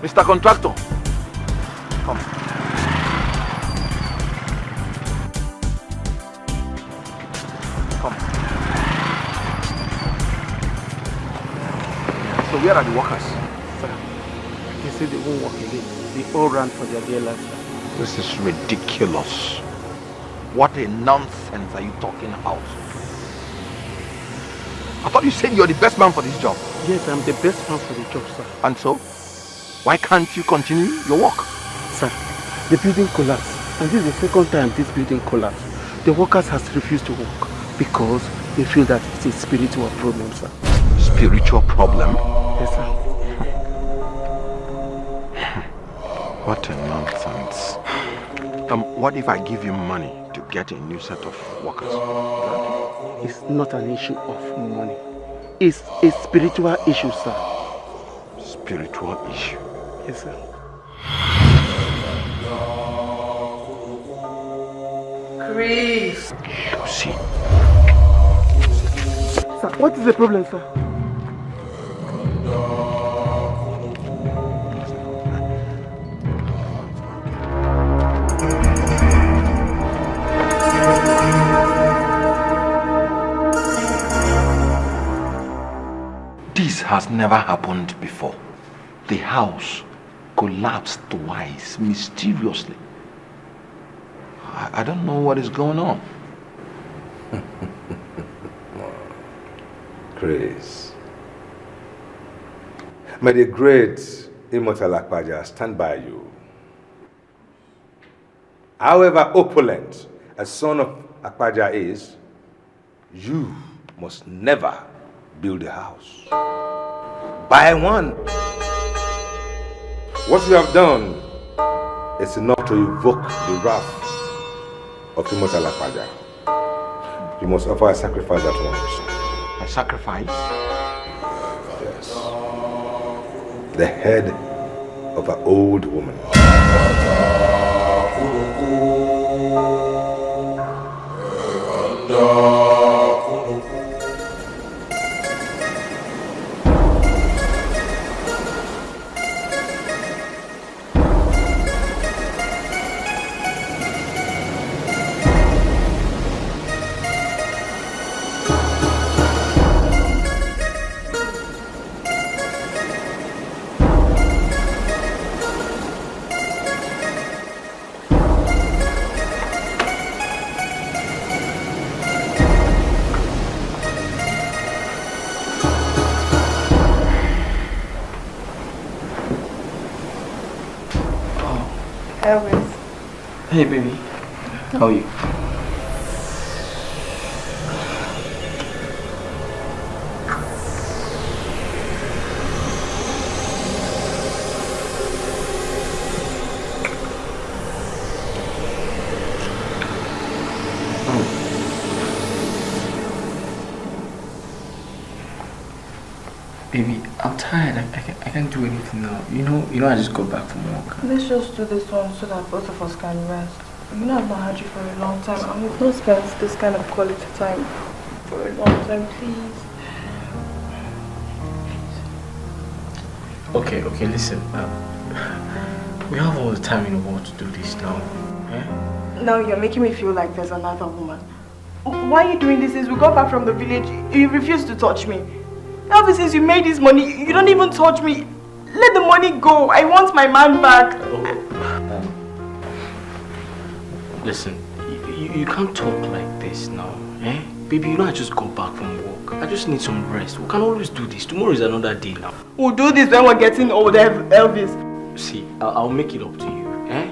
Mr. Contractor, come. Come. So where are the workers? Sir, you see they won't work again. They all ran for their dear lives. This is ridiculous. What a nonsense are you talking about? I thought you said you're the best man for this job. Yes, I'm the best man for the job, sir. And so? Why can't you continue your work? Sir, the building collapsed. And this is the second time this building collapsed. The workers has refused to work because they feel that it's a spiritual problem, sir. Spiritual problem? Yes, sir. What a nonsense. What if I give you money to get a new set of workers? It's not an issue of money. It's a spiritual issue, sir. Spiritual issue? Yes, sir. Chris! Lucy. Sir, what is the problem, sir? This has never happened before. The house collapsed twice, mysteriously. I don't know what is going on. Chris. May the great immortal Akpaja stand by you. However opulent a son of Akpaja is, you must never build a house. Buy one. What you have done is enough to evoke the wrath of immortal Akpaja. You must offer a sacrifice at once. A sacrifice? Yes. The head of an old woman. Elvis. Hey baby, how are you? Baby, I'm tired. I can't do anything now. You know I just got back from work. Let's just do this one so that both of us can rest. You know I've not had you for a long time and we've not spent this kind of quality time for a long time, please. Okay, listen. We have all the time in the world to do this now. Eh? Now you're making me feel like there's another woman. Why are you doing this? Since we got back from the village, you refuse to touch me. Ever since you made this money, you don't even touch me. Let the money go. I want my man back. Listen, you can't talk like this now, eh? Baby, you know I just got back from work. I just need some rest. We can always do this. Tomorrow is another day now. We'll do this when we're getting older, Elvis. See, I'll make it up to you, eh?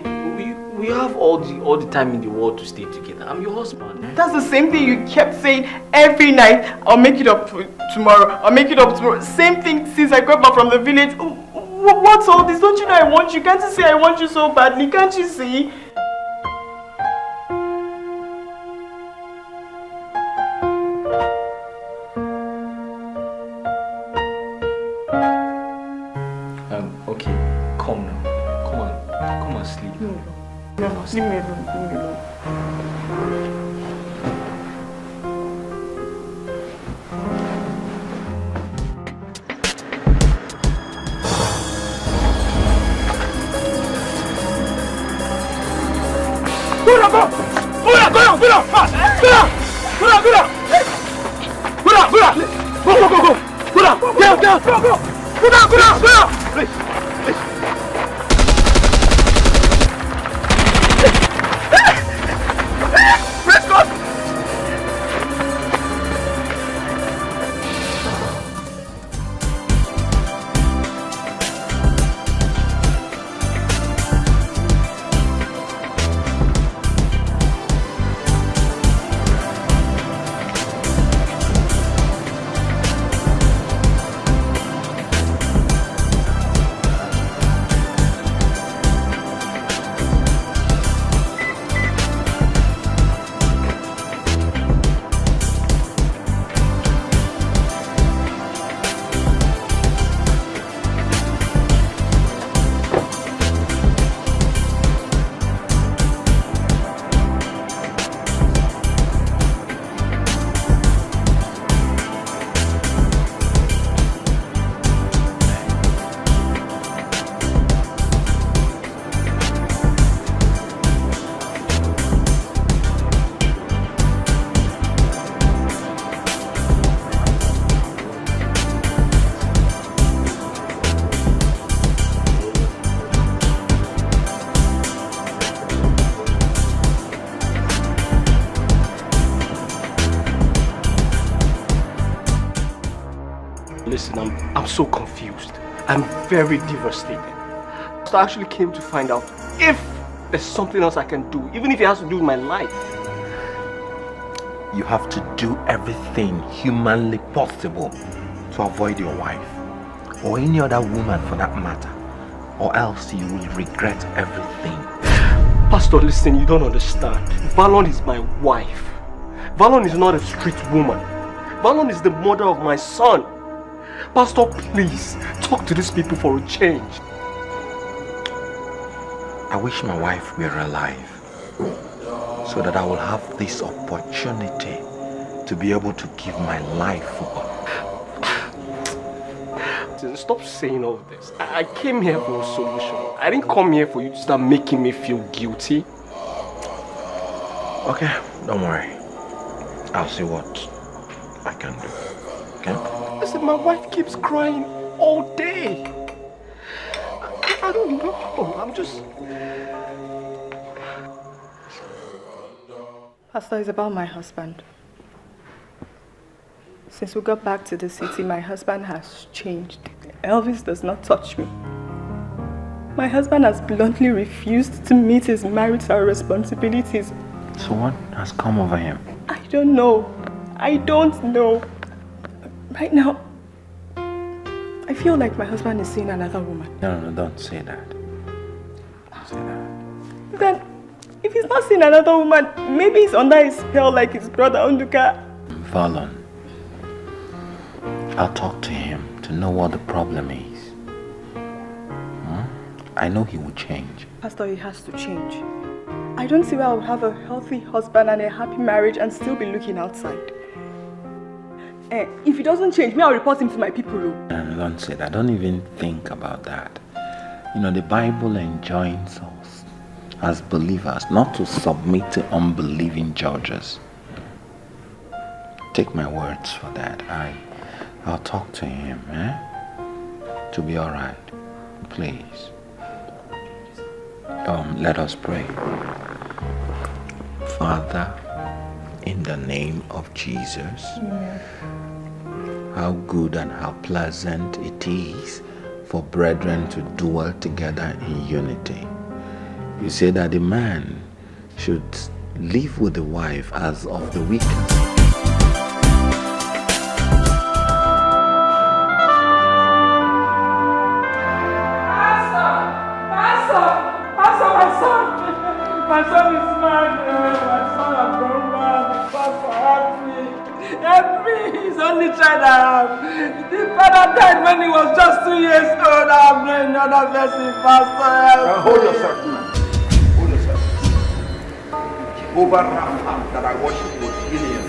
We have all the time in the world to stay together. I'm your husband. Eh? That's the same thing you kept saying every night. I'll make it up tomorrow. I'll make it up tomorrow. Same thing since I got back from the village. What's all this? Don't you know I want you? Can't you say I want you so badly? Can't you see? Okay, calm now. Come on, sleep. No, leave me alone. listen, I'm so confused. I'm very devastated. So I actually came to find out if there's something else I can do, even if it has to do with my life. You have to do everything humanly possible to avoid your wife, or any other woman for that matter, or else you will regret everything. Pastor, listen, you don't understand. Valon is my wife. Valon is not a street woman. Valon is the mother of my son. Pastor, please, talk to these people for a change. I wish my wife were alive, so that I will have this opportunity to be able to give my life for her. Stop saying all this. I came here for a solution. I didn't come here for you to start making me feel guilty. Okay, don't worry. I'll see what I can do. Okay? Listen, my wife keeps crying all day. I don't know. I'm just... Pastor, it's about my husband. Since we got back to the city, my husband has changed. Elvis does not touch me. My husband has bluntly refused to meet his marital responsibilities. So what has come over him? I don't know. I don't know. Right now, I feel like my husband is seeing another woman. No, don't say that. Don't say that. Then, if he's not seeing another woman, maybe he's under his spell like his brother Onduka. Valon, I'll talk to him to know what the problem is. I know he will change. Pastor, he has to change. I don't see why I would have a healthy husband and a happy marriage and still be looking outside. If he doesn't change, I'll report him to my people. No, don't say that. Don't even think about that. You know, the Bible enjoins us as believers not to submit to unbelieving judges. Take my words for that. I'll talk to him, to be all right. Please. Let us pray. Father, in the name of Jesus, how good and how pleasant it is for brethren to dwell together in unity. You say that the man should live with the wife as of the weakest. My son is mad. My son has gone mad. Pastor, help me. Help me. He's the only child I have. The father died when he was just 2 years old. I have no another blessing. Pastor, help me. Hold yourself, man. Hold yourself. Jehovah Rapha that I worship was healing.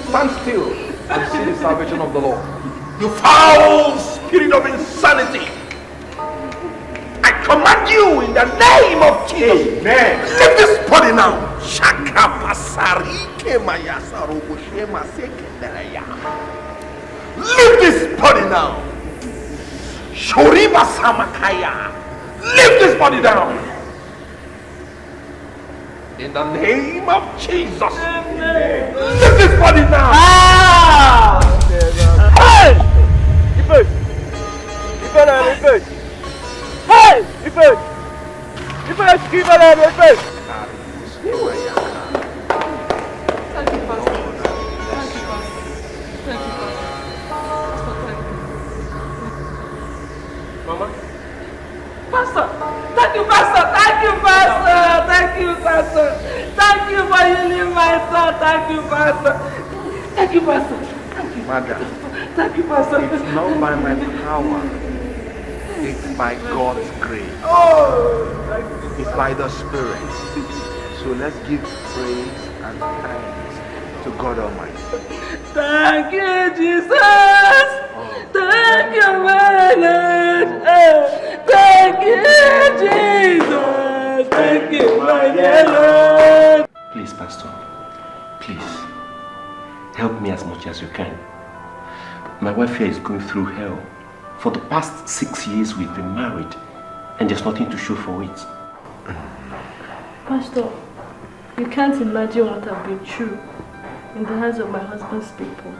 Stand still and see the salvation of the Lord. You foul spirit of insanity. I command you in the name of Jesus. Amen. Leave this body now. Leave this body now. Shoriba Samakaya. Leave this body down. In the name of Jesus. Amen. Leave this body now. Hey! Hey! Ifes! Ifes! Give a leg, Ifes! Thank you, Pastor. Thank you, Pastor. Thank you, Pastor. Mama? Pastor! Thank you, Pastor! Thank you, Pastor! Thank you, Pastor! Thank you for healing my son! Thank you, Pastor! Thank you, Pastor! Thank you, Mother. Thank you, Pastor! It's not by my power. It's by God's grace. Oh! It's by the Spirit. So let's give praise and thanks to God Almighty. Thank you, Jesus! Thank you, my Lord! Thank you, Jesus! Thank you, my Lord! Please, Pastor. Please. Help me as much as you can. My wife here is going through hell. For the past 6 years we've been married and there's nothing to show for it. Pastor, you can't imagine what I've been through in the hands of my husband's people.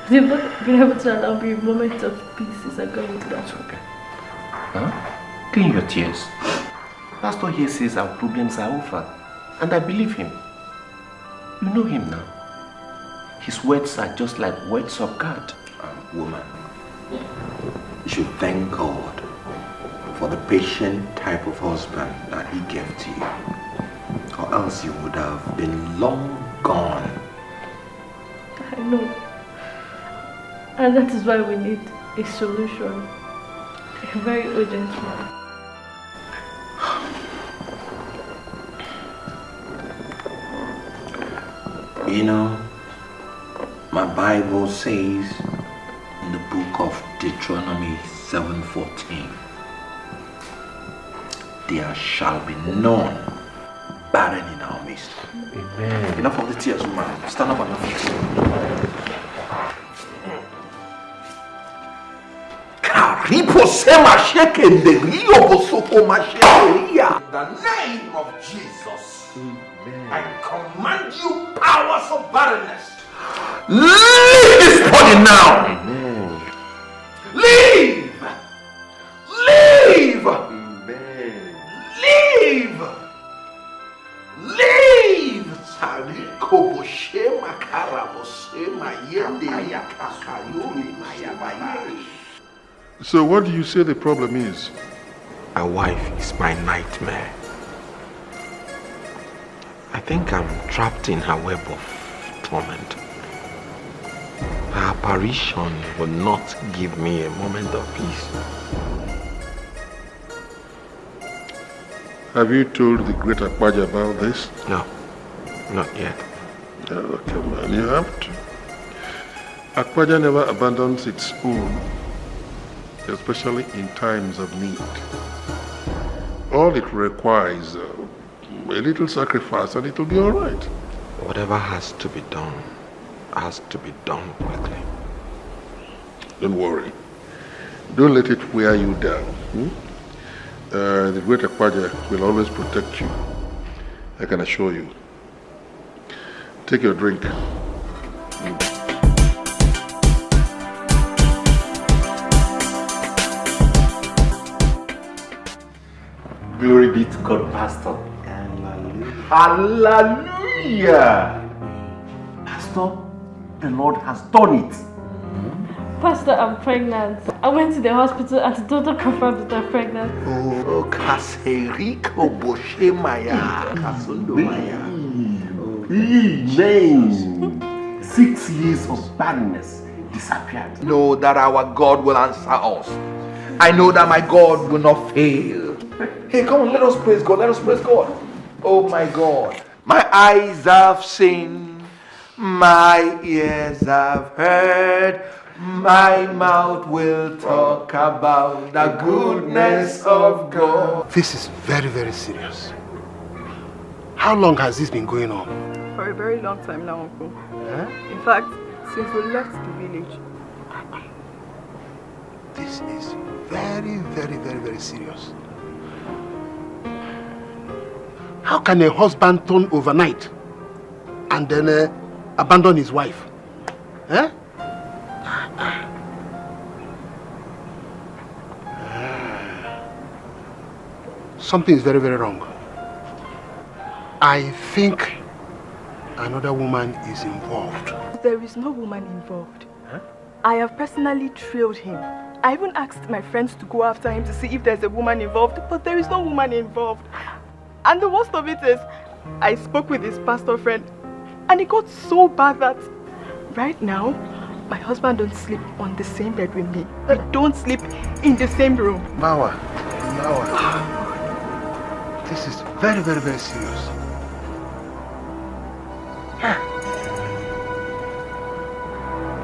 They've not been able to allow me a moment of peace as I go into that. Okay. Huh? Clean your tears. Pastor here says our problems are over. And I believe him. You know him now. His words are just like words of God. Woman, you should thank God for the patient type of husband that he gave to you. Or else you would have been long gone. I know. And that is why we need a solution. A very urgent one. You know, my Bible says in the book of Deuteronomy 7:14, there shall be none barren in our midst. Amen. Enough of the tears, woman. Stand up on your feet. In the name of Jesus, I command you, powers of barrenness, leave this body now. Amen. Leave. Leave. Amen. Leave. Leave. So what do you say the problem is? My wife is my nightmare. I think I'm trapped in her web of torment. Her apparition will not give me a moment of peace. Have you told the great Akwaja about this? No, not yet. Oh, come on, you have to. Akwaja never abandons its own, especially in times of need. All it requires a little sacrifice and it'll be all right. Whatever has to be done quickly. Don't worry. Don't let it wear you down. The great Akwaja will always protect you. I can assure you. Take your drink. Glory be to God, Pastor. Hallelujah. Pastor, the Lord has done it. Pastor, I'm pregnant. I went to the hospital and the doctor confirmed that I'm pregnant. Oh, Kaseriko Boshemaya. Kasundomaya. Amen. 6 years of barrenness disappeared. Know that our God will answer us. I know that my God will not fail. Hey, come on, let us praise God. Let us praise God. Oh my God. My eyes have seen, my ears have heard, my mouth will talk about the goodness of God. This is very, very serious. How long has this been going on? For a very long time now, Uncle. In fact, since we left the village. This is very, very, very, very serious. How can a husband turn overnight and then abandon his wife? Something is very, very wrong. I think another woman is involved. There is no woman involved. I have personally trailed him. I even asked my friends to go after him to see if there's a woman involved, but there is no woman involved. And the worst of it is, I spoke with his pastor friend, and it got so bad that right now, my husband don't sleep on the same bed with me. We don't sleep in the same room. Mawa, this is very, very, very serious.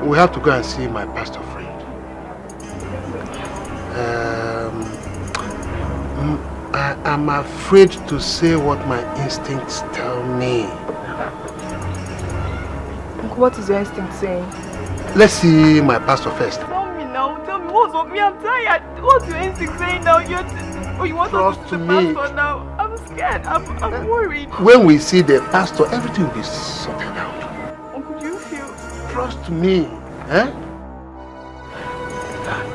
We have to go and see my pastor friend. I'm afraid to say what my instincts tell me. What is your instinct saying? Let's see my pastor first. Tell me now, tell me what's up me, I'm tired. What's your instinct saying now? You want us to see the pastor now? I'm scared, I'm worried. When we see the pastor, everything will be sorted out. Uncle, do you feel? Trust me. Eh?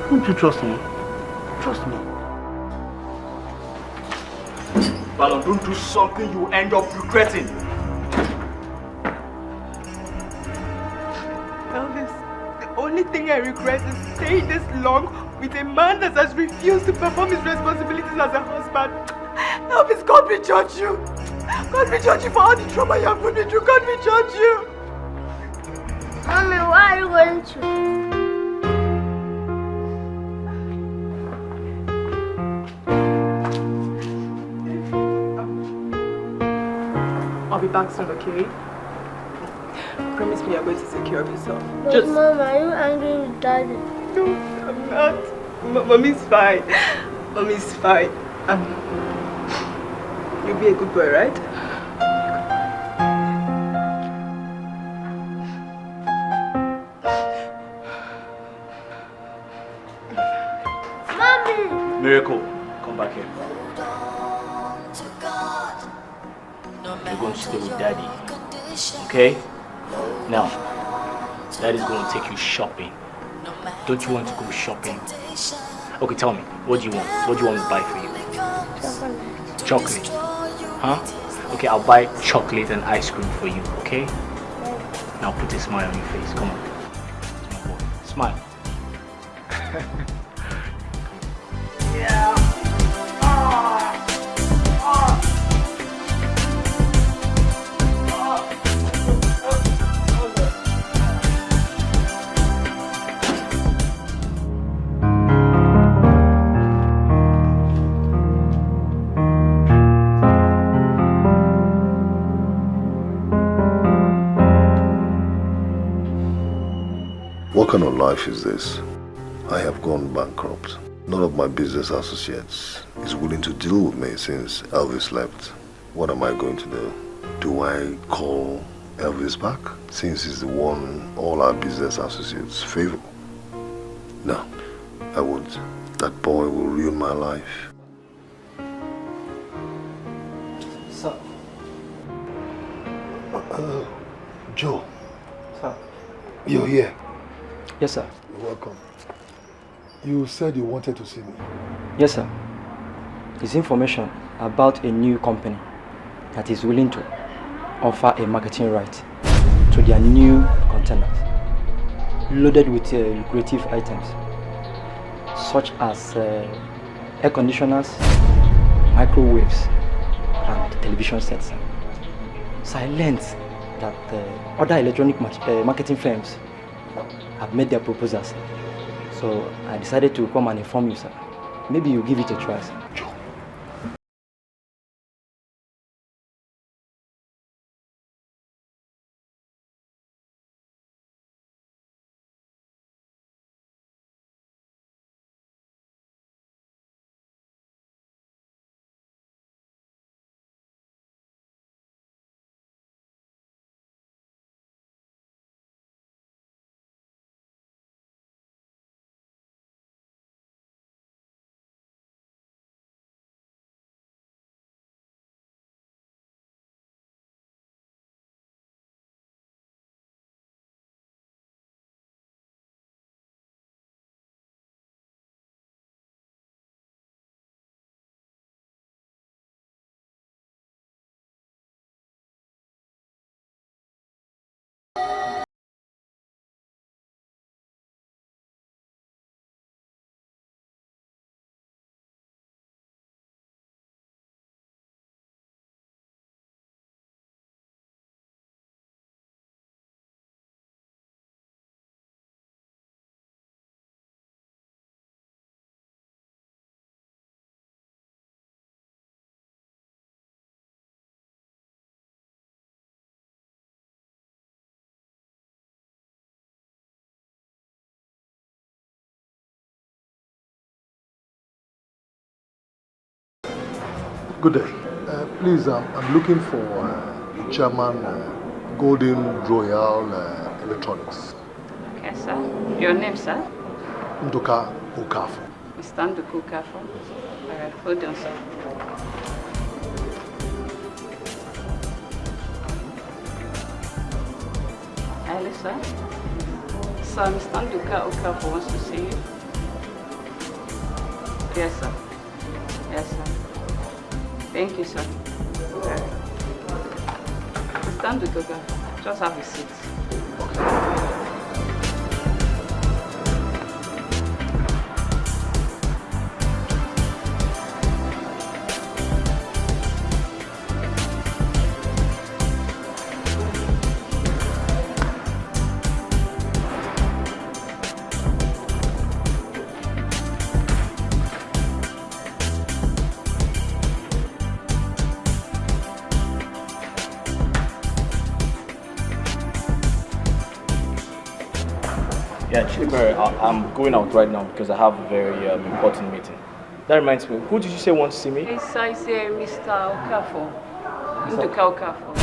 Don't you trust me? Trust me. Balon, don't do something you end up regretting. Elvis, the only thing I regret is staying this long with a man that has refused to perform his responsibilities as a husband. Elvis, God will judge you. God will judge you for all the trouble you have put me through. God will judge you. Mommy, why are you going to? I'll be back soon, okay? Promise me you're going to take care of yourself. But Mom, are you angry with Daddy? No, I'm not. Mommy's fine. Mommy's fine. You'll be a good boy, right? Mommy! Miracle, come back here. You're going to stay with Daddy, okay? Now, Daddy's going to take you shopping. Don't you want to go shopping? Okay, tell me, what do you want? What do you want me to buy for you? Chocolate. Huh? Okay, I'll buy chocolate and ice cream for you, okay? Now put a smile on your face, come on. Smile. Yeah. What kind of life is this? I have gone bankrupt. None of my business associates is willing to deal with me since Elvis left. What am I going to do? Do I call Elvis back since he's the one all our business associates favor? No, I won't. That boy will ruin my life. Sir. Joe. Sir. You're here. Yes, sir. You're welcome. You said you wanted to see me. Yes, sir. It's information about a new company that is willing to offer a marketing right to their new containers, loaded with lucrative items, such as air conditioners, microwaves, and television sets. So I learned that other electronic marketing firms have made their proposals. So I decided to come and inform you, sir. Maybe you give it a try, sir. Good day. Please, I'm looking for the chairman, Golden Royal Electronics. Okay, sir. Your name, sir? Nduka Okafor. Mr. Nduka Okafor. All right, hold on, sir. Hello, sir. sir, Mr. Nduka Okafor wants to see you. Yes, sir. Yes, sir. Thank you, sir. Mr. Nduka Okafor, just have a seat. Yeah, Chidibere, I'm going out right now because I have a very important meeting. That reminds me, who did you say wants to see me? Yes, I say Mr. Okafor. Nduka Okafor.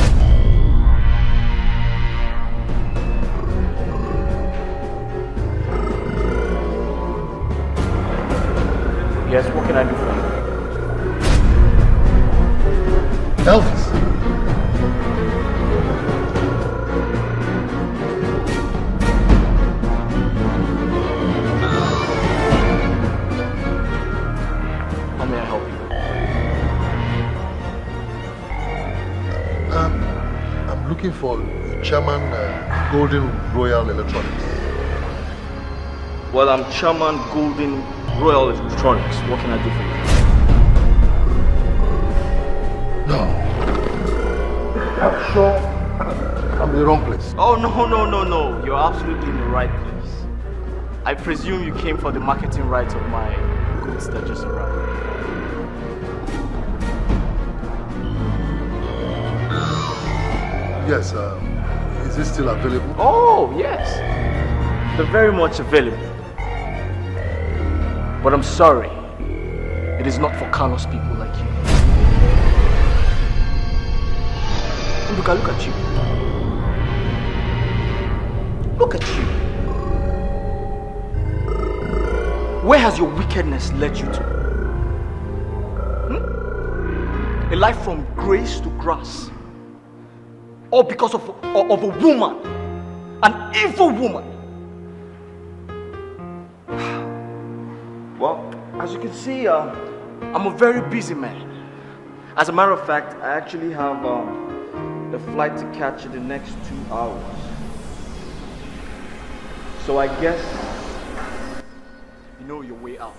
Yes, what can I do for you? Elvis. How may I help you? I'm looking for Chairman Golden Royal Electronics. Well, I'm Chairman Golden Royal Electronics. What can I do for you? No. I'm sure I'm in the wrong place. Oh, no. You're absolutely in the right place. I presume you came for the marketing rights of my goods that just arrived. Yes, is it still available? Oh, yes. They're very much available. But I'm sorry, it is not for careless people like you. Look at you. Look at you. Where has your wickedness led you to? A life from grace to grass. All because of a woman. An evil woman. Well, as you can see, I'm a very busy man. As a matter of fact, I actually have a flight to catch in the next 2 hours. So I guess you know your way out.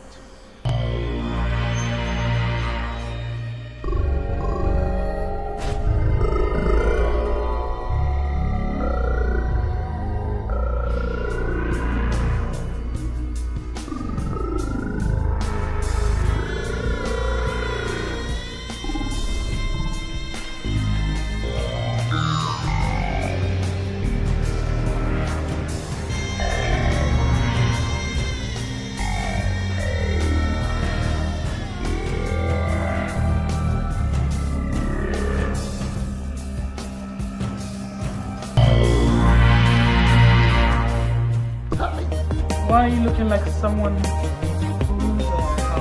Why are you looking like someone whose house is on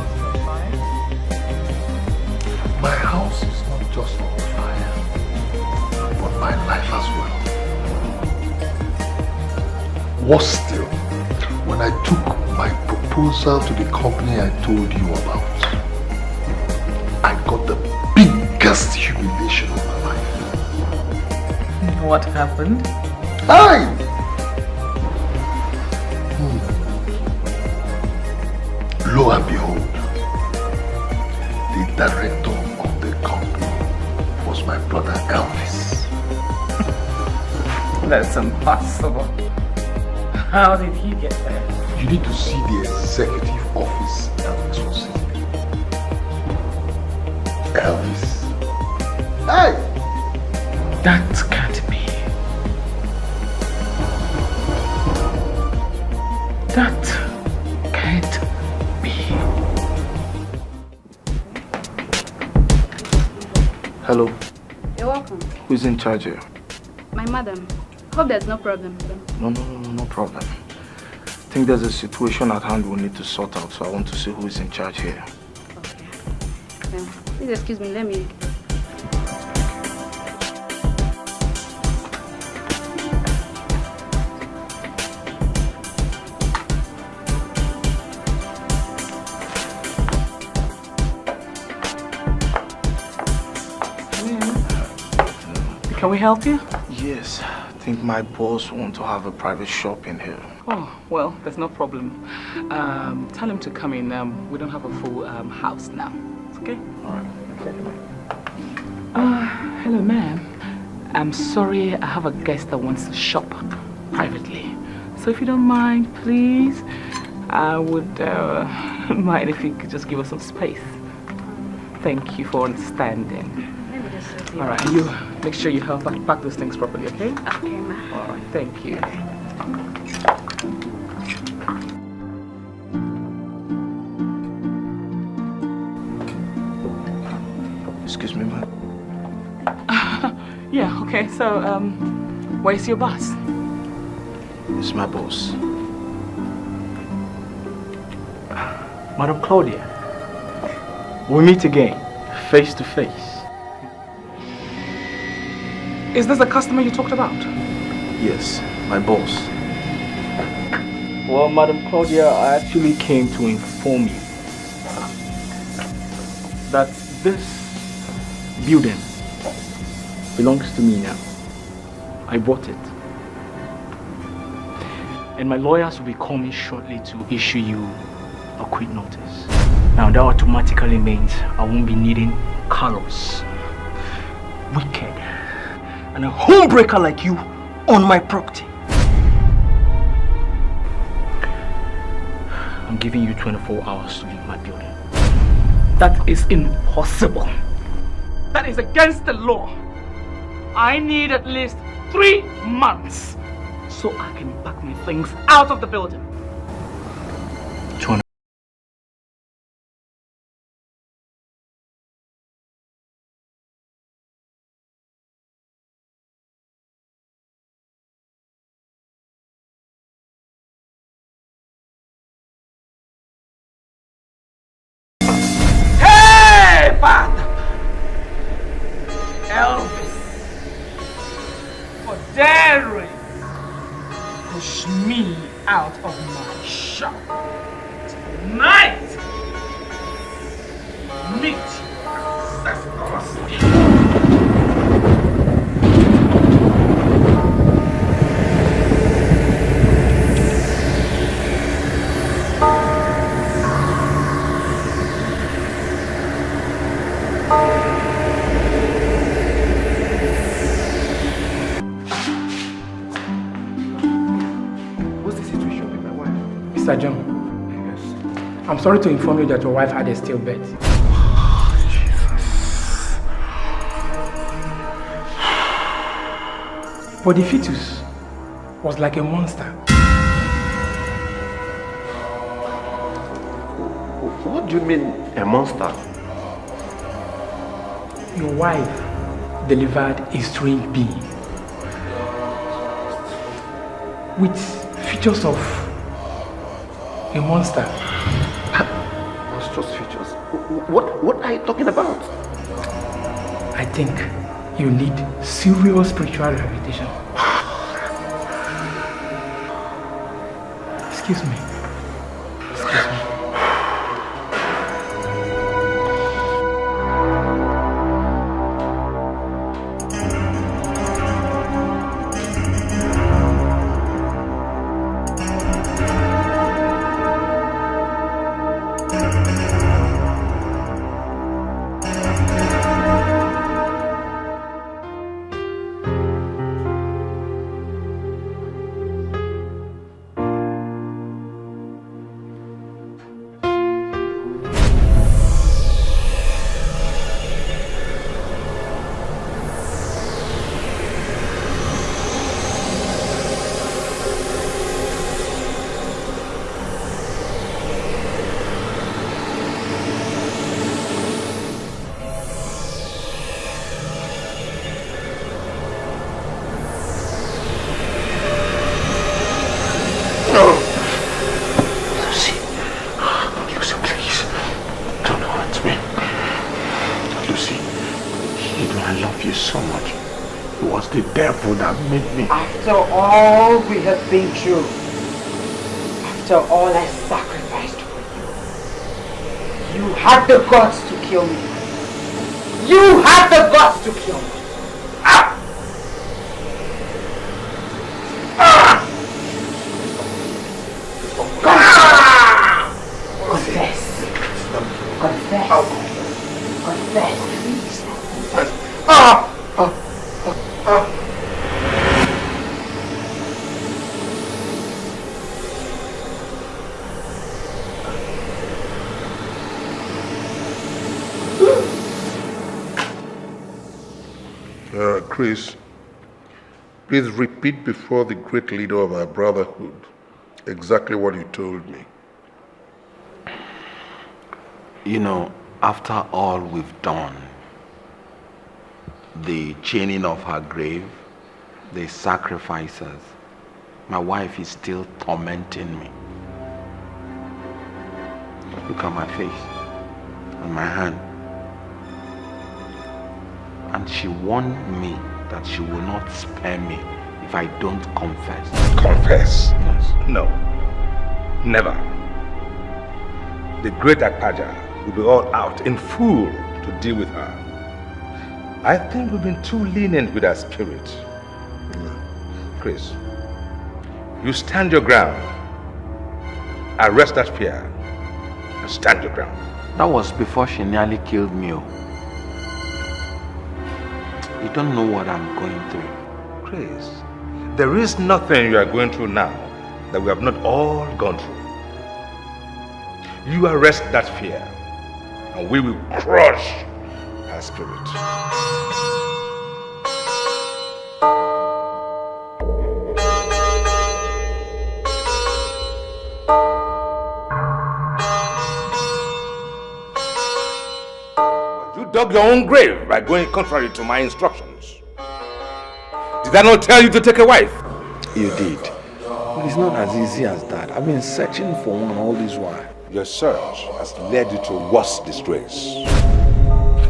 fire? My house is not just on fire, but my life as well. Worse still, when I took my proposal to the company I told you about, I got the biggest humiliation of my life. What happened? Lo and behold, the director of the company was my brother Elvis. That's impossible. How did he get there? You need to see the executive office Elvis was in. Elvis. Hey! That can't be. That can't be. Hello. You're welcome. Who's in charge here? My madam. Hope there's no problem, madam. No problem. I think there's a situation at hand we'll need to sort out, so I want to see who is in charge here. Okay. Please excuse me, let me... we help you? Yes, I think my boss wants to have a private shop in here. Oh, well, there's no problem. Tell him to come in. We don't have a full house now. It's okay? Alright. Hello, ma'am. I'm sorry, I have a guest that wants to shop privately. So if you don't mind, please, I would mind if you could just give us some space. Thank you for understanding. Alright, and you make sure you help pack those things properly, okay? Okay, ma'am. Alright, thank you. Excuse me, ma'am. Yeah, okay, so, where's your boss? It's my boss. Madam Claudia, we meet again, face to face. Is this the customer you talked about? Yes, my boss. Well, Madam Claudia, I actually came to inform you that this building belongs to me now. I bought it. And my lawyers will be coming shortly to issue you a quit notice. Now that automatically means I won't be needing Carlos, wicked, and a homebreaker like you on my property. I'm giving you 24 hours to leave my building. That is impossible. That is against the law. I need at least 3 months so I can pack my things out of the building. Hey, Father! Elvis, for daring push me out of my shop. Tonight, meet ancestors. Mr. John, yes. I'm sorry to inform you that your wife had a stillbirth. But the fetus was like a monster. What do you mean, a monster? Your wife delivered a strange being with features of a monster. Monstrous features? What are you talking about? I think you need serious spiritual rehabilitation. Excuse me. Excuse me. Devil that made me. After all we have been through, after all I sacrificed for you, you had the guts to kill me. You had the guts to kill me. Ah! Chris, please repeat before the great leader of our brotherhood exactly what you told me. You know, after all we've done, the chaining of her grave, the sacrifices, my wife is still tormenting me. Look at my face and my hand. And she warned me that she will not spare me if I don't confess. Confess? Yes. No. Never. The great Akpaja will be all out in full to deal with her. I think we've been too lenient with her spirit. Chris, you stand your ground. Arrest that fear and stand your ground. That was before she nearly killed me. You don't know what I'm going through. Chris, there is nothing you are going through now that we have not all gone through. You arrest that fear and we will crush her spirit. You dug your own grave by going contrary to my instructions. Did I not tell you to take a wife? You did. But it's not as easy as that. I've been searching for one all this while. Your search has led you to worse disgrace.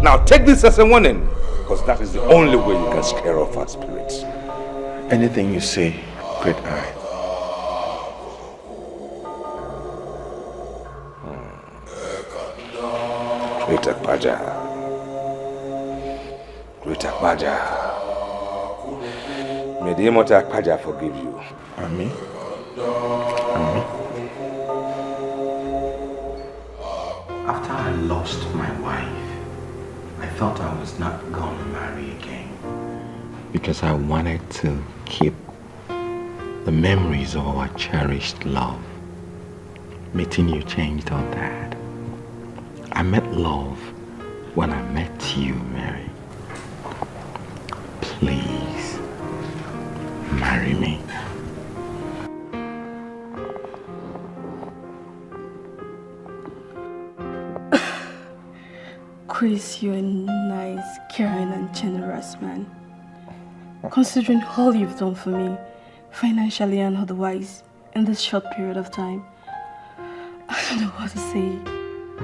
Now take this as a warning, because that is the only way you can scare off our spirits. Anything you say, great eye. Great Akpaja. Great Akpaja. May the immortal Akpaja forgive you. Amen. Amen. After I lost my wife, I thought I was not going to marry again. Because I wanted to keep the memories of our cherished love. Meeting you changed all that. I met love when I met you, Mary. Please, marry me. Chris, you're a nice, caring and generous man. Considering all you've done for me, financially and otherwise, in this short period of time, I don't know what to say.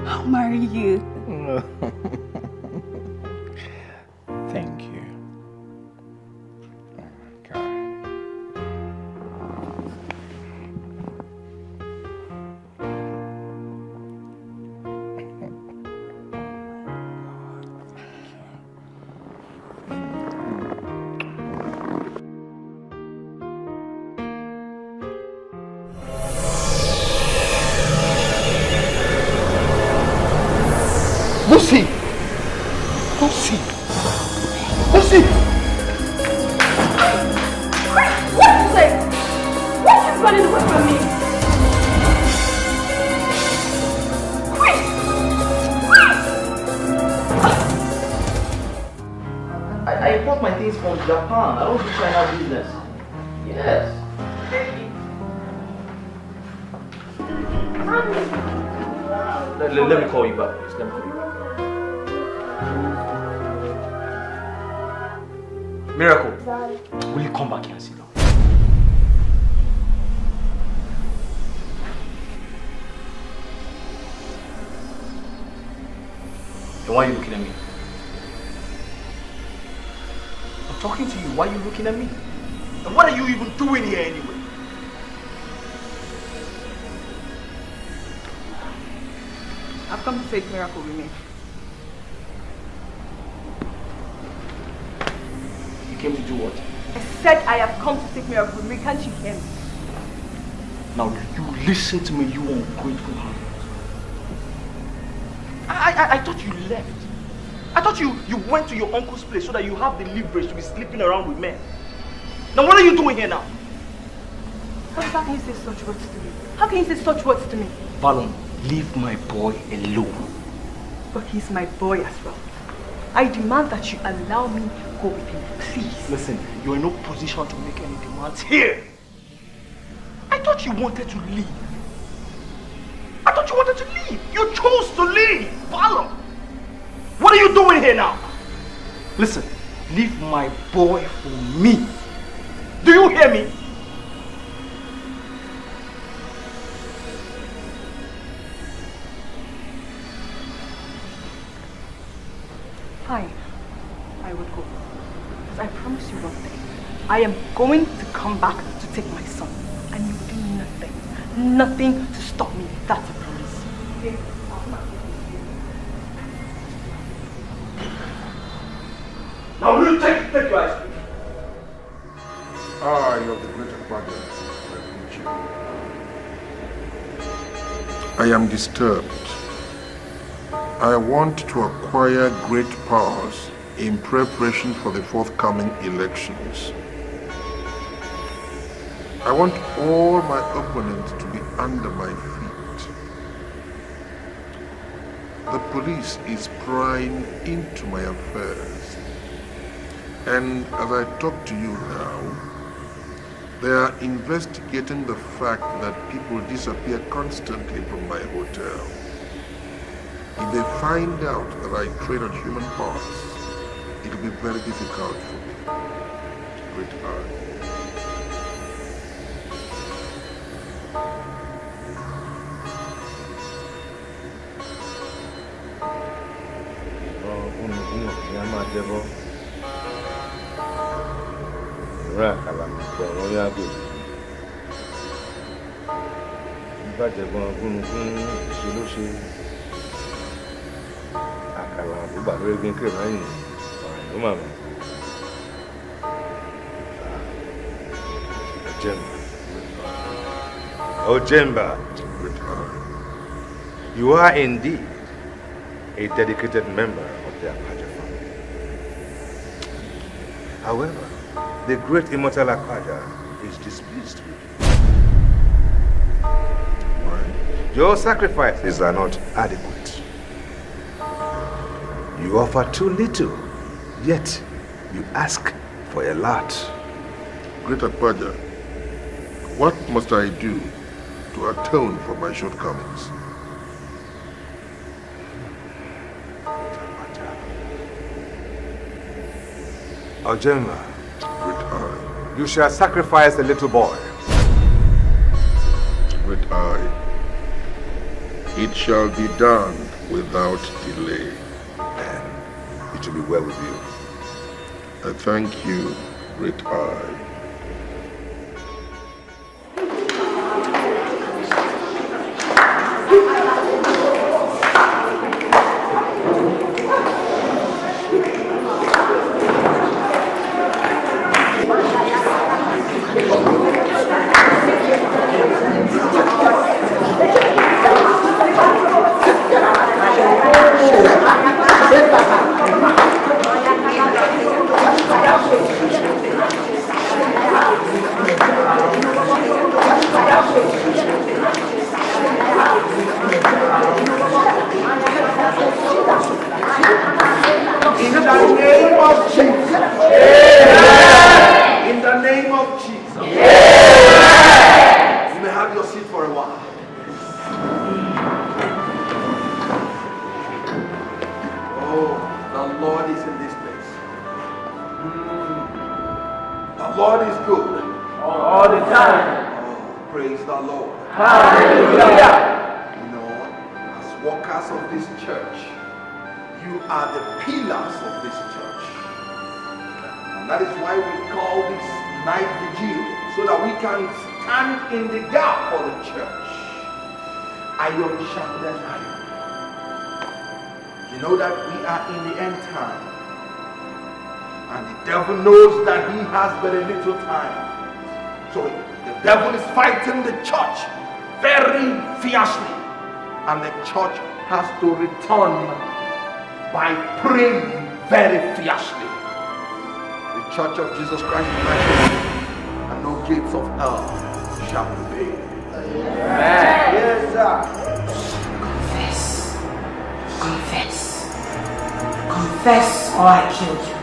I'll marry you. Thank you. Lucy! Lucy! Lucy! What is it? What is running away from me? Chris! I import my things from Japan. I don't do China business. Yes. Let me call you back, please. Let me call you back. Miracle, will you come back here and sit down? And why are you looking at me? I'm talking to you. Why are you looking at me? And what are you even doing here anyway? I've come to take Miracle with me. You came to do what? I said I have come to take Miracle with me. Can't you hear me? Now you listen to me, you ungrateful heart. I thought you left. I thought you went to your uncle's place so that you have the leverage to be sleeping around with men. Now what are you doing here now? How can you say such words to me? How can you say such words to me? Balon, leave my boy alone. But he's my boy as well. I demand that you allow me go with him, please. Listen, you're in no position to make any demands here. I thought you wanted to leave. I thought you wanted to leave. You chose to leave. Follow. What are you doing here now? Listen, leave my boy for me. Do you hear me? Fine. I would go. But I promise you one thing. I am going to come back to take my son. And you will do nothing. Nothing to stop me. That's a promise. Okay? Now will you take your ice cream? I of the great Father, I am disturbed. I want to acquire great powers in preparation for the forthcoming elections. I want all my opponents to be under my feet. The police is prying into my affairs. And as I talk to you now, they are investigating the fact that people disappear constantly from my hotel. If they find out that I trade on human parts, it will be very difficult for me. Great eye. Ojemba, you are indeed a dedicated member of the Akwaja family. However, the great immortal Akwaja is displeased with you. Why? Your sacrifices are not adequate. You offer too little, yet you ask for a lot. Great Akwaja, what must I do to atone for my shortcomings? Ojemba, you shall sacrifice the little boy. Great eye, it shall be done without delay. And it will be well with you. I thank you, Great eye. You know that we are in the end time, and the devil knows that he has very little time. So the devil is fighting the church very fiercely, and the church has to return by praying very fiercely. The church of Jesus Christ is righteous, and no gates of hell shall prevail. Amen. Yes, sir. Confess. Confess or I kill you.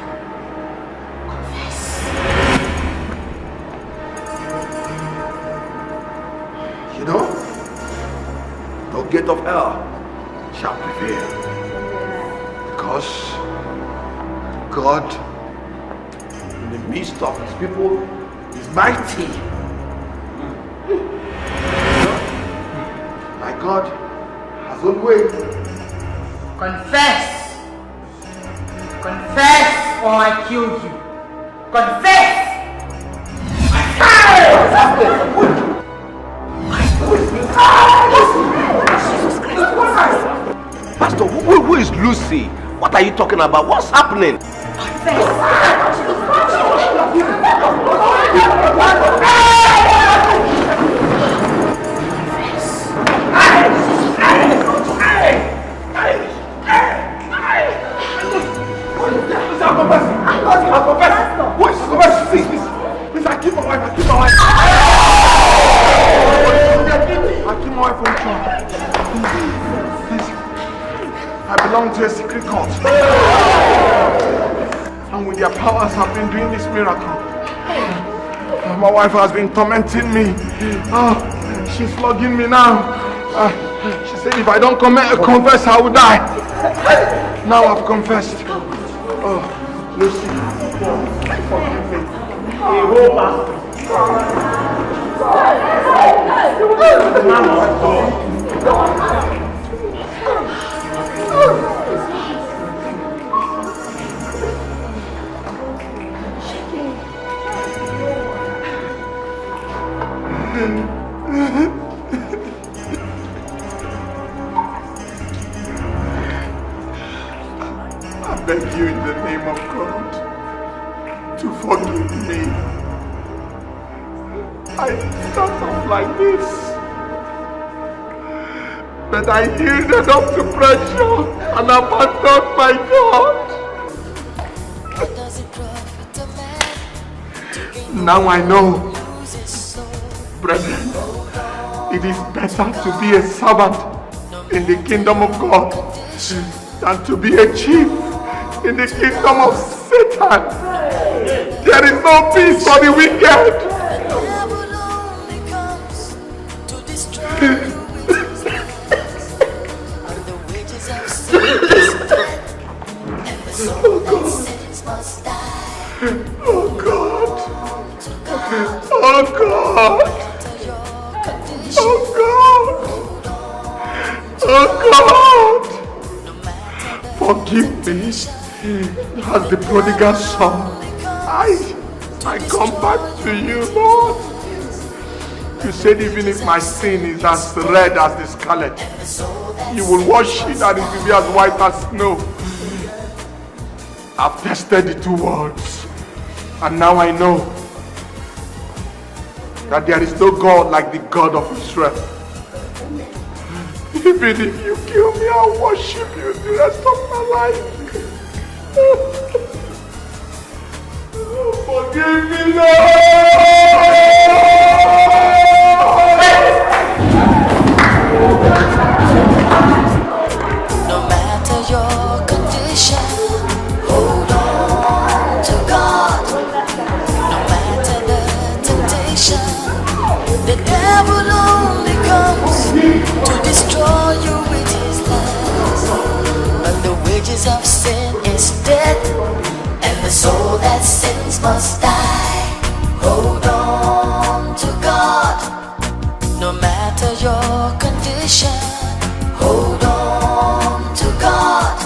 gate of hell shall prevail. Because God, in the midst of his people, is mighty. My God has always. Confess! Confess or I kill you! Confess! Pastor, who is Lucy? What are you talking about? What's happening? Please, I keep my wife. I keep my wife from trouble. Please, I belong to a secret cult. And with their powers, I've been doing this miracle. My wife has been tormenting me. She's flogging me now. She said if I don't confess, I will die. Now I've confessed. Oh, Lucy, forgive me. I beg you in the name of God to forgive me. I start off like this, but I yielded up to pressure and abandoned my God. Now I know, brethren, it is better to be a servant in the kingdom of God than to be a chief in the kingdom of Satan. There is no peace for the wicked. Oh God! Oh God! Oh God! Oh God! Forgive me as the prodigal son. I come back to you, Lord. You said even if my sin is as red as the scarlet, you will wash it and it will be as white as snow. I've tested the two words, and now I know that there is no God like the God of Israel. Even if you kill me, I'll worship you the rest of my life. Forgive me, No matter your condition, hold on to God. No matter the temptation, the devil only comes to destroy you with his lies. But the wages of sin is death, and the soul that sins must die. Hold on to God. No matter your condition, hold on to God.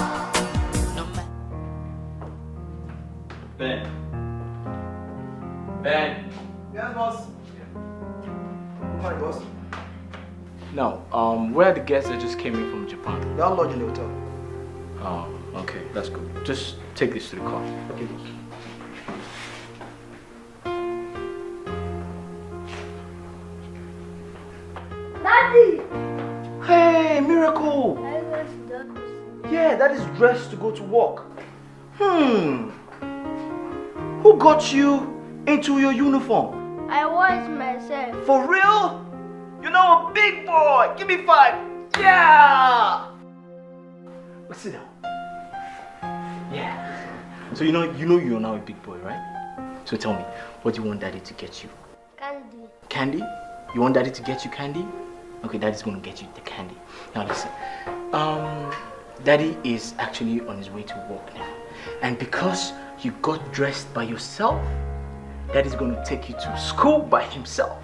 Ben. Yes, boss. Hi, boss. Now, where are the guests that just came in from Japan? They are lodged in the hotel. Oh, okay, that's good. Just take this to the car. Okay, boss. Daddy! Hey, Miracle! Yeah, Daddy's dressed to go to work. Who got you into your uniform? I was myself. For real? You know a big boy! Give me 5! Yeah! But sit down. Yeah. So you know you're now a big boy, right? So tell me, what do you want Daddy to get you? Candy. Candy? You want Daddy to get you candy? Okay, Daddy's gonna get you the candy. Now listen, Daddy is actually on his way to work now. And because you got dressed by yourself, Daddy's gonna take you to school by himself.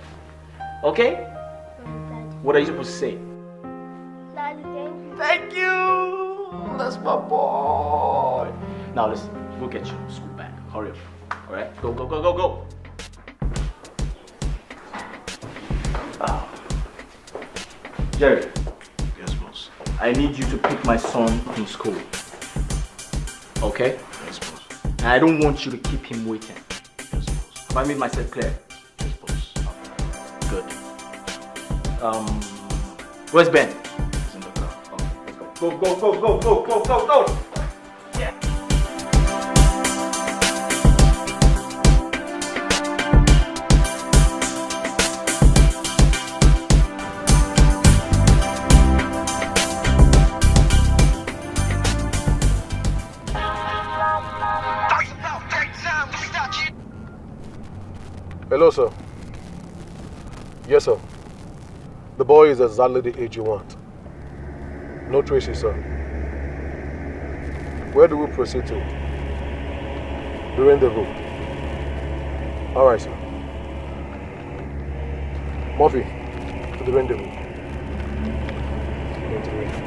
Okay? What are you supposed to say? Daddy, thank you. Thank you! That's my boy. Now listen, go get your school bag. Hurry up. Alright? Go, go, go, go, go. Jerry. Yes, boss. I need you to pick my son from school. Okay? Yes, boss. And I don't want you to keep him waiting. Yes, boss. Have I made myself clear? Yes, boss. Good. Where's Ben? He's in the car. Okay, let's go. Go, go, go, go, go, go, go, go! Yeah. Hello, sir. Yes, sir. The boy is exactly the age you want. No traces, sir. Where do we proceed to? The rendezvous. All right, sir. Murphy, to the rendezvous. To the rendezvous.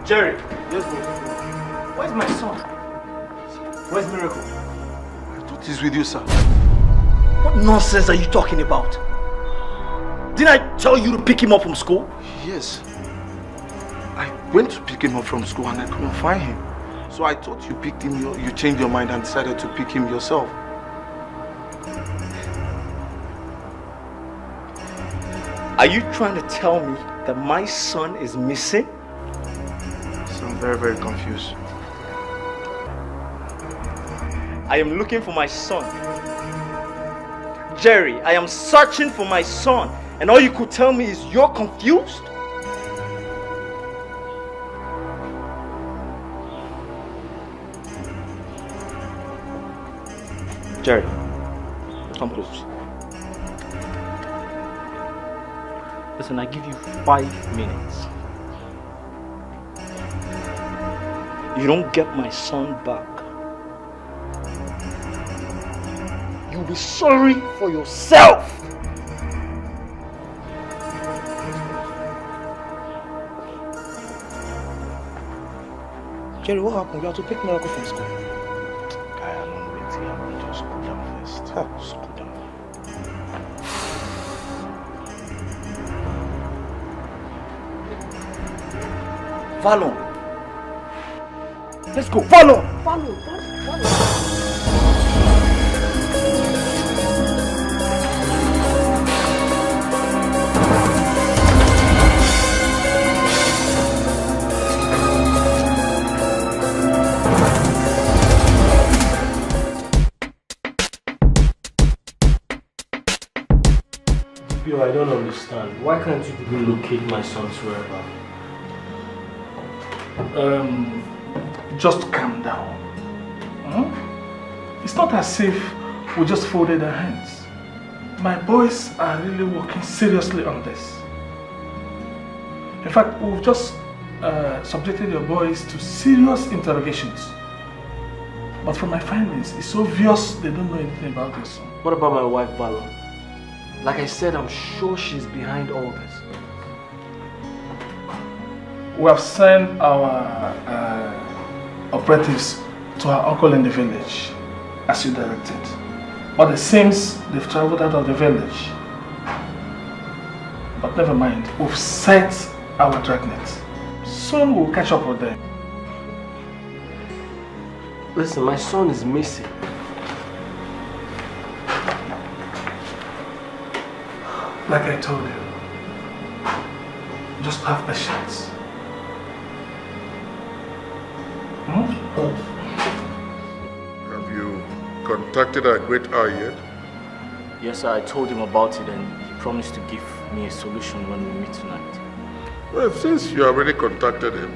Jerry. Yes, bro. Where's my son? Where's Miracle? I thought he's with you, sir. What nonsense are you talking about? Didn't I tell you to pick him up from school? Yes. I went to pick him up from school and I couldn't find him. So I thought you picked him, you changed your mind and decided to pick him yourself. Are you trying to tell me that my son is missing? So I'm very, very confused. I am looking for my son. Jerry, I am searching for my son. And all you could tell me is you're confused? Jerry, come close. Listen, I give you 5 minutes. You don't get my son back, you'll be sorry for yourself. Jerry, what happened? You have to pick Miracle from school. Guy, I'm not waiting. I'm going to school down first. School down. Follow. Let's go. Follow. Follow. Bill, I don't understand. Why can't you people locate my son's whereabouts? Just calm down. It's not as if we just folded our hands. My boys are really working seriously on this. In fact, we've just subjected your boys to serious interrogations. But from my findings, it's obvious they don't know anything about your son. What about my wife, Valor? Like I said, I'm sure she's behind all this. We have sent our operatives to our uncle in the village, as you directed. But it seems they've traveled out of the village. But never mind, we've set our dragnet. Soon we'll catch up with them. Listen, my son is missing. Like I told you, just have patience. Have you contacted our great eye yet? Yes, sir, I told him about it and he promised to give me a solution when we meet tonight. Well, since you already contacted him,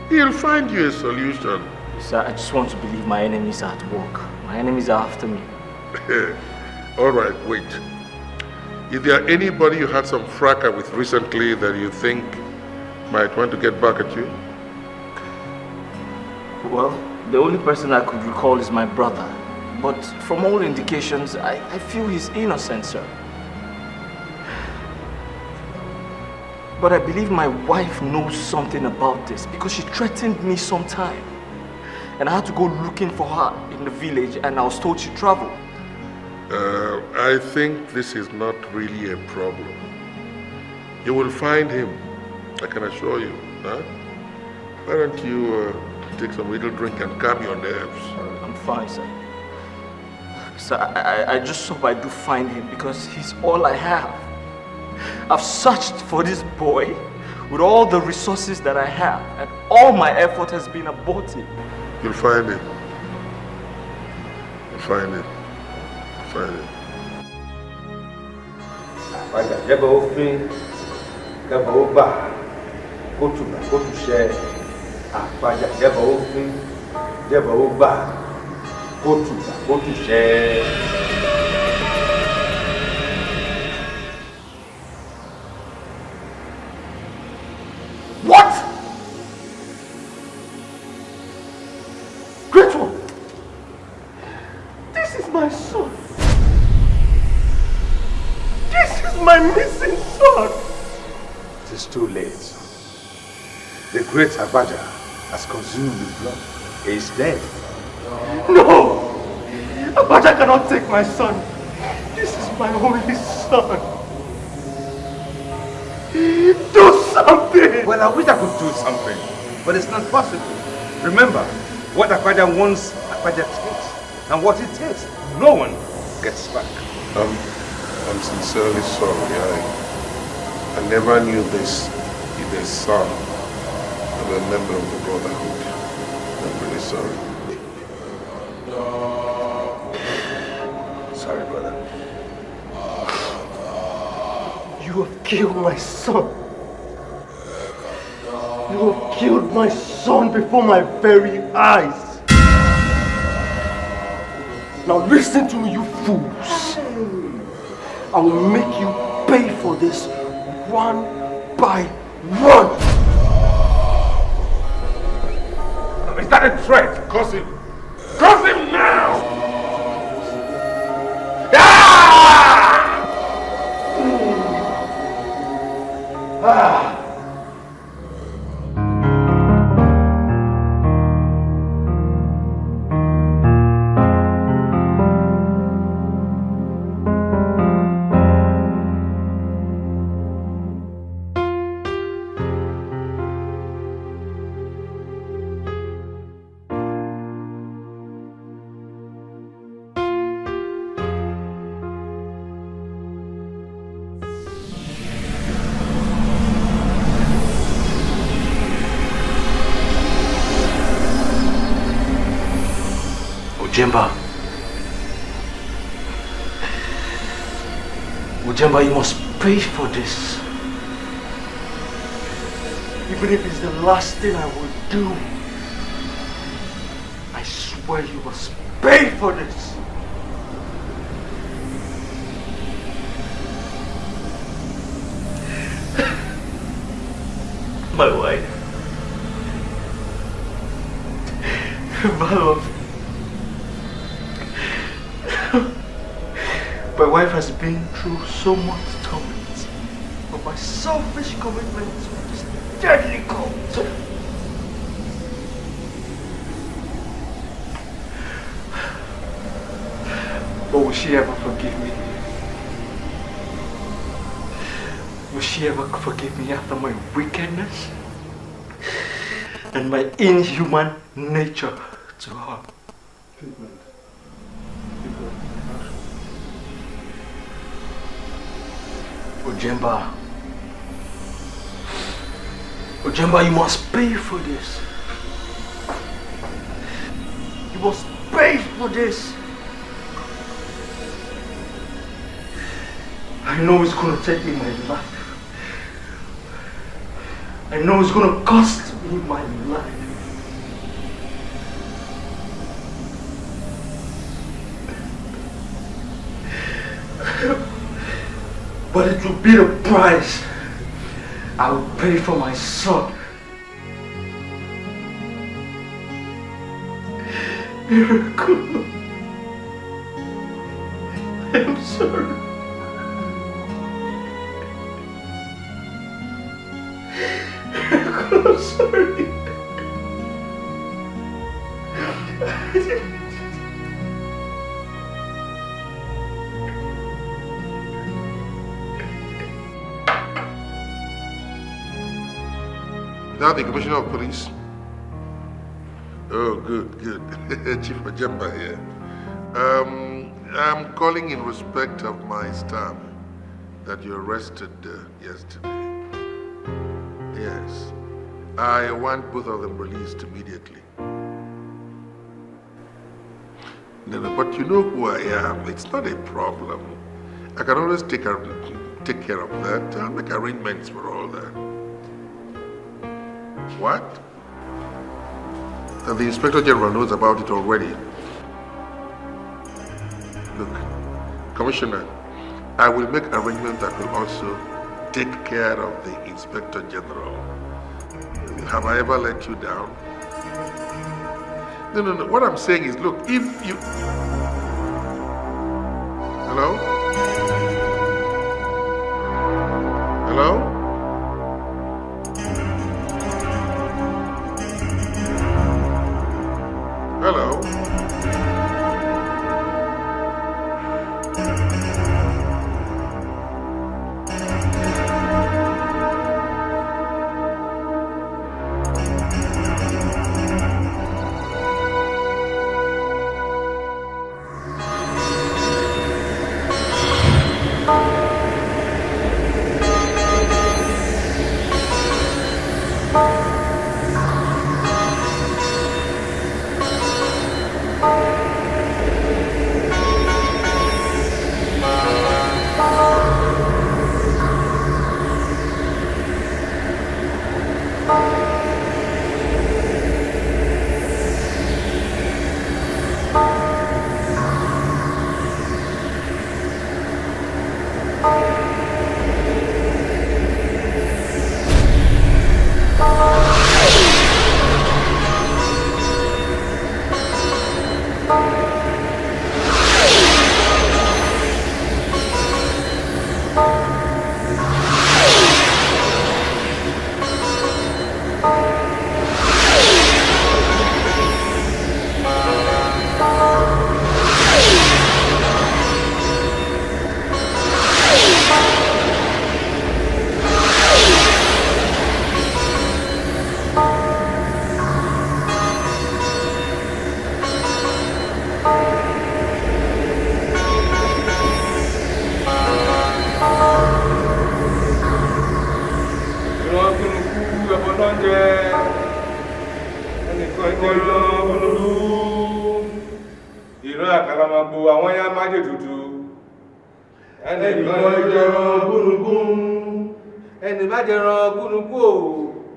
he'll find you a solution. Sir, I just want to believe my enemies are at work. My enemies are after me. All right, wait. Is there anybody you had some fracas with recently that you think might want to get back at you? Well, the only person I could recall is my brother. But from all indications, I feel he's innocent, sir. But I believe my wife knows something about this because she threatened me sometime. And I had to go looking for her in the village and I was told she traveled. I think this is not really a problem. You will find him, I can assure you. Huh? Why don't you take some little drink and calm your nerves? I'm fine, sir. Sir, I just hope I do find him because he's all I have. I've searched for this boy with all the resources that I have and all my effort has been aborted. You'll find him. You'll find him. Find him. What? Great one! This is my son. This is my missing son. It is too late. The great Abaja has consumed his blood. He is dead. No! Abaja cannot take my son. This is my only son. Do something! Well, I wish I could do something, but it's not possible. Remember, what Abaja wants, Abaja takes. And what it takes, no one gets back. I'm sincerely sorry. I never knew this is a son of a member of the Brotherhood. I'm really sorry. Sorry, brother. You have killed my son. You have killed my son before my very eyes. Now listen to me, you fools. I will make you pay for this one by one. Is that a threat? Curse him! Curse him now! Ujemba, you must pay for this. Even if it's the last thing I will do, I swear you must pay for this. My wife. My love. My wife has been through so much torment, but my selfish commitment to this deadly cult But will she ever forgive me? Will she ever forgive me after my wickedness and my inhuman nature to her? Ojemba. Ojemba, you must pay for this. You must pay for this. I know it's gonna take me my life. I know it's gonna cost me my life. But it will be the price I will pay for my son. Miracle. I'm sorry. Miracle, I'm sorry. Now the Commissioner of Police. Oh, good. Chief Ojemba here. I'm calling in respect of my staff that you arrested yesterday. Yes. I want both of them released immediately. No, but you know who I am. It's not a problem. I can always take care of that. I'll make arrangements for all that. What? And the Inspector General knows about it already. Look, Commissioner, I will make arrangements that will also take care of the Inspector General. Have I ever let you down? No. What I'm saying is, look, if you... Hello? Hello? Hello?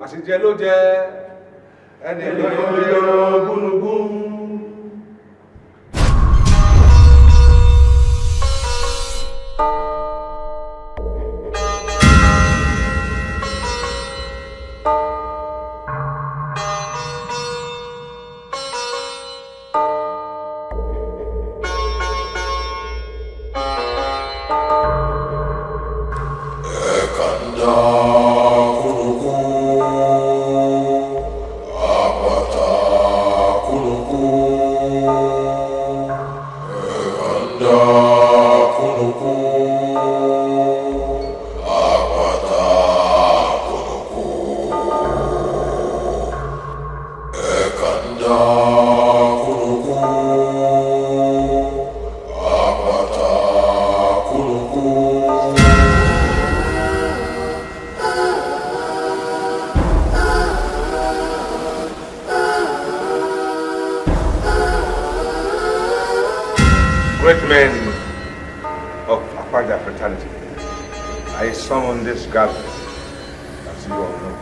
Àṣìjẹ ló jẹ ẹnìkan yóò gúnugún. Ekanda gúnugún. men of Akwaja fraternity, I summon this gathering, as you all know,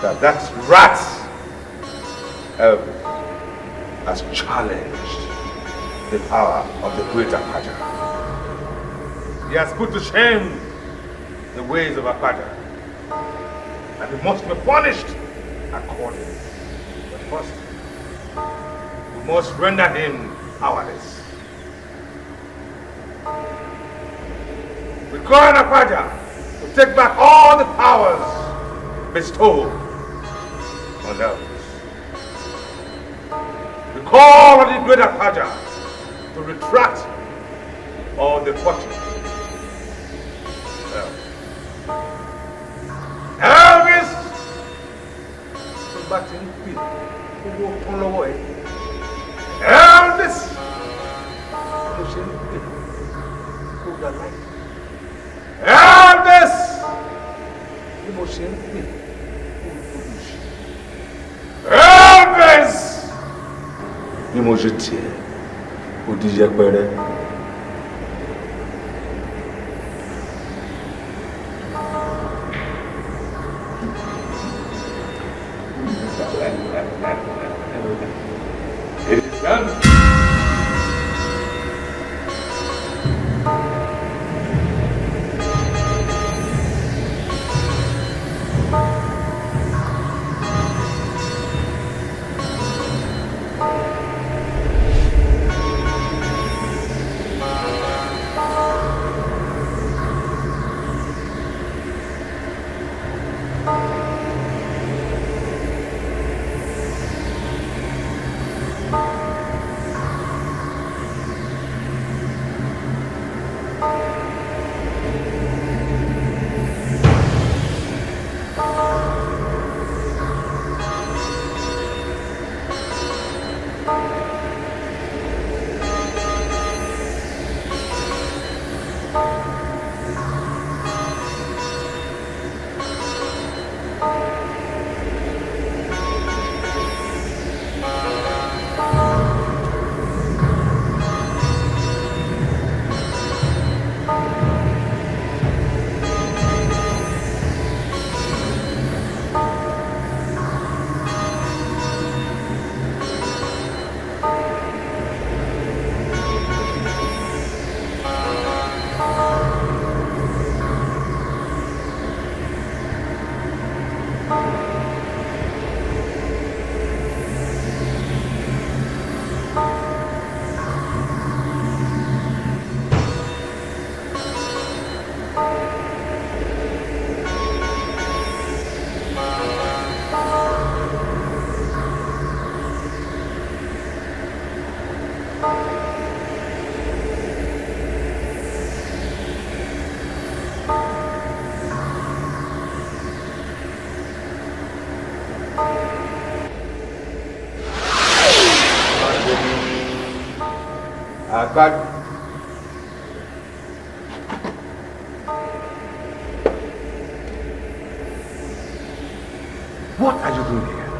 that rat Elvis has challenged the power of the great Akwaja. He has put to shame the ways of Akwaja, and he must be punished accordingly. But first, we must render him powerless. We call on Akwaja to take back all the powers bestowed on Elvis. We call on the great Akwaja to retract all the fortune. Elvis! Elvis! Elvis! Elvis! Bí mo ṣe tiẹ̀, ó di yẹpẹrẹ. It is done. What are you doing here?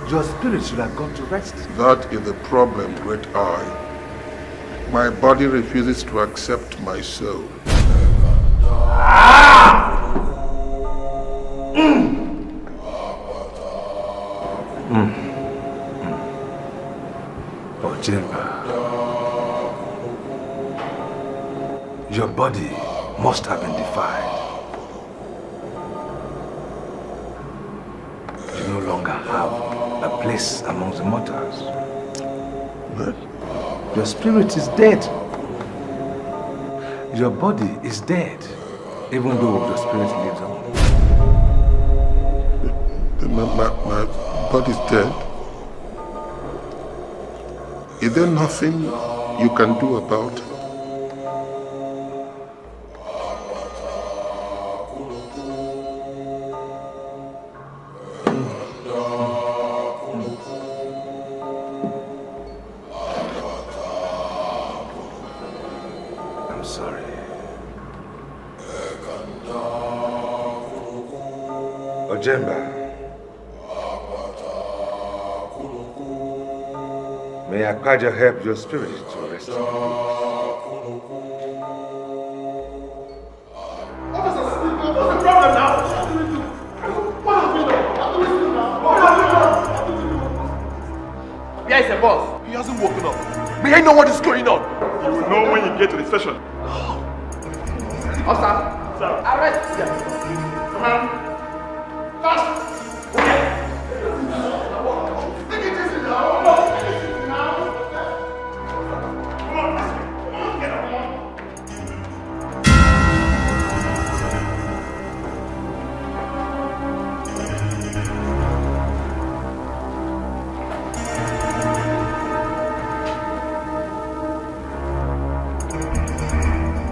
Your spirit should have gone to rest. That is the problem, Great Eye. My body refuses to accept my soul. Ojemba, your body must have been defiled. You no longer have a place amongst the mortals. But your spirit is dead. Your body is dead, even though your spirit lives on. My body's dead. Is there nothing you can do about it? I'm sorry. Ojemba. May Akwaja help your spirit to rest in peace. Where is the boss? He hasn't woken up. May I know what is going on? You will know when you get to the station. Officer. Sir. Arrest them. Come on. Fast. Okay. Take it easy now. Come on, get up.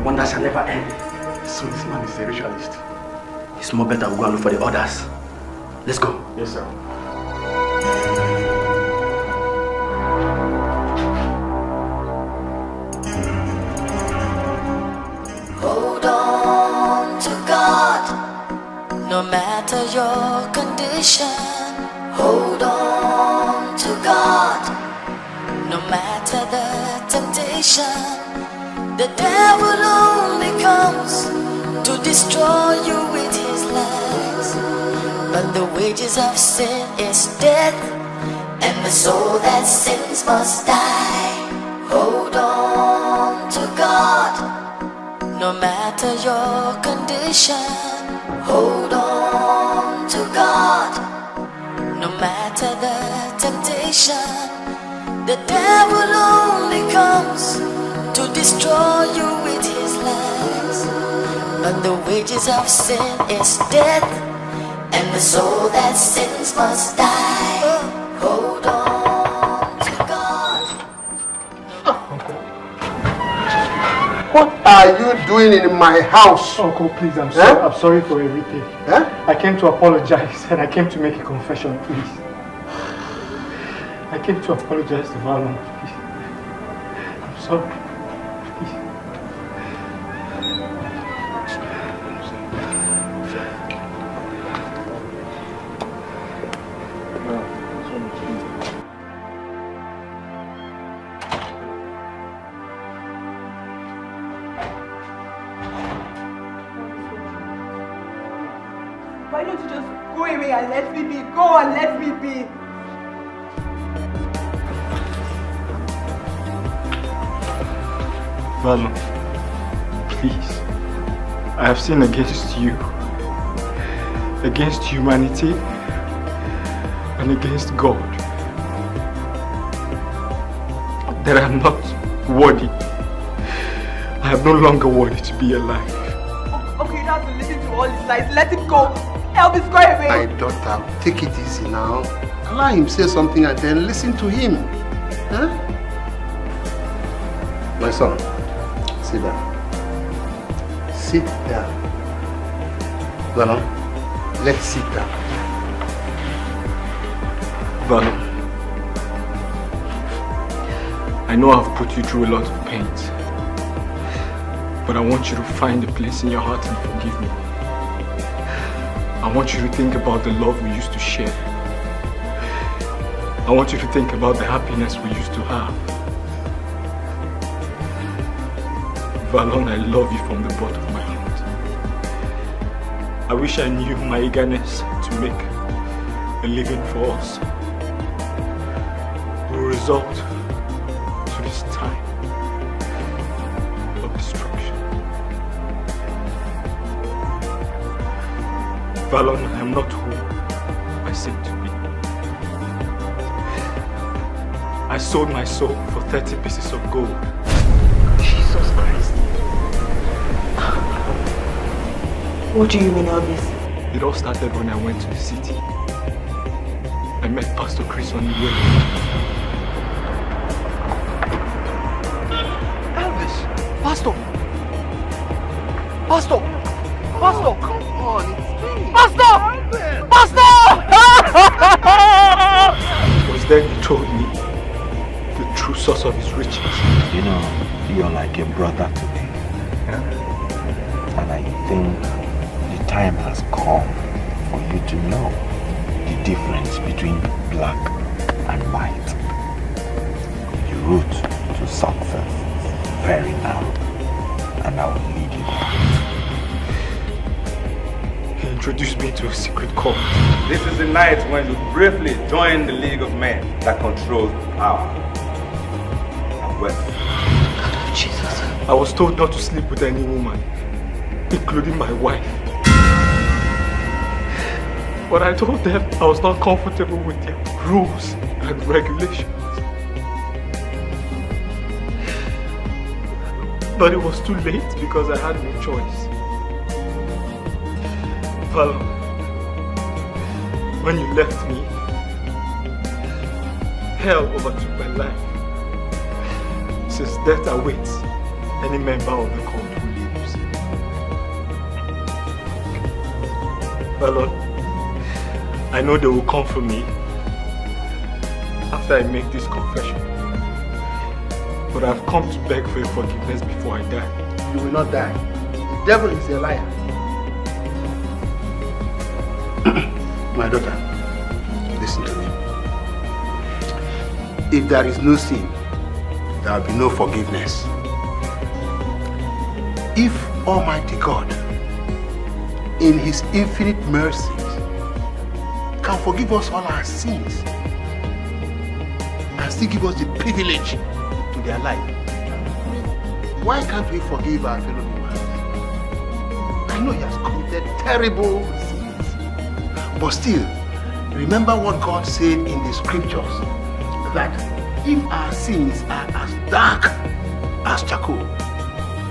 Wonder shall never end. So this man is a ritualist. It's more better we go and look for the others. Let's go. Yes, sir. Hold on to God, no matter your condition. Hold on to God, no matter the temptation. The devil only comes to destroy you with his lies. But the wages of sin is death, and the soul that sins must die. Hold on to God, no matter your condition. Hold on to God, no matter the temptation. The devil only comes to destroy you with his lies. But the wages of sin is death, and the soul that sins must die. Hold on to God. What are you doing in my house? Uncle, please, I'm sorry. I'm sorry for everything. I came to apologize and I came to make a confession, please. I came to apologize to Valon, please. I'm sorry. Why don't you just go away and let me be? Go and let me be. Valon, please. I have sinned against you, against humanity, and against God. That I am not worthy. I am no longer worthy to be alive. Okay, you don't have to listen to all his lies. Let him go. Elvis, go away. My daughter, take it easy now. Allow him say something and then listen to him. Huh? My son, sit down. Sit down. Valon, let's sit down. Valon, I know I've put you through a lot of pains, but I want you to find a place in your heart and forgive me. I want you to think about the love we used to share. I want you to think about the happiness we used to have. Valon, I love you from the bottom of my heart. I wish I knew my eagerness to make a living for us will result to this time of destruction. Valon, I am not who I seem to be. I sold my soul for 30 pieces of gold. Jesus Christ. What do you mean, Elvis? It all started when I went to the city. I met Pastor Chris on the way. Elvis! Pastor! Pastor! Pastor! Come on, it's me! Pastor! Pastor! It was then he told me the true source of his riches. You know, you're like a brother to me. And I think the time has come for you to know the difference between black and white. route to success very narrow, and I will lead you there. He introduced me to a secret cult. This is the night when you briefly join the League of Men that controls power and wealth. Jesus. I was told not to sleep with any woman, including my wife. But I told them I was not comfortable with their rules and regulations. But it was too late because I had no choice. Well, when you left me, hell overtook my life. Since death awaits any member of the cult who lives. Well, Lord, I know they will come for me after I make this confession. But I've come to beg for your forgiveness before I die. You will not die. The devil is a liar. My daughter, listen to me. If there is no sin, there will be no forgiveness. If Almighty God, in His infinite mercies, can forgive us all our sins and still give us the privilege to their life, why can't we forgive our fellow humans? I know he has committed terrible sins, but still, remember what God said in the scriptures, that if our sins are as dark as charcoal,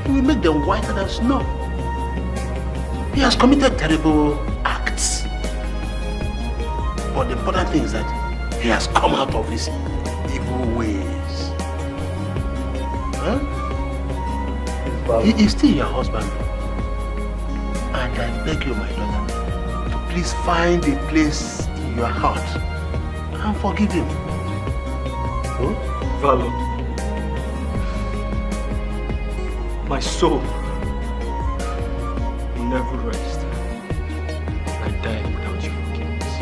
He will make them whiter than snow. He has committed terrible acts, but the important thing is that he has come out of his evil ways. Huh? He is still your husband. And I beg you, my daughter, to please find a place in your heart and forgive him. Huh? Valor, my soul will never rest. I die without your forgiveness.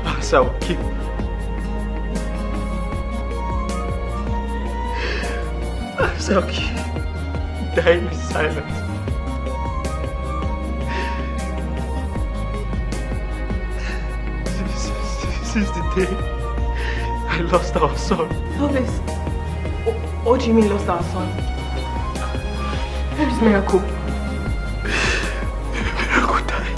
As I will keep dying in silence. Since the day I lost our son. Elvis, what do you mean lost our son? Where is Miracle? Miracle died.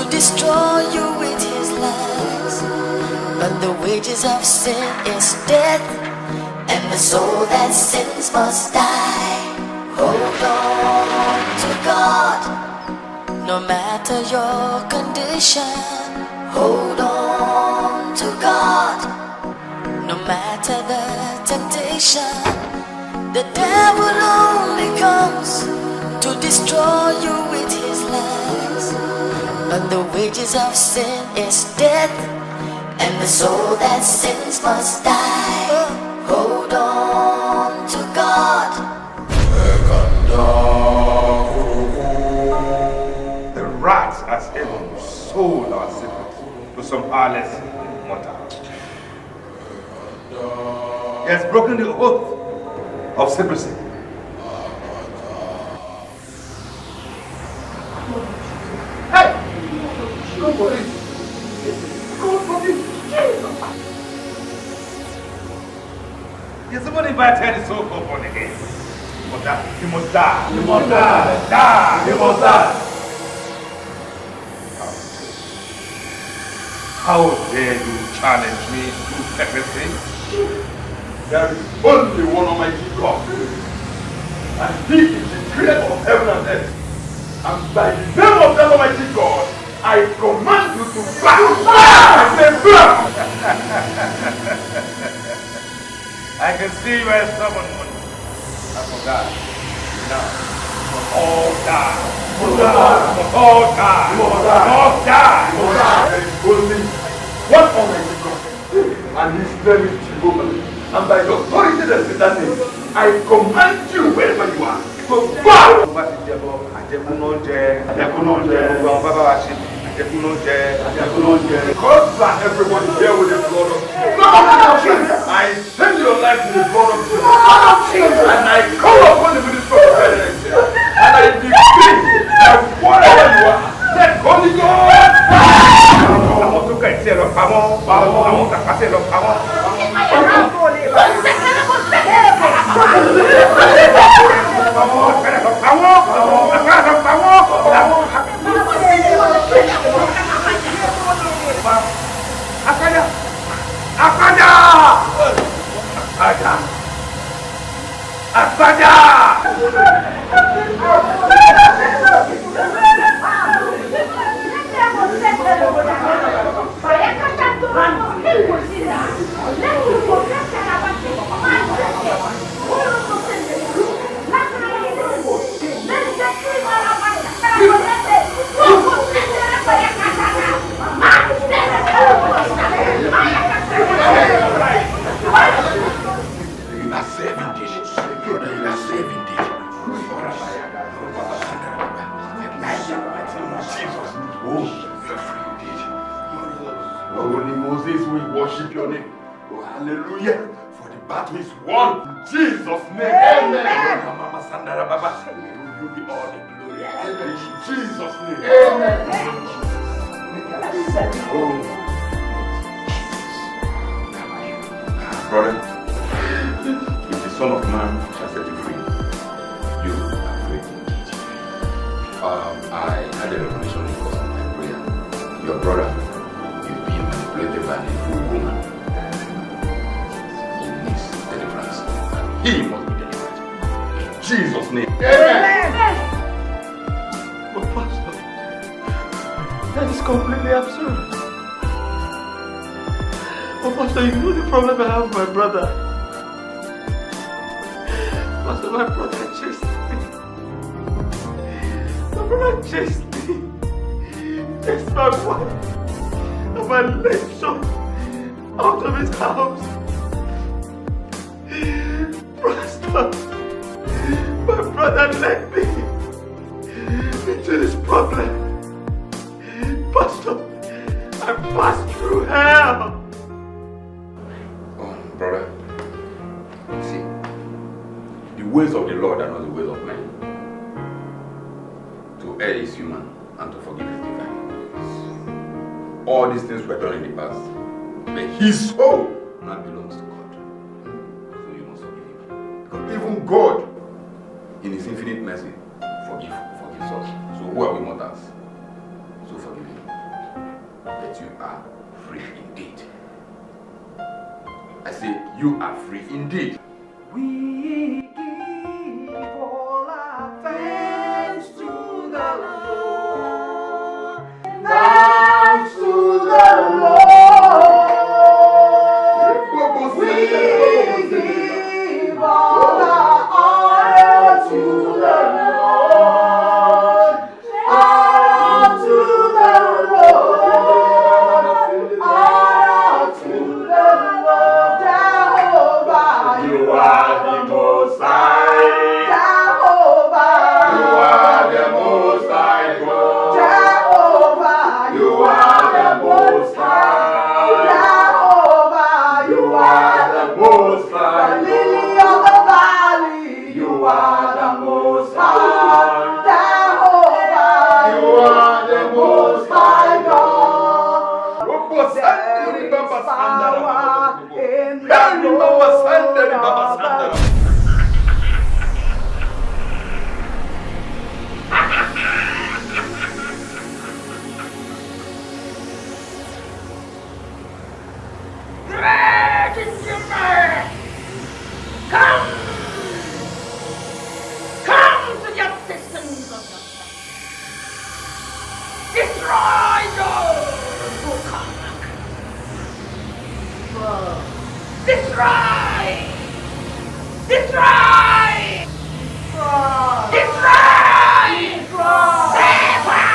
Destroy you with his lies, but the wages of sin is death, and the soul that sins must die. Hold on to God, no matter your condition. Hold on to God, no matter the temptation. The devil only comes to destroy you with his lies, but the wages of sin is death, and the soul that sins must die. Hold on to God. The rat has even sold our secrets to some heartless mortal. He has broken the oath of secrecy. Hey! Go for it! Go for it! Yes, someone invited his soul up on again. He must die. He must die. He must die. Die. He must die. How dare you challenge me to everything? There is only one Almighty God, and He is the creator of heaven and earth. And by the name of the Almighty God, I command you to back. I say back. I can see you are a stubborn one. I forgot. Now, all die. All die. All die. There is only one Almighty God. And his name is Jehovah. And by the authority that is in that name, I command you wherever you are to bow. Cover everybody here with the blood of Jesus. I send your life to the blood of Jesus. And I call upon the ministry of presidency. And I decree that wherever you are, let Holy God. Àwọn tó kẹ̀ tí ẹ lọ pamọ́, àwọn kàkà tí ẹ lọ pamọ́. Worship your name. Oh, hallelujah. For the battle is won. In Jesus' name. Amen. You be all the glory. In Jesus' name. Amen. Brother, if the Son of Man shall set you free, you are free indeed. I had a revelation because of my prayer. Your brother is being manipulated by a fool woman. He needs deliverance. He must be delivered. In Jesus' name. Amen. But Pastor, that is completely absurd. But Pastor, you know the problem I have with my brother. Pastor, my brother chased me. My brother chased me. Chased my wife and my late son out of his house. Pastor, my brother led me into this problem. Pastor, I passed through hell. Brother, see, the ways of the Lord are not the ways of men. To err is human, and to forgive is divine. All these things were done in the past, but his soul now belongs to God. So you must forgive him. Because even God, in his infinite mercy, forgives us. So who are we mortals? So forgive him. That you are free indeed. I say, you are free indeed. We give all our thanks to the Lord. Thanks to the Lord. We give all our honor to the Lord. Honor to the Lord. Honor to the Lord. You are the most high. Destroy! Destroy! Destroy! Save her!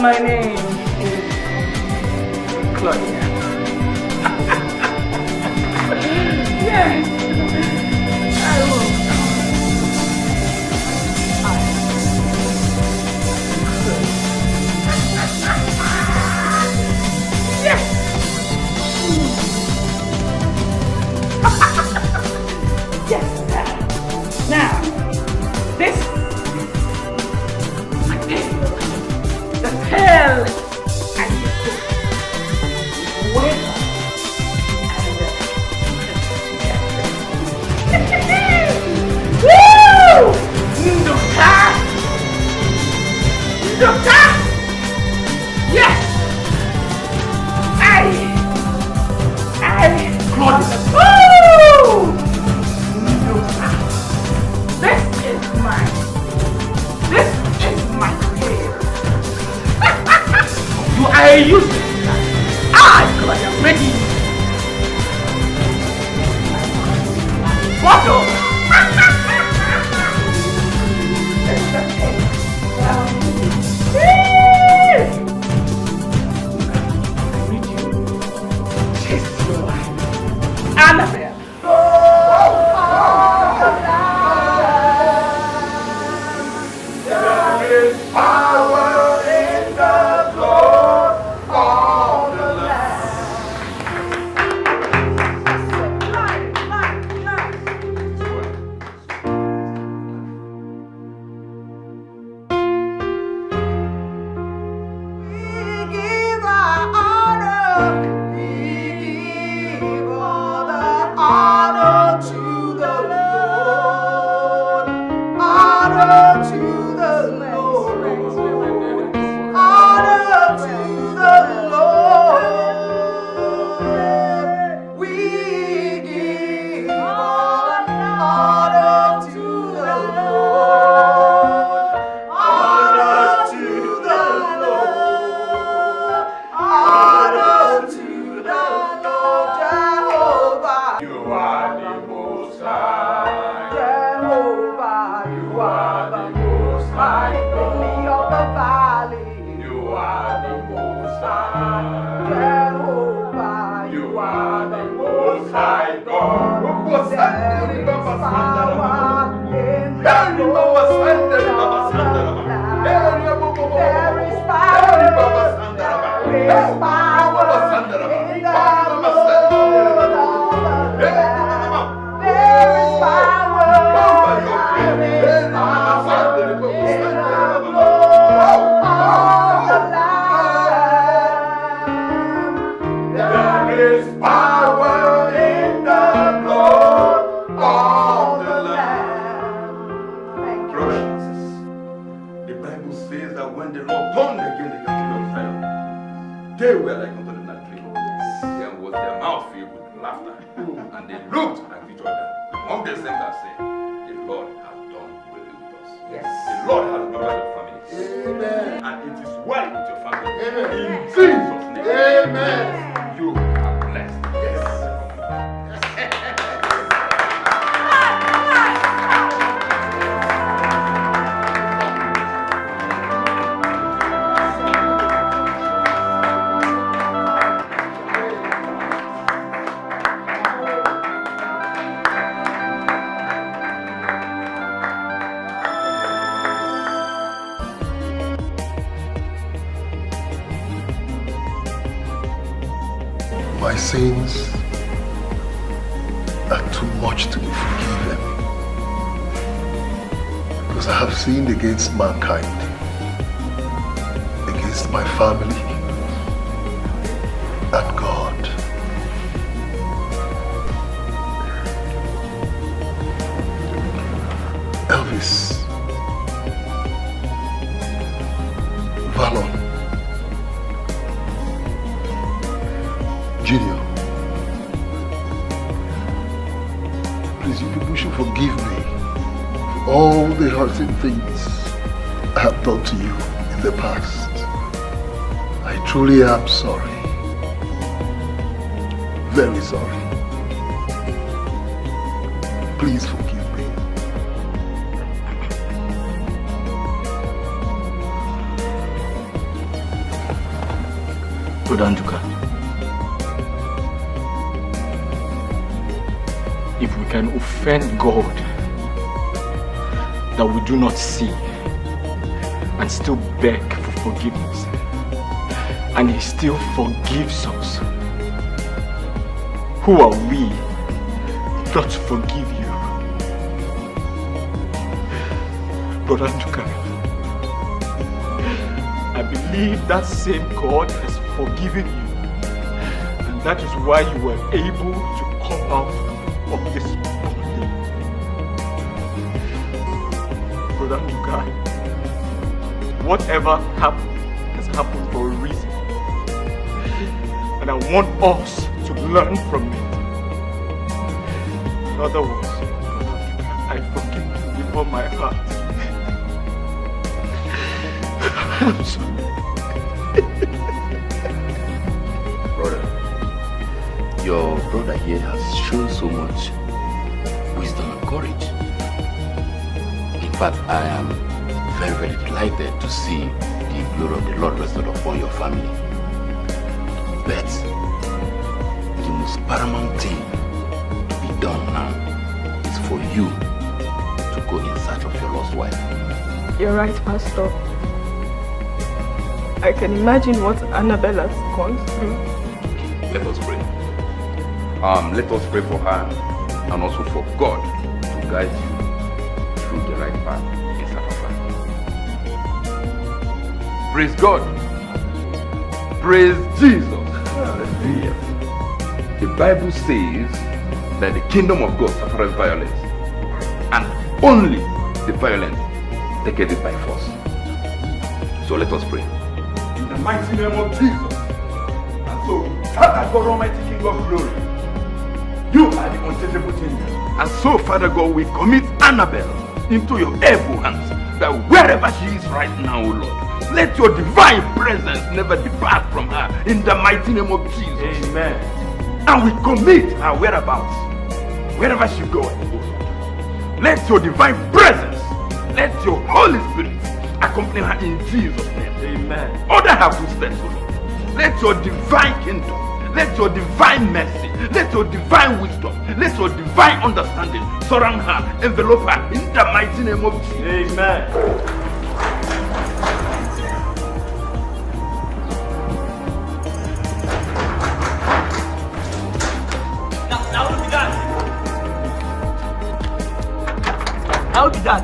My name is Claudia. Yes, I will Yes! Yes! Now, this the tail and the hook. Wait. Woo! Nduka! Nduka! Yes! Claudia! Woo! Nduka! This is mine. This is my hair. You are a useless guy. I am ready. Bottle! Annabelle. There is power in the blood of the lily of the valley. You are the most high. Jehovah, you are the most high God. There is power in the Lord of the land. There is power in the Lord of the land. There is power in the they were like unto the tree. Then was their mouth filled with laughter, and they looked at each other. Among the saints that said, the Lord has done really with us. Yes. The Lord has remembered your family. Amen. And it is well with your family. Amen. In Jesus' name. Amen. You are blessed. Yes. My sins are too much to be forgiven because I have sinned against mankind, against my family, and God. Elvis, Valon, Junior, please, you people should forgive me for all the hurting things I have done to you in the past. I truly am sorry. Very sorry. Please forgive me. Odanduka, if we can offend God that we do not see and still beg for forgiveness, and He still forgives us, who are we not to forgive you? Brother Nduka, I believe that same God has forgiven you, and that is why you were able to come out of this body. Brother Nduka, whatever happened has happened for a reason, and I want us to learn from it. In other words, I forgive you with all my heart. I'm sorry. Brother, your brother here has shown so much wisdom and courage. In fact, I am very, very delighted to see the glory of the Lord rested upon your family. But the most paramount thing to be done now is for you to go in search of your lost wife. You're right, Pastor. I can imagine what Annabelle has gone through. Let us pray. Let us pray for her and also for God to guide you through the right path in search of her. Praise God. Praise Jesus. Hallelujah. The Bible says that the kingdom of God suffers violence, and only the violent take it by force. So let us pray. In the mighty name of Jesus. And so, Father God Almighty, King of glory, you are the unchangeable changer. And so, Father God, we commit Annabelle into your able hands, that wherever she is right now, O Lord, let your divine presence never depart from her, in the mighty name of Jesus. Amen. And we commit her whereabouts, wherever she goes. Let your divine presence, let your Holy Spirit accompany her in Jesus' name. Amen. Order her footsteps, O Lord. Let your divine kingdom, let your divine mercy, let your divine wisdom, let your divine understanding surround her, envelope her in the mighty name of Jesus. Amen. How did that?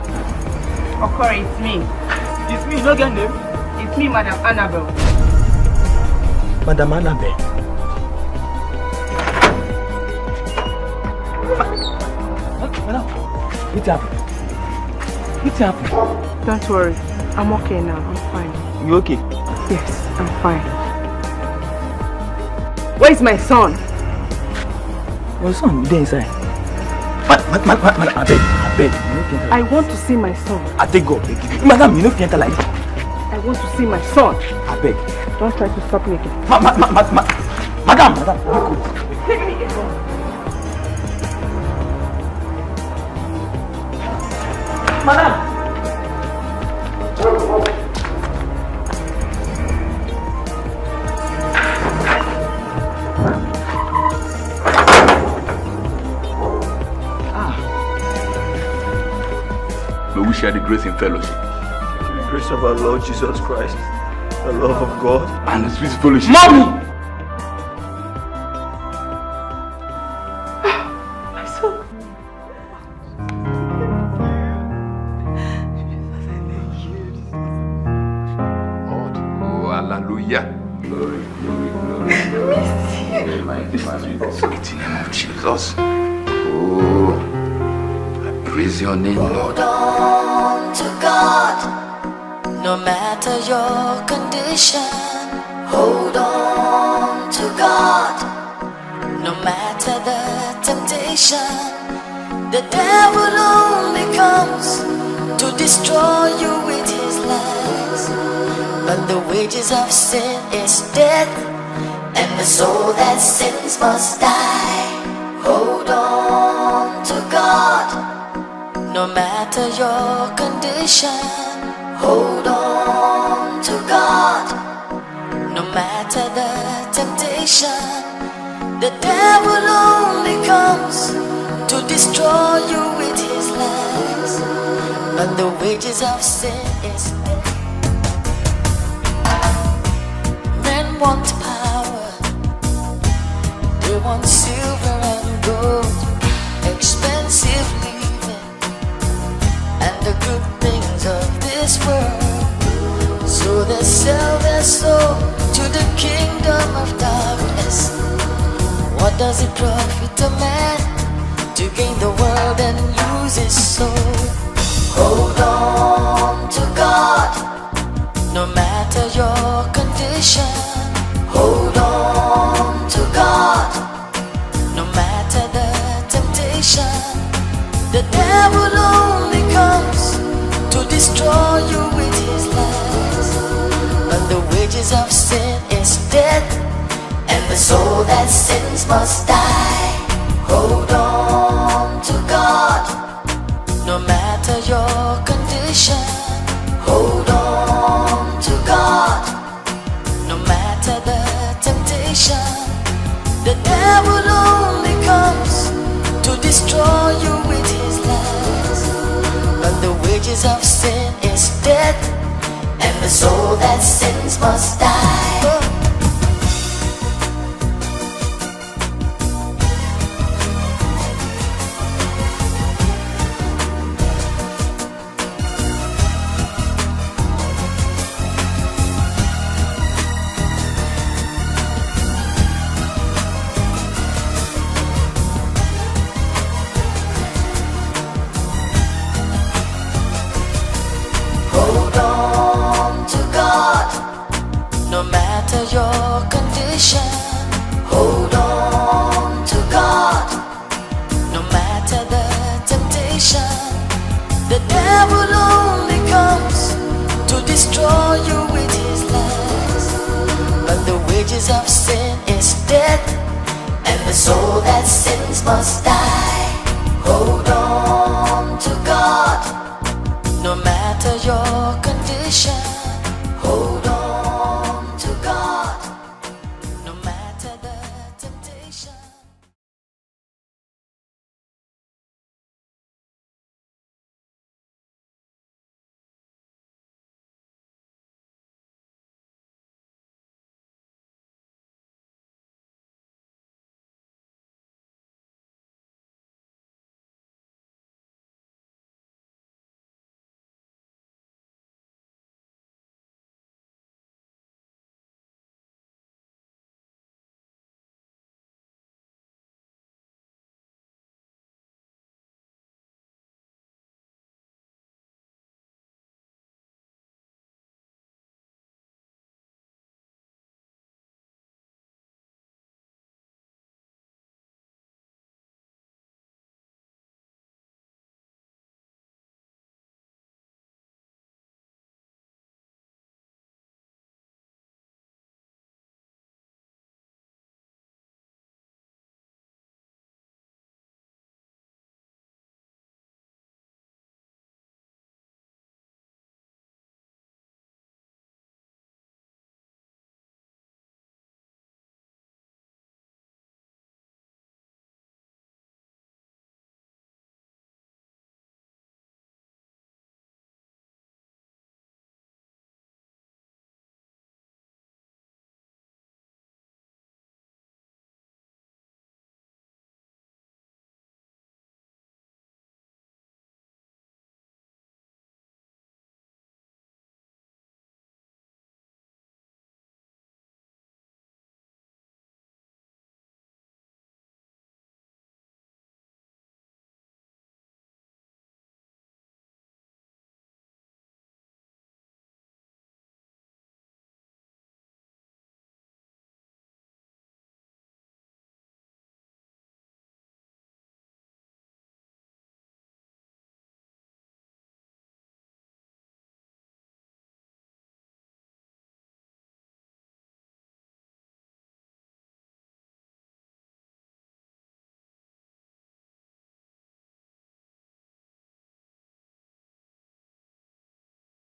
Okoro, it's me. It's me, no get name? It's me, Madam Annabelle. Madam Annabelle. Madam, what happened? What happened? Don't worry. I'm okay now. I'm fine. You okay? Yes, I'm fine. Where is my son? Your son, there inside. Madam, I beg. I want to see my son. I take God. Madam, you know if you enter like this. I want to see my son. I beg. Don't try to stop me again. Madam, be good. Take me alone. Madam. May we share the grace in fellowship. The grace of our Lord Jesus Christ, the love of God, and the sweet fellowship. Mommy! My son. Oh, hallelujah. Glory. Sweet name of Jesus. Oh, I praise your name, Lord. Hold on to God, no matter your condition. Hold on to God, no matter the temptation. The devil only comes to destroy you with his lies. But the wages of sin is death, and the soul that sins must die. Hold on to God, no matter your condition. Hold on to God, no matter the temptation. The devil only comes to destroy you with his lies. But the wages of sin is death. Men want power, they want silver and gold, expensive living, and the good things of this world. So they sell their soul to the kingdom of darkness. What does it profit a man to gain the world and lose his soul? Hold on to God, no matter your condition. Hold on to God, no matter the temptation. The devil only comes to destroy you with his lies. But the wages of sin is death, and the soul that sins must die. Hold on to God, no matter your condition. Hold on to God, no matter the temptation. The devil only comes to destroy you with his lies. But the wages of sin is death, and the soul that sins must die. Hold on to God, no matter your condition. Hold on to God, no matter the temptation. The devil only comes to destroy you with his lies. But the wages of sin is death, and the soul that sins must die. Hold on to God, no matter your condition. condition. Hold